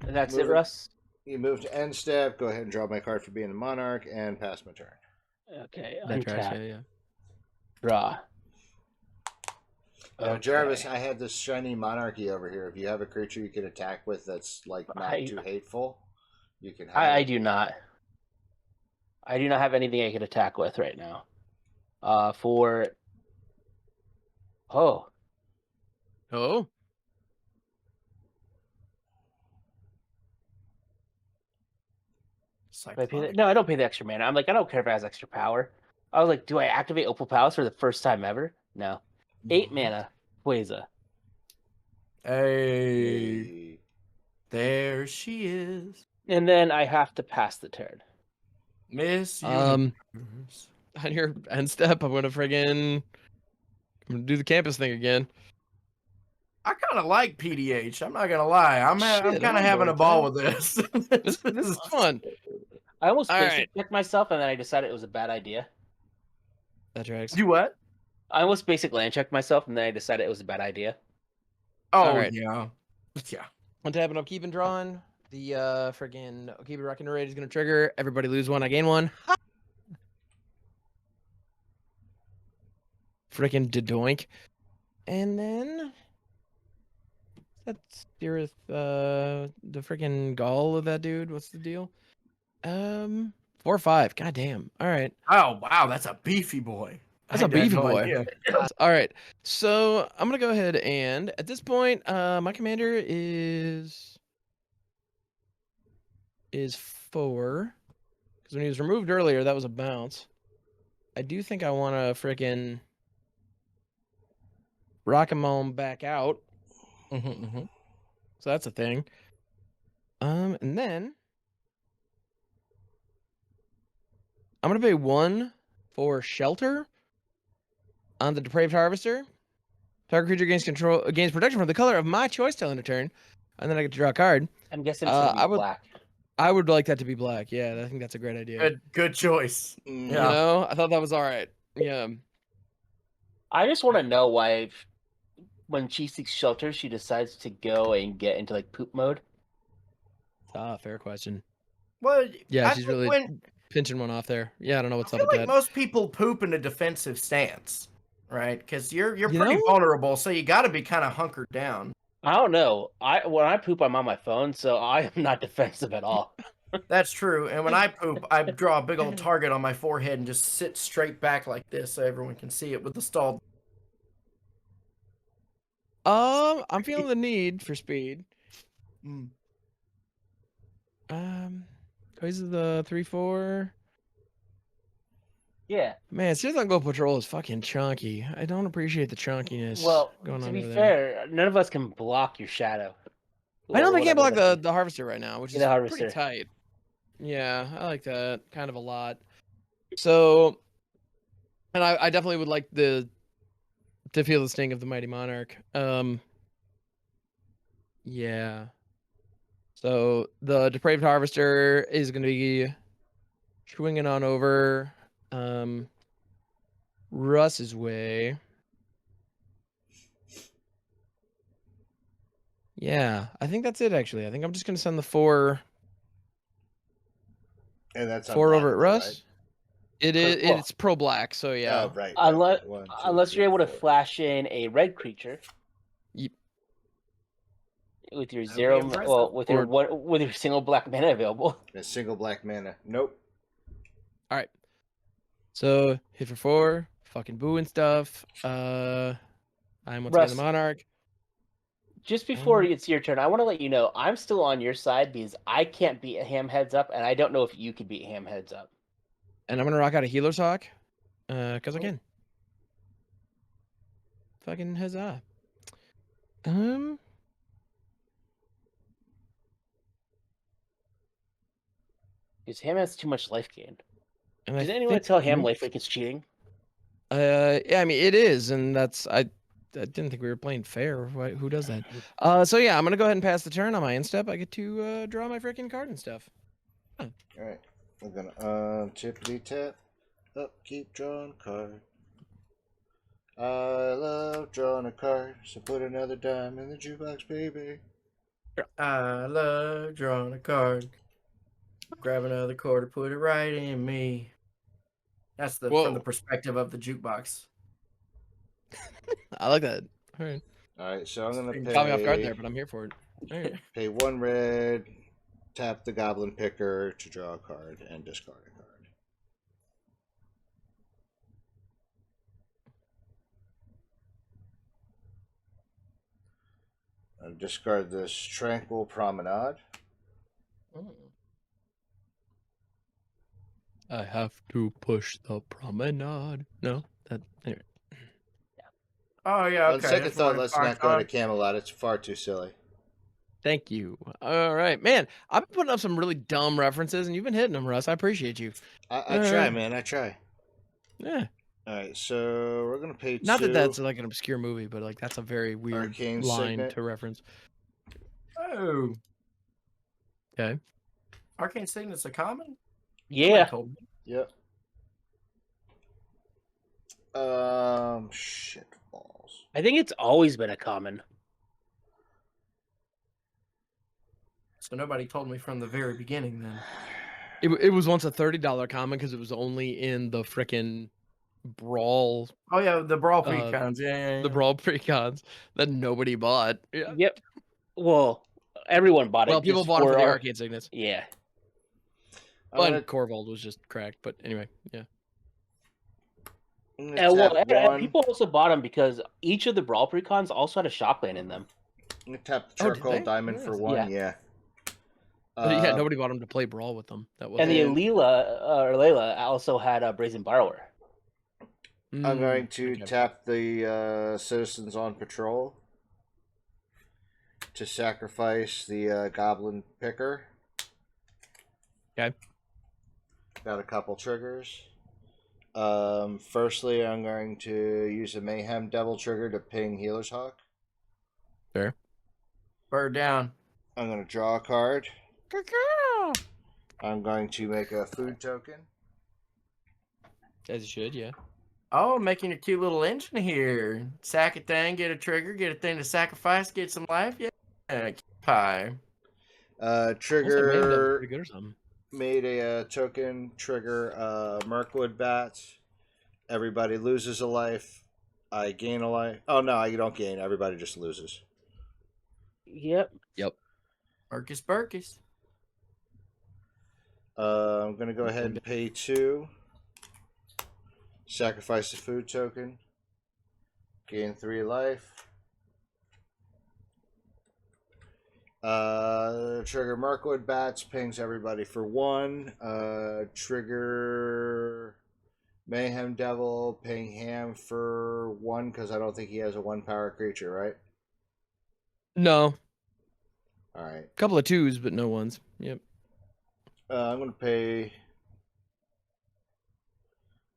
And that's it, Moving- Russ? You move to end step. Go ahead and draw my card for being the monarch and pass my turn. Okay, That trash, untap, yeah. draw. Now, Jarvis, I had this shiny monarchy over here. If you have a creature you can attack with that's like not too hateful, you can have I it. do not. I do not have anything I could attack with right now. For Oh, do I pay the, no, I don't pay the extra mana. I'm like, I don't care if it has extra power. I was like, do I activate Opal Palace for the first time ever? No. 8 mana, Quasar. Hey, there she is, And then I have to pass the turn. Miss on Universe. your end step, I'm gonna do the campus thing again. I kind of like PDH. I'm not gonna lie. I'm Shit, kind I'm of having a enjoying ball that. with this. This is fun. I almost All basic right. checked myself and then I decided it was a bad idea. That tracks. You what? I almost basic land checked myself and then I decided it was a bad idea. Oh Alright. yeah, yeah. One tapping, I'm keeping drawing. The friggin' keep it rocking raid is gonna trigger. Everybody lose 1, I gain 1. Frickin' Dodoink. And then that's Steereth, the frickin' gall of that dude. What's the deal? 4 or 5. God damn. All right. Oh wow, that's a beefy boy. That's a I had beefy no boy. idea. All right. So I'm gonna go ahead and at this point, my commander is 4. Because when he was removed earlier, that was a bounce. I do think I want to frickin' rock him on back out. So that's a thing. And then I'm gonna pay 1 for shelter on the Depraved Harvester. Target creature gains protection from the color of my choice till end of turn, and then I get to draw a card. I'm guessing it's gonna be I would- black. I would like that to be black. Yeah, I think that's a great idea. Good choice. Mm. You Yeah. know, I thought that was all right. Yeah. I just want to know why, when she seeks shelter, she decides to go and get into like poop mode. Fair question. Well, Yeah, I she's think really pinching one off there. Yeah, I don't know I what's up feel with like that. most people poop in a defensive stance, right? Because you're You pretty know? vulnerable, so you got to be kind of hunkered down. I don't know. When I poop, I'm on my phone, so I am not defensive at all. That's true. And when I poop, I draw a big old target on my forehead and just sit straight back like this so everyone can see it with the stalled. I'm feeling the need for speed. Mm. These are the 3/4. Yeah. Man, Citizen Go Patrol is fucking chunky. I don't appreciate the chunkiness. Well, going to on be over there. fair, none of us can block your shadow. I know Or they can't whatever block that the harvester right now, which Yeah, is the pretty harvester. tight. Yeah, I like that kind of a lot. So, and I definitely would like to feel the sting of the mighty monarch. Yeah. So the Depraved Harvester is going to be swinging on over Russ's way. Yeah, I think that's it, actually. I think I'm just going to send the 4 And that's over at unblockable, Russ. right? It is. Well, It's pro black, so yeah. Oh, right. Unless, right. 1, 2, unless 3, you're able to 4. flash in a red creature Yep. with your That'd be zero, impressive. well, with your Or- one, with your single black mana available. A single black mana. Nope. All right. So hit for 4, fucking boo and stuff. I'm once again the Russ, Monarch. just before Um, it's your turn, I want to let you know I'm still on your side because I can't beat a ham heads up, and I don't know if you could beat ham heads up. And I'm gonna rock out a Healer's Hawk, cause I Oh. can. Fucking huzzah. Because ham has too much life gain. And Does I anyone think tell ham life leak is cheating? yeah, I mean it is, and that's I didn't think we were playing fair. Who does that? So yeah, I'm gonna go ahead and pass the turn on my end step. I get to draw my freaking card and stuff. All right. I'm going to tippity tap. Up, keep drawing a card. I love drawing a card, so put another dime in the jukebox, baby. I love drawing a card. Grab another quarter, put it right in me. That's from the Whoa. perspective of the jukebox. I like that. All right. All right, so I'm going to Caught me off guard pay, there, but I'm here for it. All right. pay 1 red, tap the Goblin Picker to draw a card, and discard a card. I'll discard this Tranquil Promenade. I have to push the promenade. No, that anyway. Oh yeah, okay. On second that's thought, one let's fine not go to time. Camelot. It's far too silly. Thank you. All right, man. I've been putting up some really dumb references, and you've been hitting them, Russ. I appreciate you. I try, man. I try. Yeah. All right, so we're gonna pay 2. Not that that's like an obscure movie, but like that's a very weird Arcane line Signet. to reference. Oh, Okay. Arcane Signet's a common? Yeah. Somebody told me. Yep. Shit balls. I think it's always been a common. So nobody told me from the very beginning then. It was once a $30 comic because it was only in the frickin' Brawl, Oh yeah, the Brawl Uh, Precons. Yeah. the Brawl precons that nobody bought. Yeah. Yep. Well, everyone bought Well, it. people just bought it for the our- arcade signets. Yeah. I'm Well, gonna, and Corvold was just cracked, but anyway, yeah. I'm And, gonna well, tap and 1. people also bought them because each of the Brawl Precons also had a shockland in them. I'm gonna tap the Oh, did Charcoal they? Diamond for Yes. 1. Yeah. But yeah, nobody bought them to play Brawl with them. That was And the And- Layla also had a Brazen Borrower. I'm going to okay. tap the Citizens on Patrol to sacrifice the Goblin Picker. Okay. Got a couple triggers. Firstly, I'm going to use a Mayhem Devil trigger to ping Healer's Hawk. Fair. Bird down. I'm going to draw a card. I'm going to make a food token. As you should, yeah. Oh, making a cute little engine here. Sack a thing, get a trigger, get a thing to sacrifice, get some life. Yeah. Pie. Also, man, that was Trigger pretty good or something. made a token trigger Mirkwood Bats. Everybody loses a life. I gain a life. Oh no, I don't gain. Everybody just loses. Yep. Burkus Burkus. I'm gonna go ahead and pay 2. Sacrifice the food token. Gain 3 life. Trigger Mirkwood Bats pings everybody for 1. Trigger Mayhem Devil ping Ham for 1 because I don't think he has a 1 power creature, right? No. All right. A couple of 2s, but no 1s. Yep. I'm gonna pay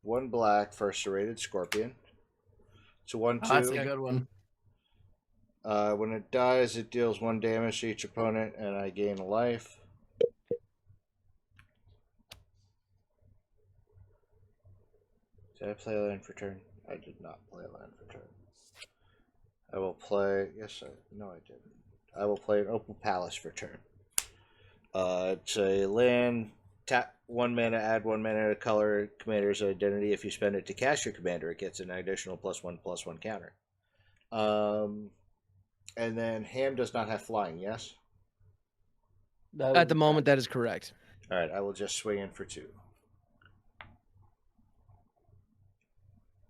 1 black for a serrated scorpion. So 1, 2. Oh, that's a good one. When it dies, it deals 1 damage to each opponent, and I gain a life. Did I play a land for turn? I did not play a land for turn. I will play. No, I didn't. I will play an Opal Palace for turn. It's a land. Tap 1 mana, add 1 mana to color commander's identity. If you spend it to cast your commander, it gets an additional +1/+1 counter. And then Ham does not have flying, yes? At the moment, that is correct. Alright, I will just swing in for 2.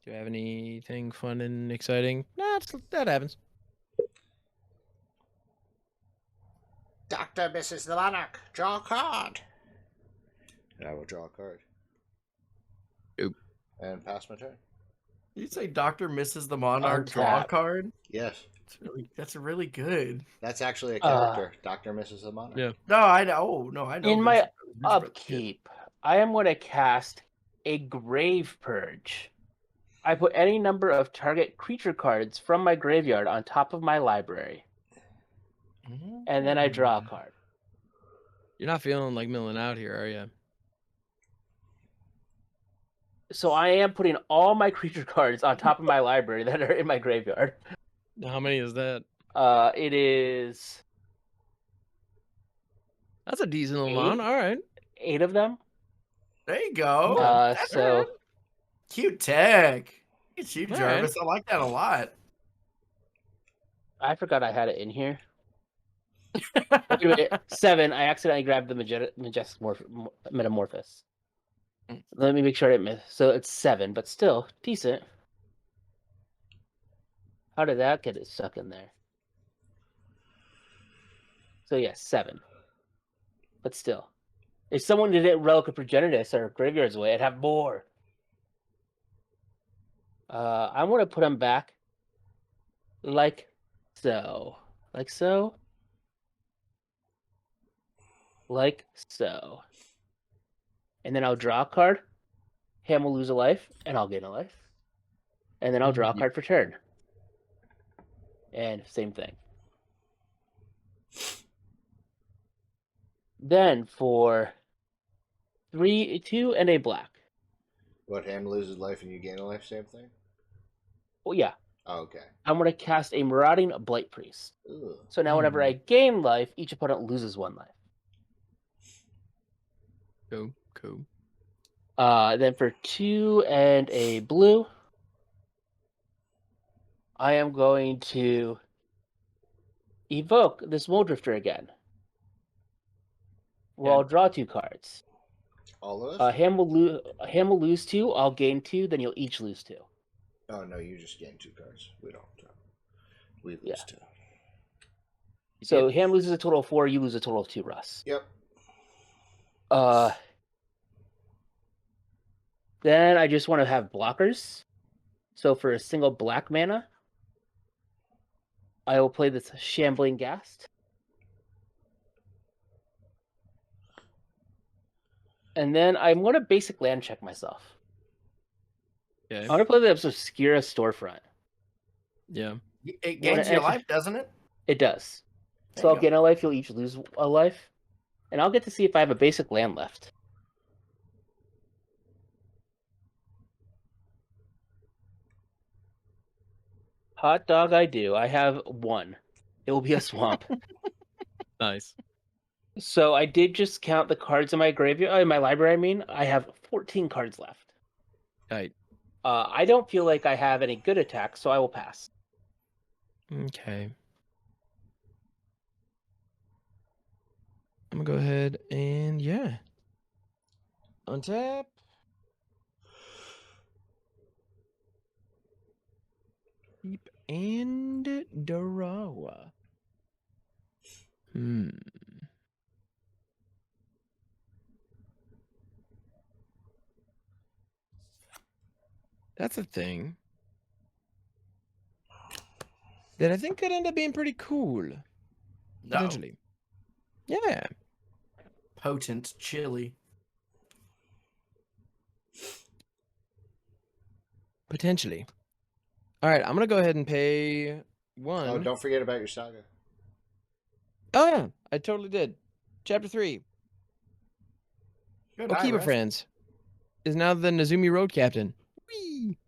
Do you have anything fun and exciting? Nah, that happens. Doctor misses the monarch. Draw a card. And I will draw a card. Oop. And pass my turn. You say Doctor misses the monarch, draw a Untap. card? Yes. That's really good. That's actually a character. Doctor misses the monarch. Yeah. No, I know. No, I know. In this. my This is upkeep, I am going to cast a Grave Purge. I put any number of target creature cards from my graveyard on top of my library, good. and then I draw a card. You're not feeling like milling out here, are you? So I am putting all my creature cards on top of my library that are in my graveyard. How many is that? It is That's a decent 8? amount. All right. 8 of them. There you go. That's So cute tech. It's you, All Jarvis. I like that a lot. I forgot I had it in here. Wait a minute. 7. I accidentally grabbed the majestic metamorphosis. Let me make sure I didn't miss. So it's 7, but still decent. How did that get it stuck in there? So yes, 7. But still. If someone did it Relic of Progenitus or Graveyard's Way, I'd have more. I'm going to put them back like so. Like so. Like so. And then I'll draw a card. Ham will lose a life, and I'll gain a life. And then I'll draw a card for turn. And same thing. Then for 3, 2, and a black. What, Ham loses life and you gain a life, same thing? Oh yeah, Oh, okay. I'm going to cast a Marauding Blight Priest. Ooh. So now whenever I gain life, each opponent loses 1 life. Cool. Then for 2 and a blue, I am going to evoke this Muldrifter again. Well, I'll draw 2 cards. All of us? Ham will lose 2. I'll gain 2. Then you'll each lose 2. Oh, no, you just gain 2 cards. We don't. We lose Yeah. 2. So Ham loses a total of 4. You lose a total of 2, Russ. Yep. Then I just want to have blockers. So for a single black mana, I will play this Shambling Ghast. And then I'm going to basic land check myself. Okay. I'm going to play the Obscura Storefront. Yeah. It gains you a life, doesn't it? It does. There So you I'll go. gain a life, you'll each lose a life. And I'll get to see if I have a basic land left. Hot dog, I do. I have 1. It will be a swamp. Nice. So I did just count the cards in my graveyard, in my library. I mean, I have 14 cards left. Right. I don't feel like I have any good attacks, so I will pass. Okay. I'm gonna go ahead and untap. Keep and draw. That's a thing that I think could end up being pretty cool. No. Potentially. Yeah. Potent chili. Potentially. All right, I'm gonna go ahead and pay 1. Oh, don't forget about your saga. Oh, yeah, I totally did. Chapter 3. Good eye, Okiba Russ. Friends is now the Nezumi Road Captain. Whee!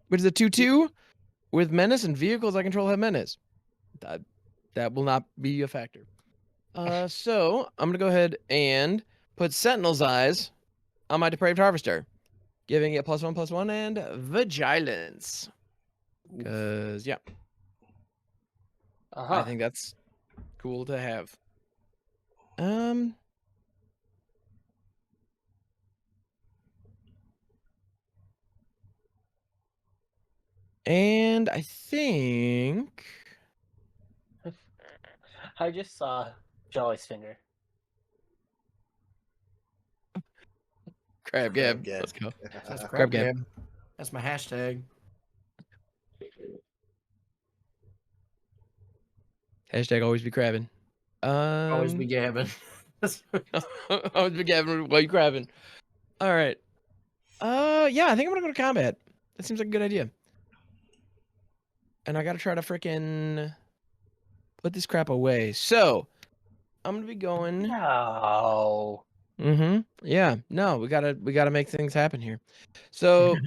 Which is a 2/2 with menace and vehicles that control have menace. That will not be a factor. So I'm gonna go ahead and put Sentinel's Eyes on my Depraved Harvester, giving it +1/+1 and Vigilance. Cause yeah, I think that's cool to have. And I think I just saw Jolly's finger. Crab Gab. Gab. Let's go. That's Crab crap, Gab. Gab. That's my hashtag. Hashtag always be crabbing. Always be gabbing. Always be gabbing while you crabbing. All right. Yeah, I think I'm gonna go to combat. That seems like a good idea. And I gotta try to freaking put this crap away. So I'm gonna be going. No. Yeah. No, we gotta make things happen here. So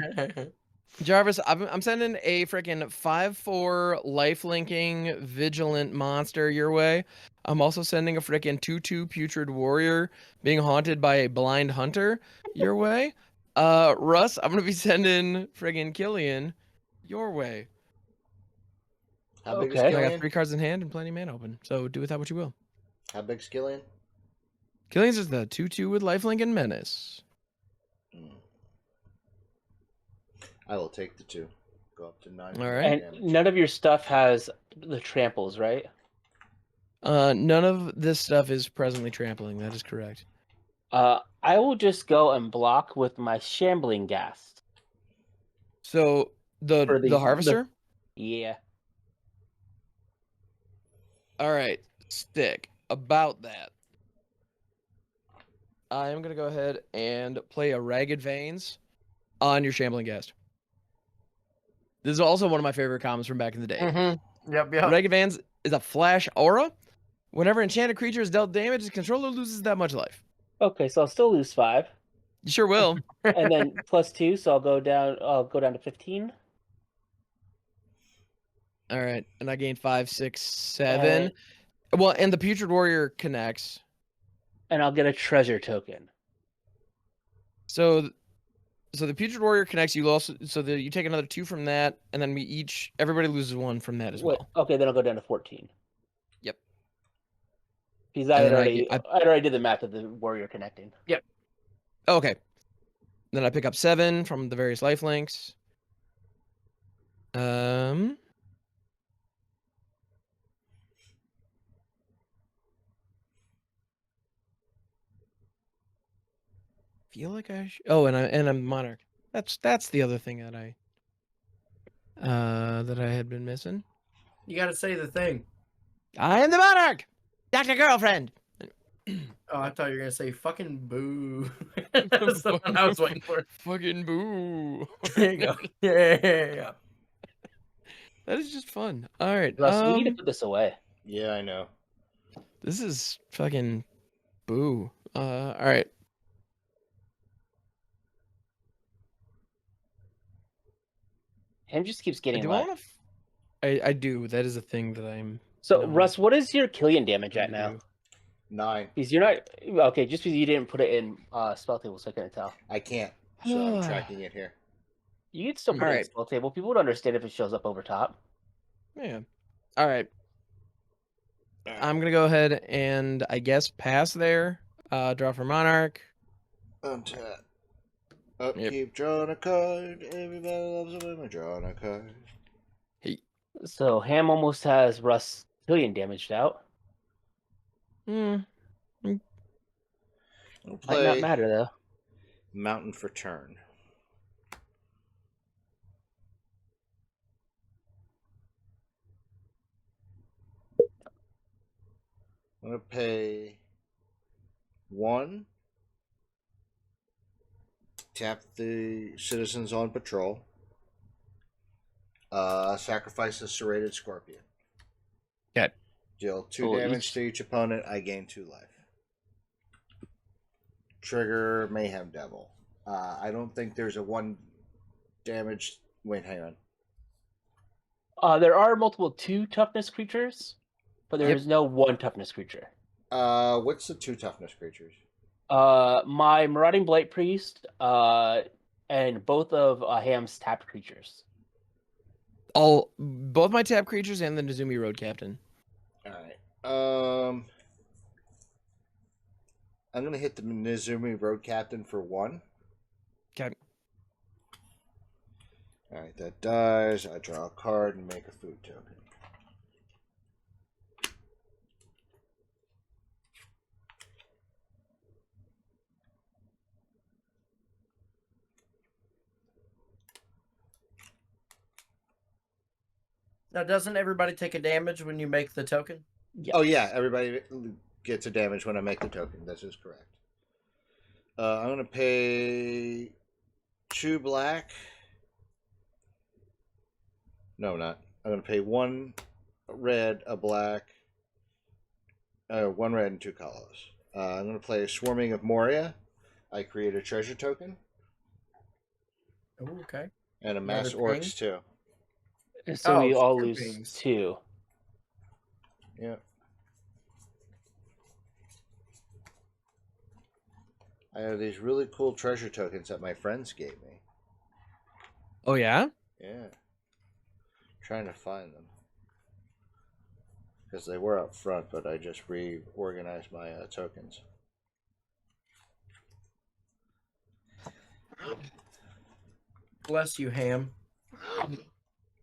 Jarvis, I'm sending a freaking 5/4 life-linking vigilant monster your way. I'm also sending a freaking 2/2 putrid warrior being haunted by a blind hunter your way. Russ, I'm gonna be sending friggin' Killian your way. How big is Okay. And I got Killian? 3 cards in hand and plenty of mana open. So do with that what you will. How big's Killian? Killian's is the 2/2 with lifelink and menace. I will take the 2. Go up to 9. All right. And damage. none of your stuff has the tramples, right? None of this stuff is presently trampling. That is correct. I will just go and block with my shambling ghast. So For the harvester. Yeah. All right, stick. About that, I am gonna go ahead and play a Ragged Veins on your Shambling Guest. This is also one of my favorite commons from back in the day. Yep. Ragged Veins is a flash aura. Whenever enchanted creature is dealt damage, its controller loses that much life. Okay, so I'll still lose 5. You sure will. And then +2, so I'll go down to 15. All right, and I gained 5, 6, 7. Well, and the Putrid Warrior connects. And I'll get a treasure token. So the Putrid Warrior connects. You also you take another 2 from that, and then everybody loses 1 from that as well. Okay, then I'll go down to 14. Yep. Because And I then already did the math of the warrior connecting. Yep. Okay. Then I pick up 7 from the various lifelinks. Feel like I and I'm Monarch. That's the other thing that I had been missing. You gotta say the thing. I am the Monarch, Dr. Girlfriend. Oh, I thought you were gonna say fucking boo. That's the one I was waiting for. Fucking boo. There you go. Yeah. That is just fun. All right. Russ, we need to put this away. Yeah, I know. This is fucking boo. All right. Him just keeps getting life. I do. That is a thing that I'm. So, no, Russ, what is your Killian damage at gonna now? do. 9. Because you're not okay. Just because you didn't put it in spell table, so I couldn't tell. I can't. So I'm tracking it here. You could still put it in spell table. People would understand if it shows up over top. Yeah. All right. I'm gonna go ahead and I guess pass there. Draw for Monarch. Untap. Upkeep, Yep. drawing a card. Everybody loves a woman drawing a card. So Ham almost has Russ Killian damaged out. I'll Might not play matter though. Mountain for turn. I'm going to pay 1. Tap the citizens on patrol. Sacrifice the serrated scorpion. Okay. Deal 2 So damage each- to each opponent. I gain 2 life. Trigger Mayhem Devil. I don't think there's a 1 damage. Wait, hang on. There are multiple 2 toughness creatures, but there Yep. is no 1 toughness creature. What's the 2 toughness creatures? My Marauding Blight Priest, and both of Ham's tapped creatures. Both my tap creatures and the Nezumi Road Captain. All right. I'm gonna hit the Nezumi Road Captain for 1. Okay. All right, that dies. I draw a card and make a food token. Now, doesn't everybody take a damage when you make the token? Oh yeah, everybody gets a damage when I make the token. This is correct. I'm gonna pay 2 black. No, not. I'm gonna pay 1 red, a black, 1 red and 2 colors. I'm gonna play Swarming of Moria. I create a treasure token Oh, okay. and a Another mass ping? orcs too. So we Oh, all 2 lose pings. 2. Yeah. I have these really cool treasure tokens that my friends gave me. Oh yeah. Yeah. Trying to find them. Because they were up front, but I just reorganized my tokens. Bless you, Ham.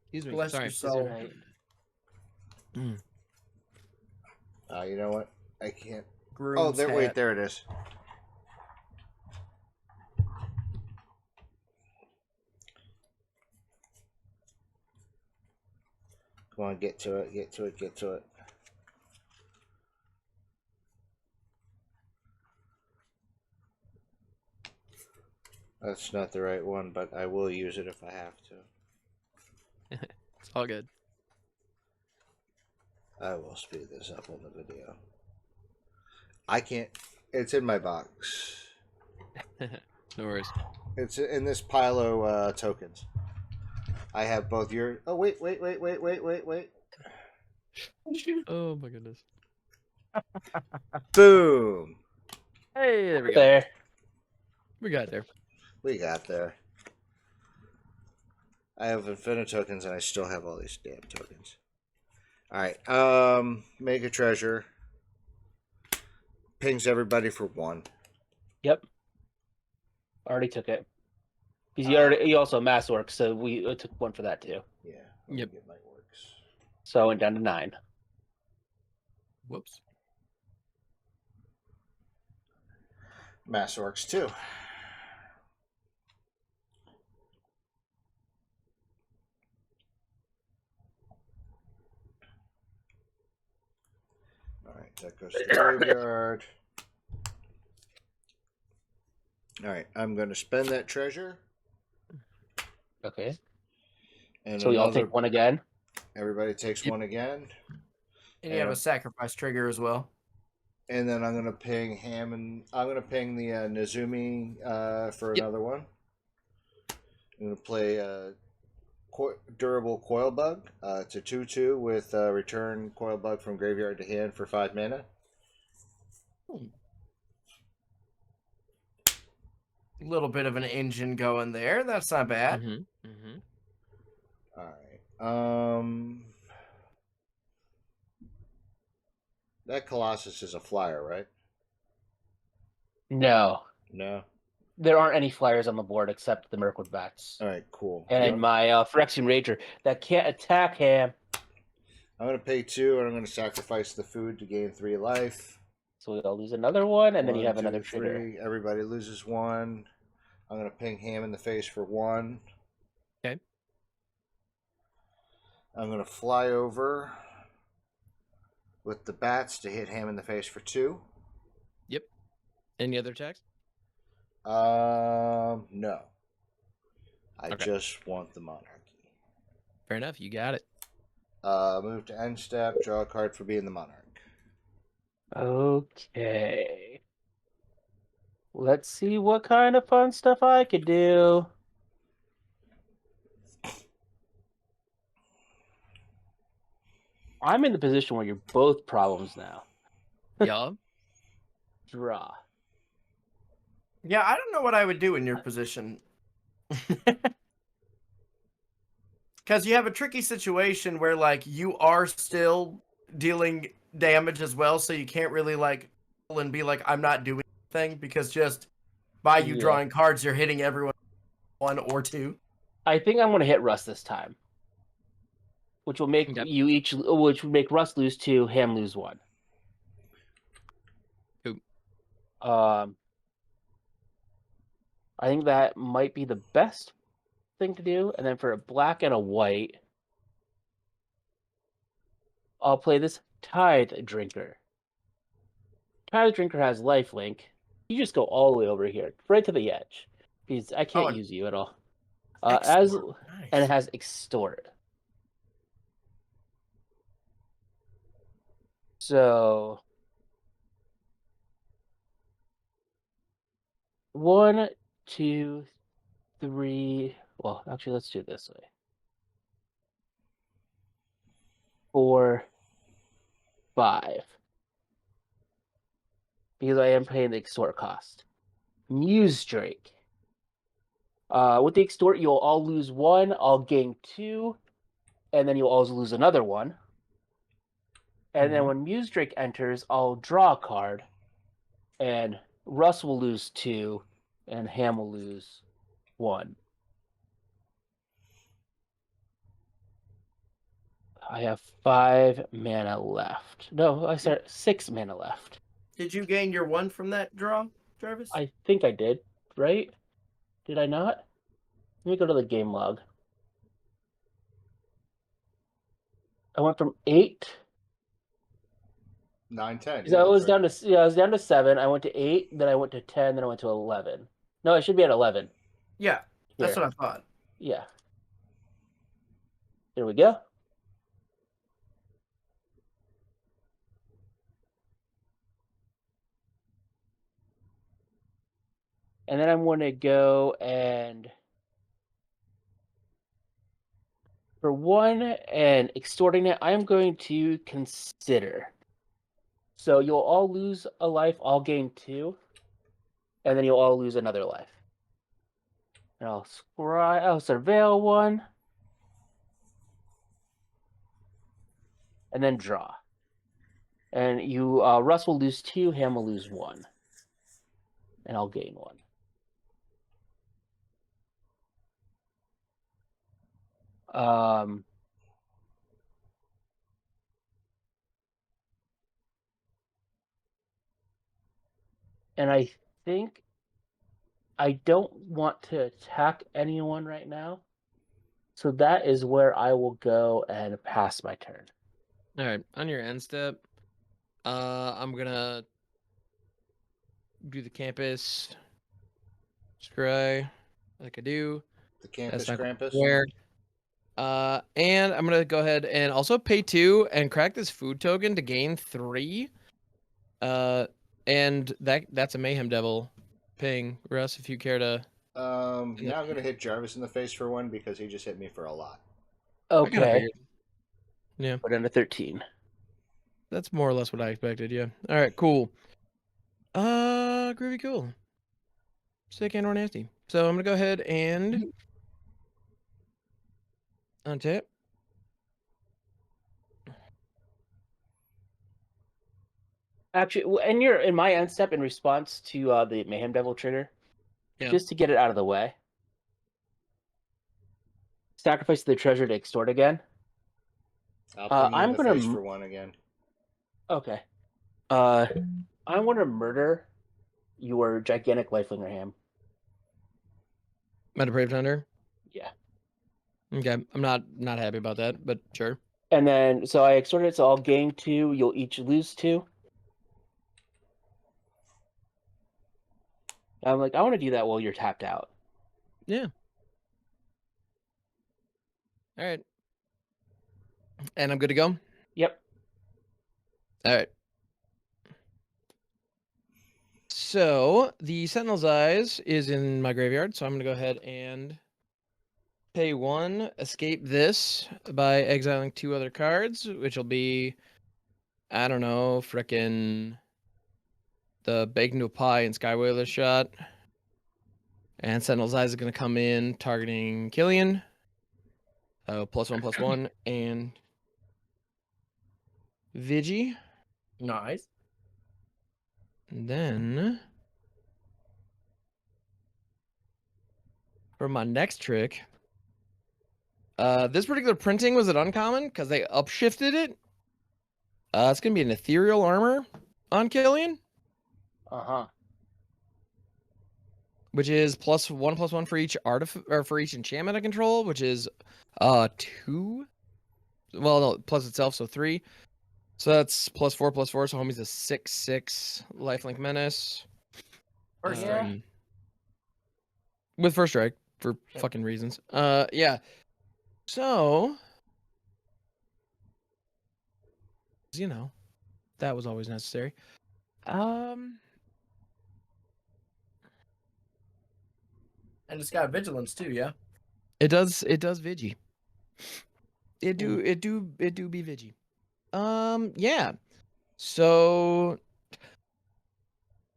Excuse me. Bless Sorry. your soul. Right. You know what? I can't. Groom's Oh, there. Wait, hat. there it is. Come on, get to it. Get to it. Get to it. That's not the right one, but I will use it if I have to. It's all good. I will speed this up on the video. I can't. It's in my box. No worries. It's in this pile of tokens. I have both your. Oh wait. Oh my goodness. Boom. Hey, there we go. There. We got there. We got there. I have infinite tokens and I still have all these damn tokens. Alright, make a treasure. Pings everybody for 1. Yep. Already took it. Because he also mass orcs, so we took 1 for that too. Yeah. let me Yep. Get my works. So I went down to 9. Whoops. Mass orcs too. Alright, that goes to the graveyard. Alright, I'm going to spend that treasure. Okay. And So we all another- take 1 again. Everybody takes Yep. 1 again. And you have Yeah. a sacrifice trigger as well. And then I'm gonna ping Ham and I'm gonna ping the Nezumi for Yep. another one. I'm gonna play Durable Coil Bug. It's a 2/2 with return Coil Bug from graveyard to hand for 5 mana. A little bit of an engine going there. That's not bad. Mm-hmm. Mm-hmm. All right. That Colossus is a flyer, right? No. No. There aren't any flyers on the board except the Mirkwood Bats. All right. Cool. And my Phyrexian Rager that can't attack him. I'm gonna pay 2, and I'm gonna sacrifice the food to gain 3 life. So we'll lose another one, and then you 1, have 2, another trigger. 3. Everybody loses 1. I'm gonna ping Ham in the face for 1. Okay. I'm gonna fly over with the bats to hit Ham in the face for 2. Yep. Any other attacks? No. I Okay. just want the monarchy. Fair enough. You got it. Move to end step. Draw a card for being the monarch. Okay. Let's see what kind of fun stuff I could do. I'm in the position where you're both problems now. Yeah. Draw. Yeah, I don't know what I would do in your position. Because you have a tricky situation where, like, you are still dealing damage as well, so you can't really, like, and be like, I'm not doing anything, because just by you Yeah. drawing cards, you're hitting everyone 1 or 2. I think I'm going to hit Russ this time, which will make Okay. which would make Russ lose 2, Ham lose 1. Cool. I think that might be the best thing to do. And then for a black and a white, I'll play this Tithe Drinker. Tithe Drinker has lifelink. You just go all the way over here, right to the edge, because I can't and use you at all. Extort. Nice. And it has Extort. So 1, 2, 3. Well, actually, let's do it this way. 4, 5. Because I am paying the extort cost. Muse Drake. With the extort, you'll all lose 1. I'll gain 2, and then you'll also lose another 1. And then when Muse Drake enters, I'll draw a card, and Russ will lose 2, and Ham will lose 1. I have 5 mana left. No, I said 6 mana left. Did you gain your 1 from that draw, Jarvis? I think I did, right? Did I not? Let me go to the game log. I went from 8. 9, 10. So I was down to I was down to 7. I went to 8, then I went to 10, then I went to 11. No, I should be at 11. Yeah, that's Here. what I thought. Yeah. There we go. And then I'm going to go and for 1 and extorting it, I'm going to consider. So you'll all lose a life, I'll gain 2, and then you'll all lose another life. And I'll surveil 1, and then draw. And you, Russ will lose 2, Ham will lose 1, and I'll gain 1. And I think I don't want to attack anyone right now. So that is where I will go and pass my turn. All right. On your end step, I'm gonna do the campus scry like I do. The campus That's not Krampus. where. And I'm gonna go ahead and also pay 2 and crack this food token to gain 3. And that's a Mayhem Devil ping, Russ, if you care to. Now I'm going to hit Jarvis in the face for 1 because he just hit me for a lot. I kinda Okay. figured. Yeah, Put in a 13. that's more or less what I expected. Yeah. All right. Cool. Groovy, cool. Sick and or nasty. So I'm gonna go ahead and untap. Actually, and you're in my end step in response to the Mayhem Devil trigger, Yeah. just to get it out of the way. Sacrifice the treasure to extort again. I'll ping you I'm in the gonna face for 1 again. Okay. I want to murder your gigantic lifelinger Ham. Meta Brave Thunder. Yeah. Okay. I'm not happy about that, but sure. And then, so I extorted it, so I'll gain 2. You'll each lose 2. I'm like, I want to do that while you're tapped out. Yeah. All right. And I'm good to go? Yep. All right. So the Sentinel's Eyes is in my graveyard, so I'm gonna go ahead and pay 1, escape this by exiling 2 other cards, which will be, I don't know, frickin' the Bake Into a Pie and Sky Whaler shot. And Sentinel's Eyes is gonna come in targeting Killian. +1/+1 and Vigi. Nice. And then for my next trick, this particular printing was an uncommon because they upshifted it. It's gonna be an ethereal armor on Killian, Uh-huh. which is +1/+1 for each or for each enchantment I control, which is 2. Well, no, plus itself, so 3. So that's +4/+4. So homie's a 6/6 lifelink menace. First Yeah. strike. With first strike for Yep. fucking reasons. Yeah. So, you know, that was always necessary. And it's got vigilance too, yeah. It does Vigi. It do be Vigi. Yeah. So I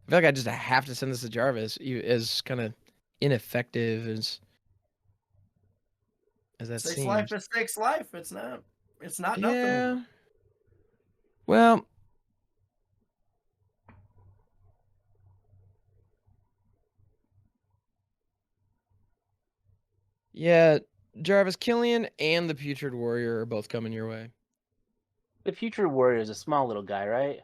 feel like I just have to send this to Jarvis, as kind of ineffective as that 6 seems. life is 6 life. It's not nothing. Yeah. Well, yeah, Jarvis, Killian, and the Putrid Warrior are both coming your way. The Future Warrior is a small little guy, right?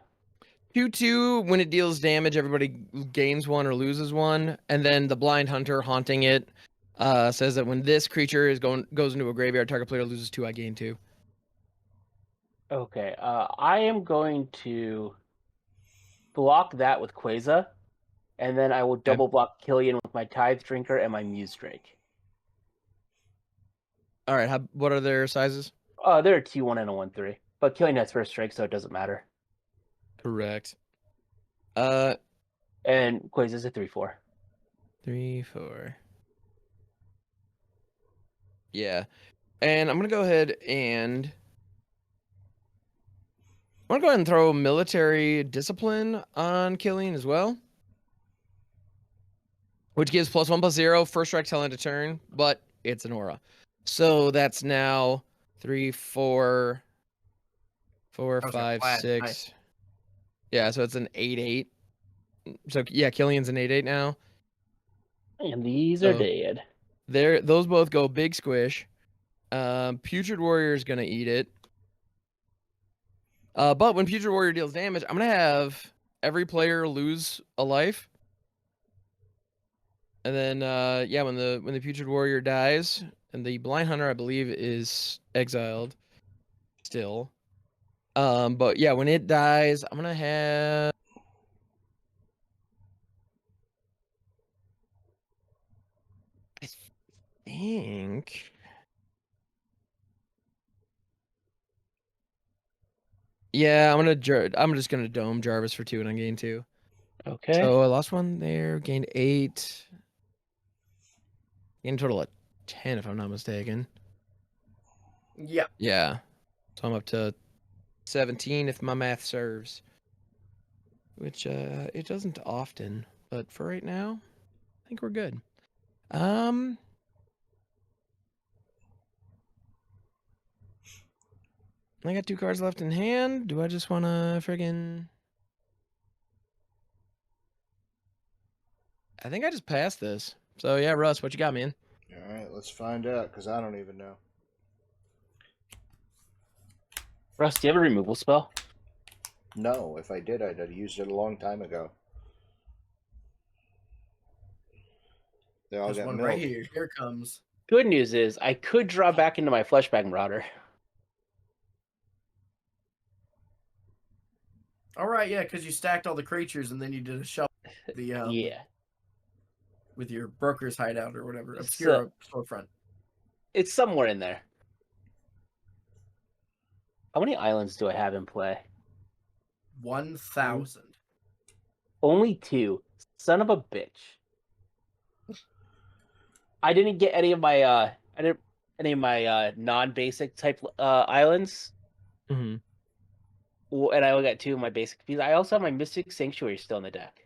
2/2, when it deals damage, everybody gains 1 or loses 1, and then the Blind Hunter haunting it says that when this creature goes into a graveyard, target player loses 2, I gain 2. Okay. I am going to block that with Quasar, and then I will double block Killian with my Tithe Drinker and my Muse Drake. All right, what are their sizes? They're a 2/1 and a 1/3, but Killian has first strike, so it doesn't matter. Correct. And Quasar's a 3/4. 3/4. Yeah, and I'm gonna go ahead and throw Military Discipline on Killian as well, which gives +1/+0 first strike till end of turn, but it's an aura. So that's now 3, 4, 4, 5, 6. Nice. Yeah, so it's an 8/8. So yeah, Killian's an 8/8 now. And these are dead. Those both go big squish. Putrid Warrior is gonna eat it. But when Putrid Warrior deals damage, I'm gonna have every player lose a life. And then yeah, when the Putrid Warrior dies, and the Blind Hunter, I believe, is exiled still. But yeah, when it dies, I'm gonna have I think yeah, I'm just gonna dome Jarvis for 2 and I gain 2. Okay. So I lost 1 there, gained 8. Gained a total of 10 if I'm not mistaken. Yeah. Yeah. So I'm up to 17 if my math serves. Which it doesn't often, but for right now, I think we're good. I got 2 cards left in hand. Do I just want to friggin'... I think I just passed this. So yeah, Russ, what you got, man? All right, let's find out, because I don't even know. Russ, do you have a removal spell? No, if I did, I'd have used it a long time ago. They all There's got one milled. right here. Here it comes. Good news is I could draw back into my Fleshbag Marauder. All right, yeah, because you stacked all the creatures and then you did a shuffle. Yeah. With your broker's hideout or whatever, obscure storefront. It's somewhere in there. How many islands do I have in play? 1,000. Only 2. Son of a bitch. I didn't get any of my non-basic type islands. Mm-hmm. Well, and I only got 2 of my basic pieces. I also have my Mystic Sanctuary still in the deck.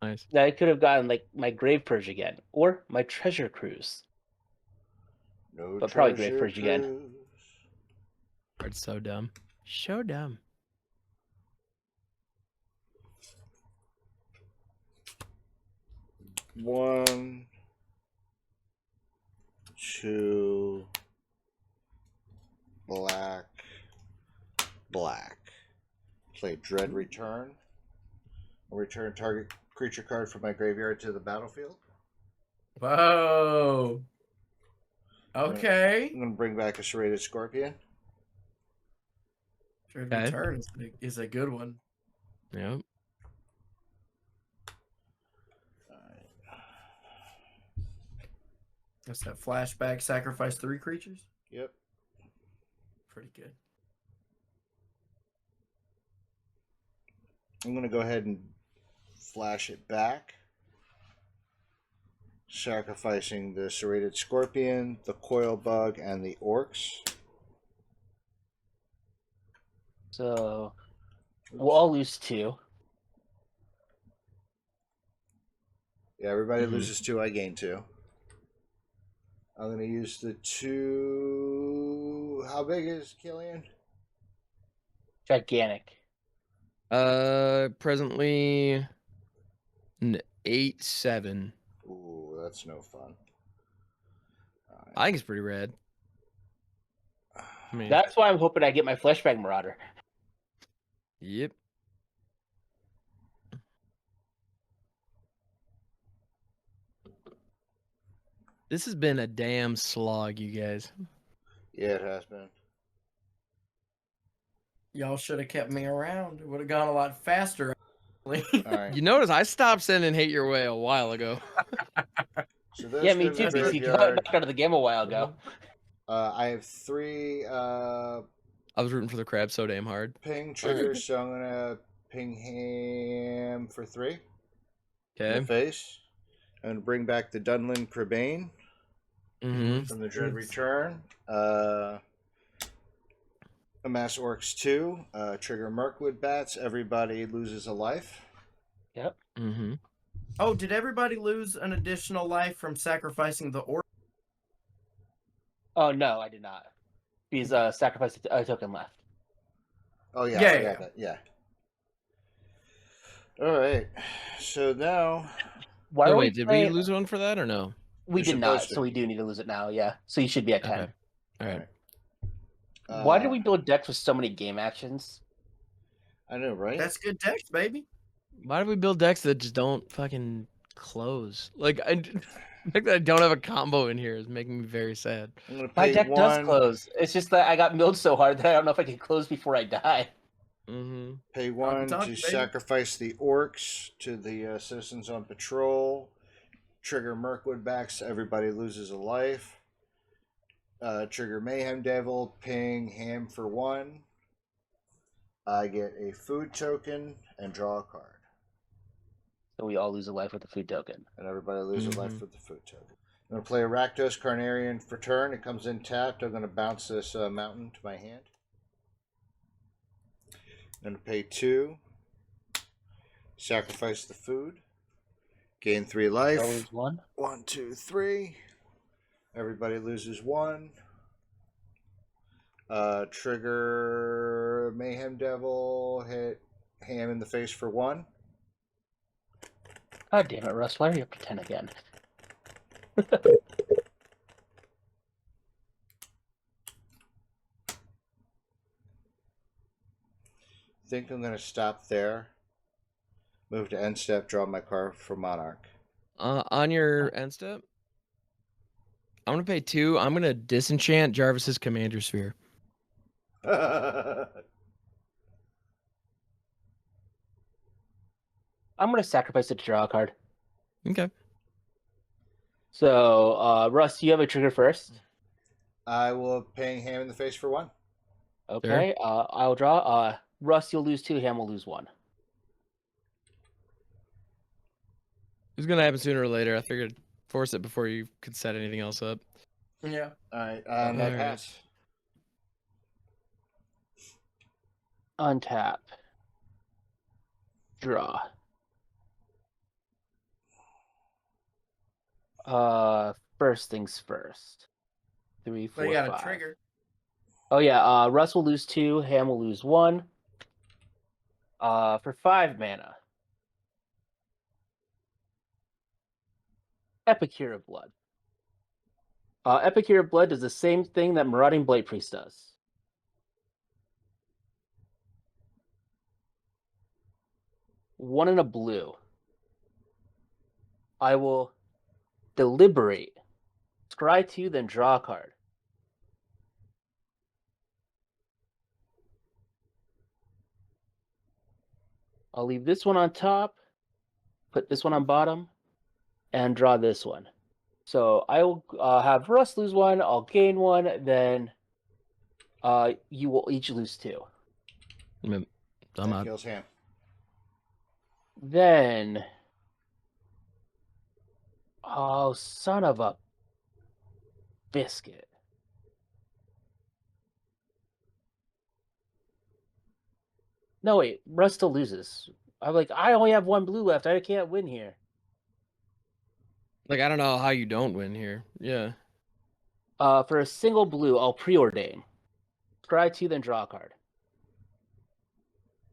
Nice. Now I could have gotten like my Grave Purge again, or my Treasure Cruise. No But probably treasure Grave Purge again. cruise. It's so dumb. So dumb. One, two, black, black. Play Dread Return. Return target creature card from my graveyard to the battlefield. Whoa. Okay. I'm going to bring back a Serrated Scorpion. Dread Okay. Return is a good one. Yep. That's that flashback, sacrifice 3 creatures. Yep. Pretty good. I'm going to go ahead and flash it back. Sacrificing the Serrated Scorpion, the Coil Bug, and the Orcs. So we'll all lose 2. Yeah, everybody Mhm. loses 2, I gain 2. I'm going to use the 2... How big is Killian? Gigantic. Presently 8-7. Ooh, that's no fun. I think it's pretty rad. I mean, That's why I'm hoping I get my Fleshbag Marauder. yep. This has been a damn slog, you guys. Yeah, it has been. Y'all should have kept me around. It would have gone a lot faster. All right. You notice I stopped sending Hate Your Way a while ago. So those Yeah, me go too. in the Because you graveyard. knocked out of the game a while ago. I have 3 I was rooting for the crab so damn hard. ping triggers, so I'm going to ping him for 3 in Okay. the face. I'm going to bring back the Dunlin Crebain Mm-hmm. from the Dread Return. Amass Orcs 2. Trigger Mirkwood Bats. Everybody loses a life. Yep. Mm-hmm. Oh, did everybody lose an additional life from sacrificing the orc? Oh no, I did not. Because sacrificed a token left. Oh, yeah. Yeah, I yeah. forgot that. Yeah. All right. So now... Oh, Why are we wait, did we playing- lose one for that or no? We You're did not, supposed to. so we do need to lose it now. Yeah, so you should be at 10. Okay. All right. Why did we build decks with so many game actions? I know, right? That's good text, baby. Why do we build decks that just don't fucking close? Like, the fact that I don't have a combo in here is making me very sad. I'm going to My pay deck 1. does close. It's just that I got milled so hard that I don't know if I can close before I die. Mm-hmm. Pay 1 talk, to baby. sacrifice the Orcs to the citizens on patrol. Trigger Mirkwood backs. Everybody loses a life. Trigger Mayhem Devil. Ping Ham for 1. I get a food token and draw a card. So we all lose a life with the food token. And everybody loses a life Mhm. with the food token. I'm going to play a Rakdos Carnarian for turn. It comes in tapped. I'm going to bounce this mountain to my hand. I'm going to pay 2. Sacrifice the food. Gain 3 life. So lose 1. 1, 2, 3. Everybody loses 1. Trigger Mayhem Devil. Hit Ham in the face for 1. God damn it, Russ. Why are you up to 10 again? Think I'm going to stop there. Move to end step. Draw my card for Monarch. On your end step, I'm gonna pay 2. I'm gonna disenchant Jarvis's Commander Sphere. I'm going to sacrifice it to draw a card. Okay. So, Russ, you have a trigger first. I will ping Ham in the face for 1. Okay. I'll draw. Russ, you'll lose 2. Ham will lose 1. It's gonna happen sooner or later. I figured force it before you could set anything else up. Yeah. All right. Alright. Net pass. Untap. Draw. First things first. 3, 4, But you got 5. a trigger. Oh yeah, Russ will lose 2, Ham will lose 1. For 5 mana. Epicure of Blood. Epicure of Blood does the same thing that Marauding Blade Priest does. One in a blue. I will deliberate. Scry 2, then draw a card. I'll leave this one on top, put this one on bottom, and draw this one. So I will have Russ lose 1, I'll gain 1, then you will each lose 2. I'm That out. kills Ham. Then, oh, son of a biscuit. No, wait, Russ still loses. I'm like, I only have 1 blue left. I can't win here. Like, I don't know how you don't win here. Yeah. For a single blue, I'll preordain. Scry 2, then draw a card.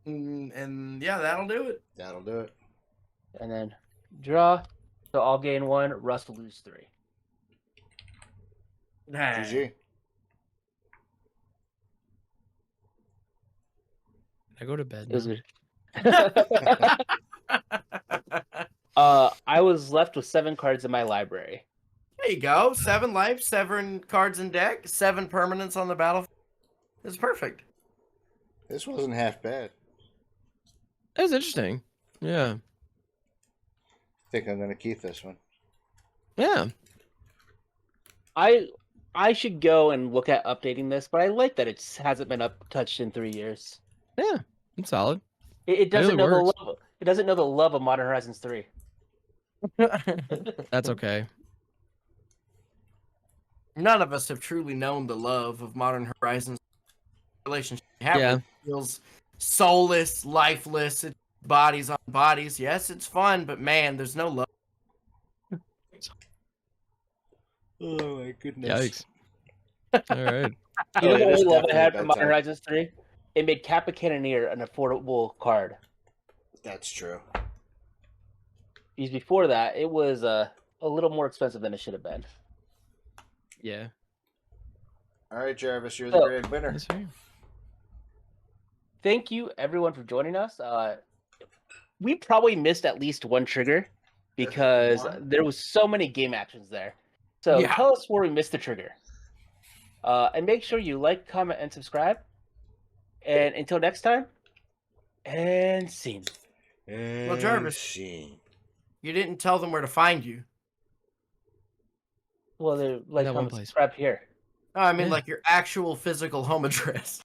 And yeah, that'll do it. That'll do it. And then draw. So I'll gain 1. Russ will lose 3. GG. I go to bed. It was now. good. I was left with 7 cards in my library. There you go. 7 life, 7 cards in deck, 7 permanents on the battlefield. It's perfect. This wasn't half bad. That was interesting. Yeah. I think I'm gonna keep this one. Yeah. I should go and look at updating this, but I like that it hasn't been touched in 3 years. Yeah. It's solid. It doesn't really know works. the love. It doesn't know the love of Modern Horizons 3. That's okay. None of us have truly known the love of Modern Horizons relationship. Yeah. Feels soulless, lifeless, it's bodies on bodies. Yes, it's fun, but man, there's no love. Oh my goodness. Yikes. All right. You know it the is only love I definitely had for Modern bedtime. Horizons 3? It made Kappa Cannoneer an affordable card. That's true. Because before that, it was a little more expensive than it should have been. Yeah. All right, Jarvis, you're the So- grand winner. That's fair. Thank you, everyone, for joining us. We probably missed at least 1 trigger because One? there was so many game actions there. So Yeah. tell us where we missed the trigger. And make sure you like, comment, and subscribe. And until next time, and scene. Well, Jarvis. You didn't tell them where to find you. Well, they're like, That one comment, place. subscribe here. Oh, I mean, Yeah. like your actual physical home address.